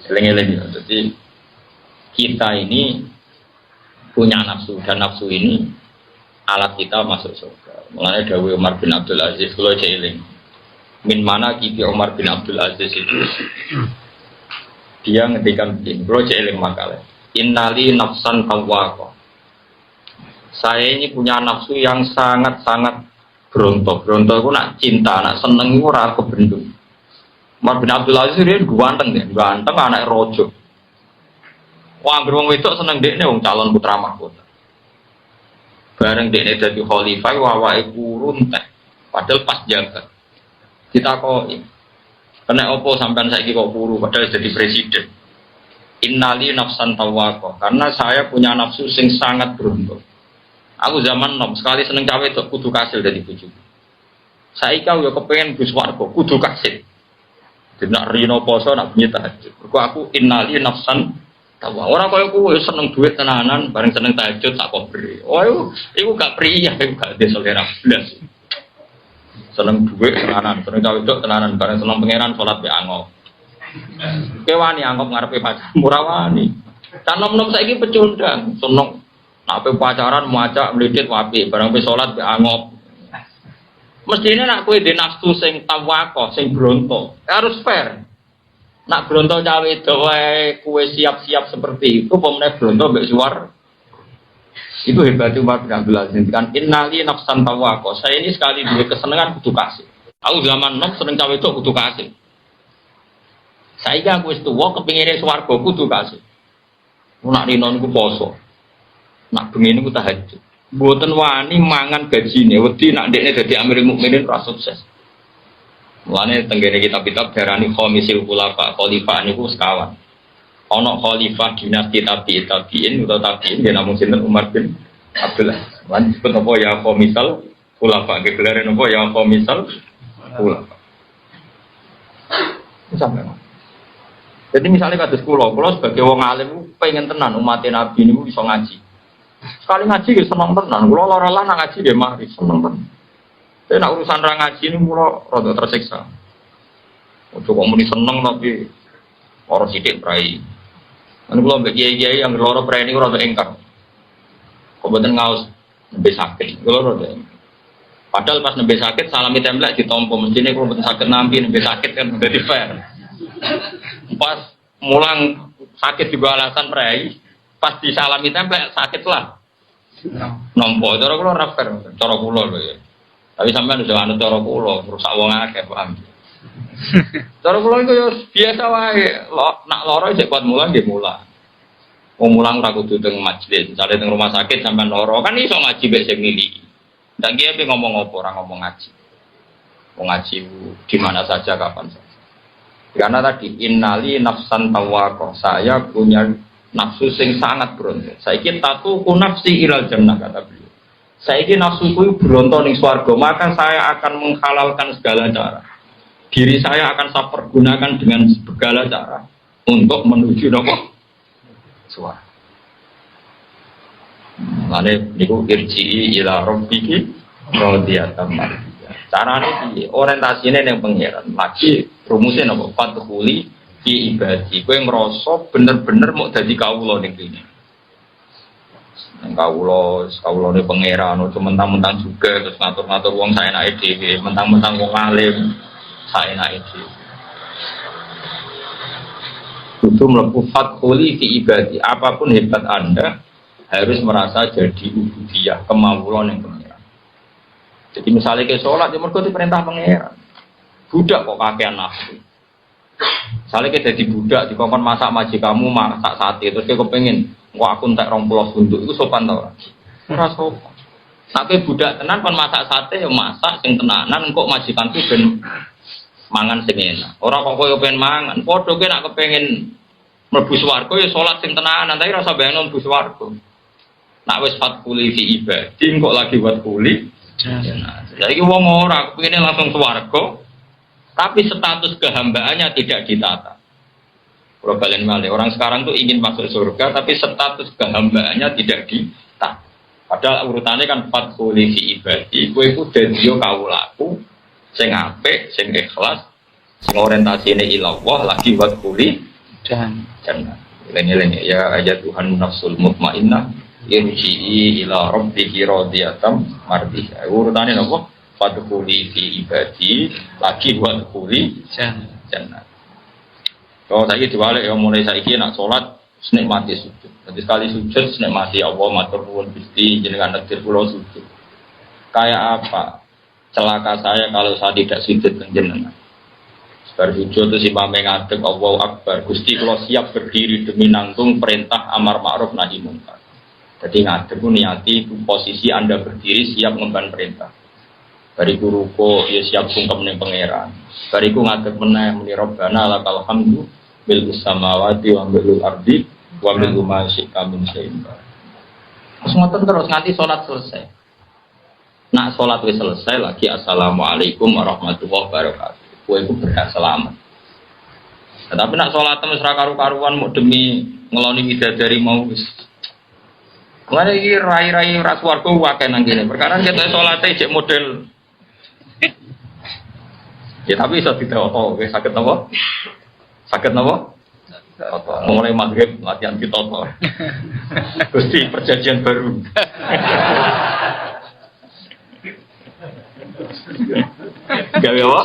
Eleng-eleng ya. Jadi kita ini punya nafsu dan nafsu ini alat kita masuk surga. Mulanya dawuh Umar bin Abdul Aziz kula eling. Min mana kibi Umar bin Abdul Aziz itu dia ngendikan begini. Kula eling makalah. Innali nafsan tawwaqa. Saya ini punya nafsu yang sangat-sangat berontok. Berontok itu nak cinta, nak seneng itu ora kebendung. Umar bin Abdul Aziz dia ganteng anak rojo. Wah, wong wedok seneng dekne wong calon putra mahkota. Bareng dekne dadi khalifah awake kurun teh. Padahal pas jabat. Ditakoki. Kena opo sampean saiki kok puru padahal jadi presiden. Innali nafsan tawwaqa. Karena saya punya nafsu sing sangat beruntung. Aku zaman nom sekali seneng cawe itu kudu kasil dari bojoku. Saiki aku yo kepengin bus warga kudu kasil. Tidak rino poso nak bunyi tahajud. Aku innali nafsan tawa. Orang kaya aku seneng duit tenanan, bareng seneng tahajud tak beri. Oh, itu gak pria, itu gak ada selera belas. Seneng duit tenanan, seneng tahajud tenanan, bareng seneng pangeran sholat be angop. Kewani angop ngarepe pacar murah wani. Nom saiki pecundang, seneng nak pacaran muacak mlidit wapi, bareng be sholat be angop. Mestinya nak kue di nafsu sing tawako, sing bronto, harus fair. Nak bronto cawe doa kue siap-siap seperti itu, pemenang bronto mbek suar. Itu hebat Umar bin Abdul Aziz. Kan innali nafsan tawako. Saya ini sekali dua kesenangan kudu kasih. Aku zaman nom seneng cawe itu kudu kasih. Saya kan aku istuwa kepingin suarga kudu kasih. Nak rinon ku poso, nak bengi ku tahajud. Mboten wani mangan gajine wedi nak ndekne dadi Amirul Mukminin ora sukses. Mulane tenggene kitab-kitab darani khamisul khulafa, khalifah niku sekawan. Ana khalifah dinasti tabi'in utawa tabi'in ya namung sinten Umar bin Abdullah. Lan disebut apa ya khamisal khulafa, gelar napa ya khamisal khulafa. Sampai. Jadi misalnya kados kula sebagai wong alim pengen tenan umat Nabi niku iso ngaji. Sekali ngaji ya seneng tenan, kula lara nak ngaji ya mari seneng tenan. Tapi nak urusan ra ngaji ini kula rada tersiksa. Ojo kok muni seneng tapi ora sithik prai. Kan kula mbek kiai-kiai yang loro prai niku rada engkang. Kok mboten ngaos nembe sakit. Kula rada engkang. Padahal pas nembe sakit salami templek ditompo mestine kula mboten sakit nampi nembe sakit kan dadi fair. Pas mulang sakit juga alasan prai, pas disalami templek sakit lah. Nompo cara kula ora fair, cara kula lho ya. Tapi sampean udah anut cara kula, rusak wong akeh paham. Cara kula iku ya biasa wae, nak lara sik kuat mulang nggih mulang. Wong mulang ora kudu teng majelis, misale teng rumah sakit sampean lara kan iso ngaji mek sing miliki. Ndak kiye ngomong apa ora ngomong ngaji. Wong ngaji di mana saja kapan saja. Karena tadi innali nafsan tawaqo, saya punya nafsu sing sangat berontak. Saiki tatuku nafsi ilal jannah kata beliau. Saiki nafsuku berontak ning swarga, maka saya akan menghalalkan segala cara. Diri saya akan saya pergunakan dengan segala cara untuk menuju nopo swarga. Lane niku irji ila rabbiki radiyatan mardiyah. Carane piye? Orientasine ning pangeran. Lagi rumusnya nopo fadkhuli fi ibadi. Kowe ngrasa bener-bener mau dadi kawula ning kene. Nang kawula ne pangeran ojo mentang-mentang juga terus ngatur-ngatur wong saenake dhewe, mentang-mentang wong alim saenake dhewe. Kudu mlebu fadkhuli fi ibadi. Apapun hebat Anda harus merasa jadi ubudiyah kemawulan ning pangeran. Jadi misalnya ke sholat, ya mergo diperintah pangeran. Budak kok kakean nafsu. Misalnya kita jadi budak, dikongkon masak majikamu masak sate, terus kita kepengen, kok aku entek 20 bunduk, itu sopan tau? Ora sopan. Tapi budak tenan kon masak sate, ya masak sing tenanan, kok majikan itu ben mangan sing enak. Ora kok koyo pengen mangan, padha kowe nek kepengin mlebu swarga ya salat sing tenanan, tapi rasa bayangno mlebu swarga. Nek wis fatkuli fi ibadi, kok lagi buat kuli. Jadi wong ora kepengine langsung swarga, tapi status kehambaannya tidak ditata. Kalau kalian malih, orang sekarang tuh ingin masuk surga, tapi status kehambaannya tidak ditata. Padahal urutannya kan fatkuli fi ibadi, kowe iku dadi kawulaku sing apik, sing ikhlas, sing orientasine ila Allah lagi fatkuli dan jannah. Lengi-lengi ya ayat Tuhan nafsul mutmainnah irji'i ila rabbiki radiyatan mardiyah. Urutane napa? Fadkhuli fi ibadi lagi wadkhuli jannah. Kalau saiki diwalik ya mulai saiki nak salat nikmati sujud. Jadi sekali sujud nikmati Allah matur nuwun Gusti jenengan takdir kula sujud. Kayak apa? Celaka saya kalau saya tidak sujud jenengan. Bar sujud terus imam ngadeg Allahu Akbar. Gusti kula siap berdiri demi nanggung perintah amar ma'ruf nahi munkar. Jadi ngadeg niati posisi Anda berdiri siap ngemban perintah. Bariku ruko ya siap sungkem ning pangeran. Bariku ngadeg meneh muni Rabbana lakal hamdu bil samawati wa bil ardi wa bil ma syi'a min syai'in. Terus nganti salat selesai. Nak salat wis selesai lagi assalamualaikum warahmatullahi wabarakatuh. Kowe iku berhak selamat. Tapi nak salat wis ra karu-karuan mau demi ngeloni widadari mau wis. Mulane iki rai-rai ras warga wae nang kene. Perkara kita salate cek model. Ya tapi iso ditoto, wis saged napa? Saged napa? Toto. Mulai maghrib latihan ditoto. Gusti perjanjian baru. Gawe apa?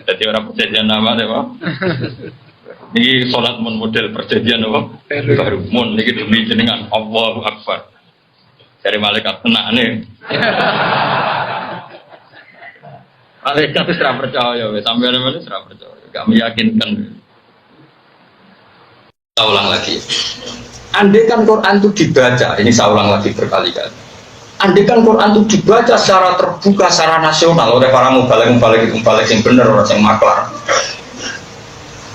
Jadi orang perjanjian nama deh, Pak. Ini sholat model perjanjian apa? Baru mun niki demi jenengan Allahu Akbar. Dari malaikat tenan nih. Malaikat itu tidak percaya, sampai mana tidak percaya, gak meyakinkan. Saya ulang lagi. Andai kan Quran itu dibaca, ini saya ulang lagi berkali-kali. Andai kan Quran itu dibaca secara terbuka, secara nasional oleh para mubalik yang benar, orang yang maklar.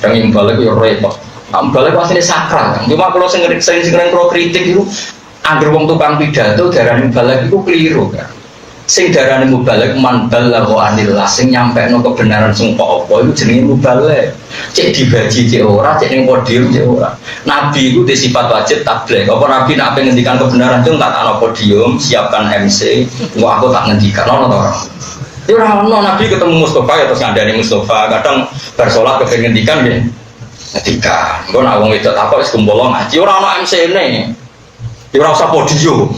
Yang mubalik itu repot. Mubalik aslinya sakral. Cuma kalau sering kalau kritik itu, agar wong tukang pidato darah mubalik itu keliru kan. Sing darane mubalek man balagha anillah sing nyampekno kebenaran sumpah apa iku jenenge mubalek. Cek dibaji cek ora, cek ning podium cek ora. Nabi iku sifat wajib tabligh. Apa nabi nek ape ngendikan kebenaran itu tak ana podium, siapkan MC, kok aku tak ngendikan ono to ora. Ya orang Nabi ketemu Mustafa ya terus ngandani Mustafa. Kadang bersolat kepengen ngendikan ya. Ketika, gue nak wong itu apa? Sekumpul ngaji orang no MC ini. Ya orang usah podio.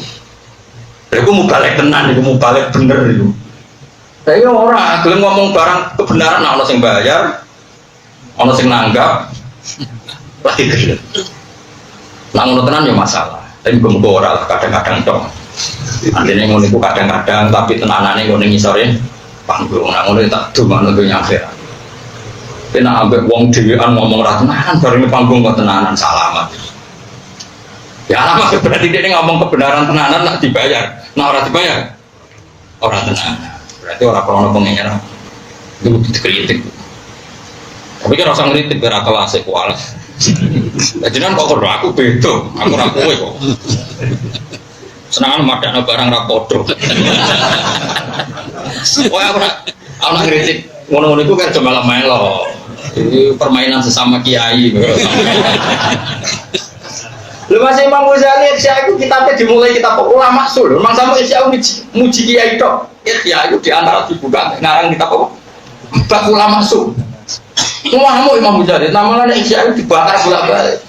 Aku mau balik tenan, aku mau balik bener itu. Tapi orang gelem ngomong barang kebenaran, ana sing bayar, ana sing nanggap, lagi gelem. Nah ngono tenan ya masalah. Tapi muga ora kadang-kadang dong. Andene ngono iku kadang-kadang tapi tenanane ngono ngisore panggung. Nah ngono tak dumano dunya akhirat. Kena ambek wong dhewean ngomong ra tenanan bareng panggung kok tenanan salamat. Ya lama berarti dia ngomong kebenaran tenanan nak dibayar. Nah ora dibayar. Ora tenanan. Berarti orang krono pengennya itu dikritik. Tapi kan rasa ngeritik biar akal asik kualas. Jangan kok kerja aku beda, aku rapoe kok. Senangan madana barang rapodo. Wah aku nak ngeritik ngono-ngono itu kan cuma melo. Ini permainan sesama kiai. Lu masih Imam Ghazali Ihya itu kitabnya dimulai kitab ulama sul. Memang sama Ihya muji kiai tok. Ihya itu di antara dibuka ngarang kitab apa? Bab ulama sul. Muhammad Imam Ghazali namanya Ihya itu dibakar bolak-balik.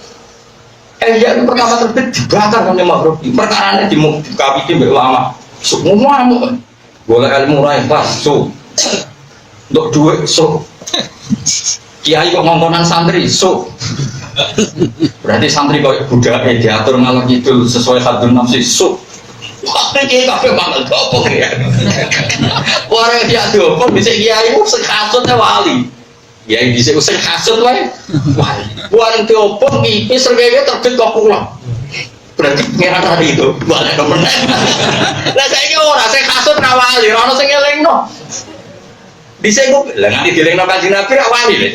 Ihya itu pertama terbit dibakar oleh Maghribi. Perkaranya dikawiti oleh ulama. Semua boleh ilmu rai pas sul. Untuk duit sul. Kiai kok ngongkonan santri sul. Berarti santri kok budak diatur ngalor ngidul sesuai hadun nafsi su. Wah iki kabeh mangan opo ya. Ora dia opo bisa kiai ku sing kasutnya wali. Kiai bisa sing kasut wae. Wali. Buang te opo iki srengenge terbit kok kula. Berarti pengeran hari itu balik ke meneh. Lah saiki ora sing kasut ra wali, ora ono sing elingno. Dhisik ku lah nganti dielingno Kanjeng Nabi ra wali lho.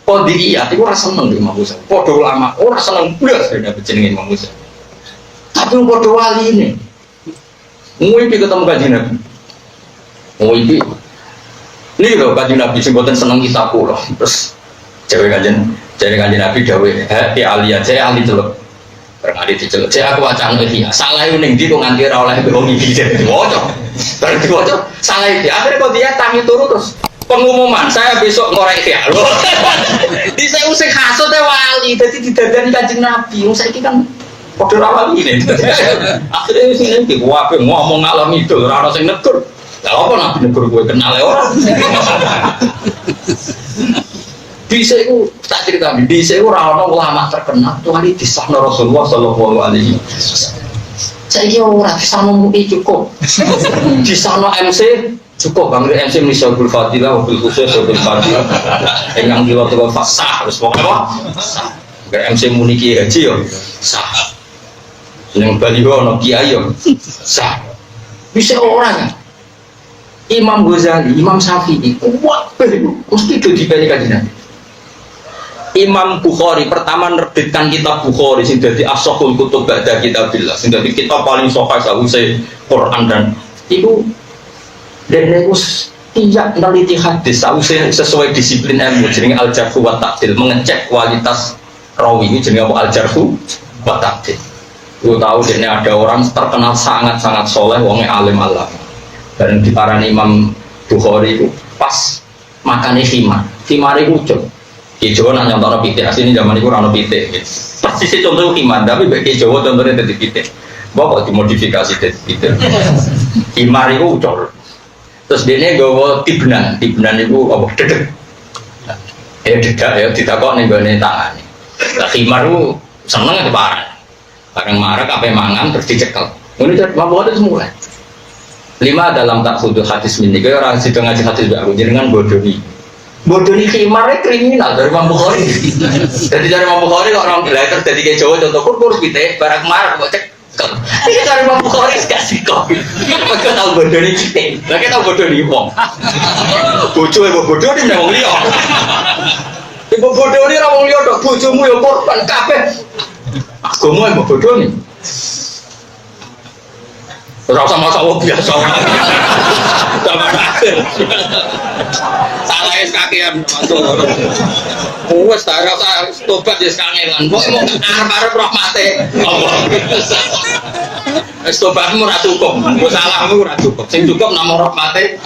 Qadiriyah itu ora seneng Imam Ghazali. Padha ulama ora seneng blas dene jenenge Imam Ghazali. Tapi padha wali ini. Muwi ketemu Kanjeng Nabi. Muwi ini lho Kanjeng Nabi sing boten seneng kita kula. Terus cewek Kanjeng Nabi dawuh, "Hati aliyah, saya ahli celuk." Berkali diceluk, "Saya aku wacana iki. Salah ning ndi kok nganti ora oleh wong iki." Diwaca. Bar diwaca salah iki. Akhire kok dia tangi turu terus pengumuman saya besok ngorek ya loh. Di saya usik hasutnya wali, jadi didadani Kanjeng Nabi. Saiki kan padha ra wali ini. Akhirnya sing iki wae ngomong ngalor ngidul ora ono sing negur. Lah apa Nabi negur kowe kenal e ora? Bisa iku tak cerita bisa iku ora ono ulama terkenal kecuali disahno Rasulullah sallallahu alaihi wasallam. Saiki ora disahno MUI cukup. Disahno MC cukup bang MC Misyabul Fadilah mobil khusus mobil Fadilah yang diwaktu sah terus pokoknya apa sah MC Muniki Haji yo sah yang baliho no kiai yo sah bisa orang Imam Ghazali Imam Syafi'i kuat mesti itu dibanding kajian Imam Bukhari pertama nerbitkan kitab Bukhari sing dadi as-sahihul kutub ba'da kitabillah sing dadi kitab paling sahih sawise Quran dan itu dan itu tidak meneliti hadis sesuai disiplin ilmu jenenge al-jarhu wa ta'dil mengecek kualitas rawi ini jenenge apa al-jarhu wa ta'dil. Lu tahu ini ada orang terkenal sangat-sangat soleh wonge alim Allah dan diparani Imam Bukhari itu pas makane khimar itu ucap di Jawa nak nyontono pitik aslinya zaman itu rano pitik persis contoh khimar tapi bagi Jawa contohnya jadi pitik bapak dimodifikasi jadi pitik khimar itu ucap. Terus dia gawa tibnan itu apa dedek dedak ya ditakok ning gone tangane. Lah khimar itu seneng ya parah. Bareng marah kabeh mangan terus dicekel. Ngono jet mabuk itu semula. 5 dalam takhudul hadis ini kaya ora sida ngaji hadis aku jenengan bodoni. Bodoni khimar kriminal dari Imam Bukhari. Jadi dari Imam Bukhari kok orang belajar dadi ke Jawa contoh kurus pitik barang marah kok cek. Ini dari Imam Bukhari kasih kopi. Mereka tahu bodoh ni kita. Mereka tahu bodoh ni wong. Bodoh ni memang liya. Ibu bodoh ni orang liya dok. Bodohmu yang korban kabeh. Agama yang bodoh ni. Rasa masalah biasa. Zaman akhir. Salah kakean masuk. Wes tak rasa tobat ya kangelan. Kok mau arep-arep rahmate. Wis tobatmu ora cukup. Nggo salahmu ora cukup. Sing cukup namung rahmate.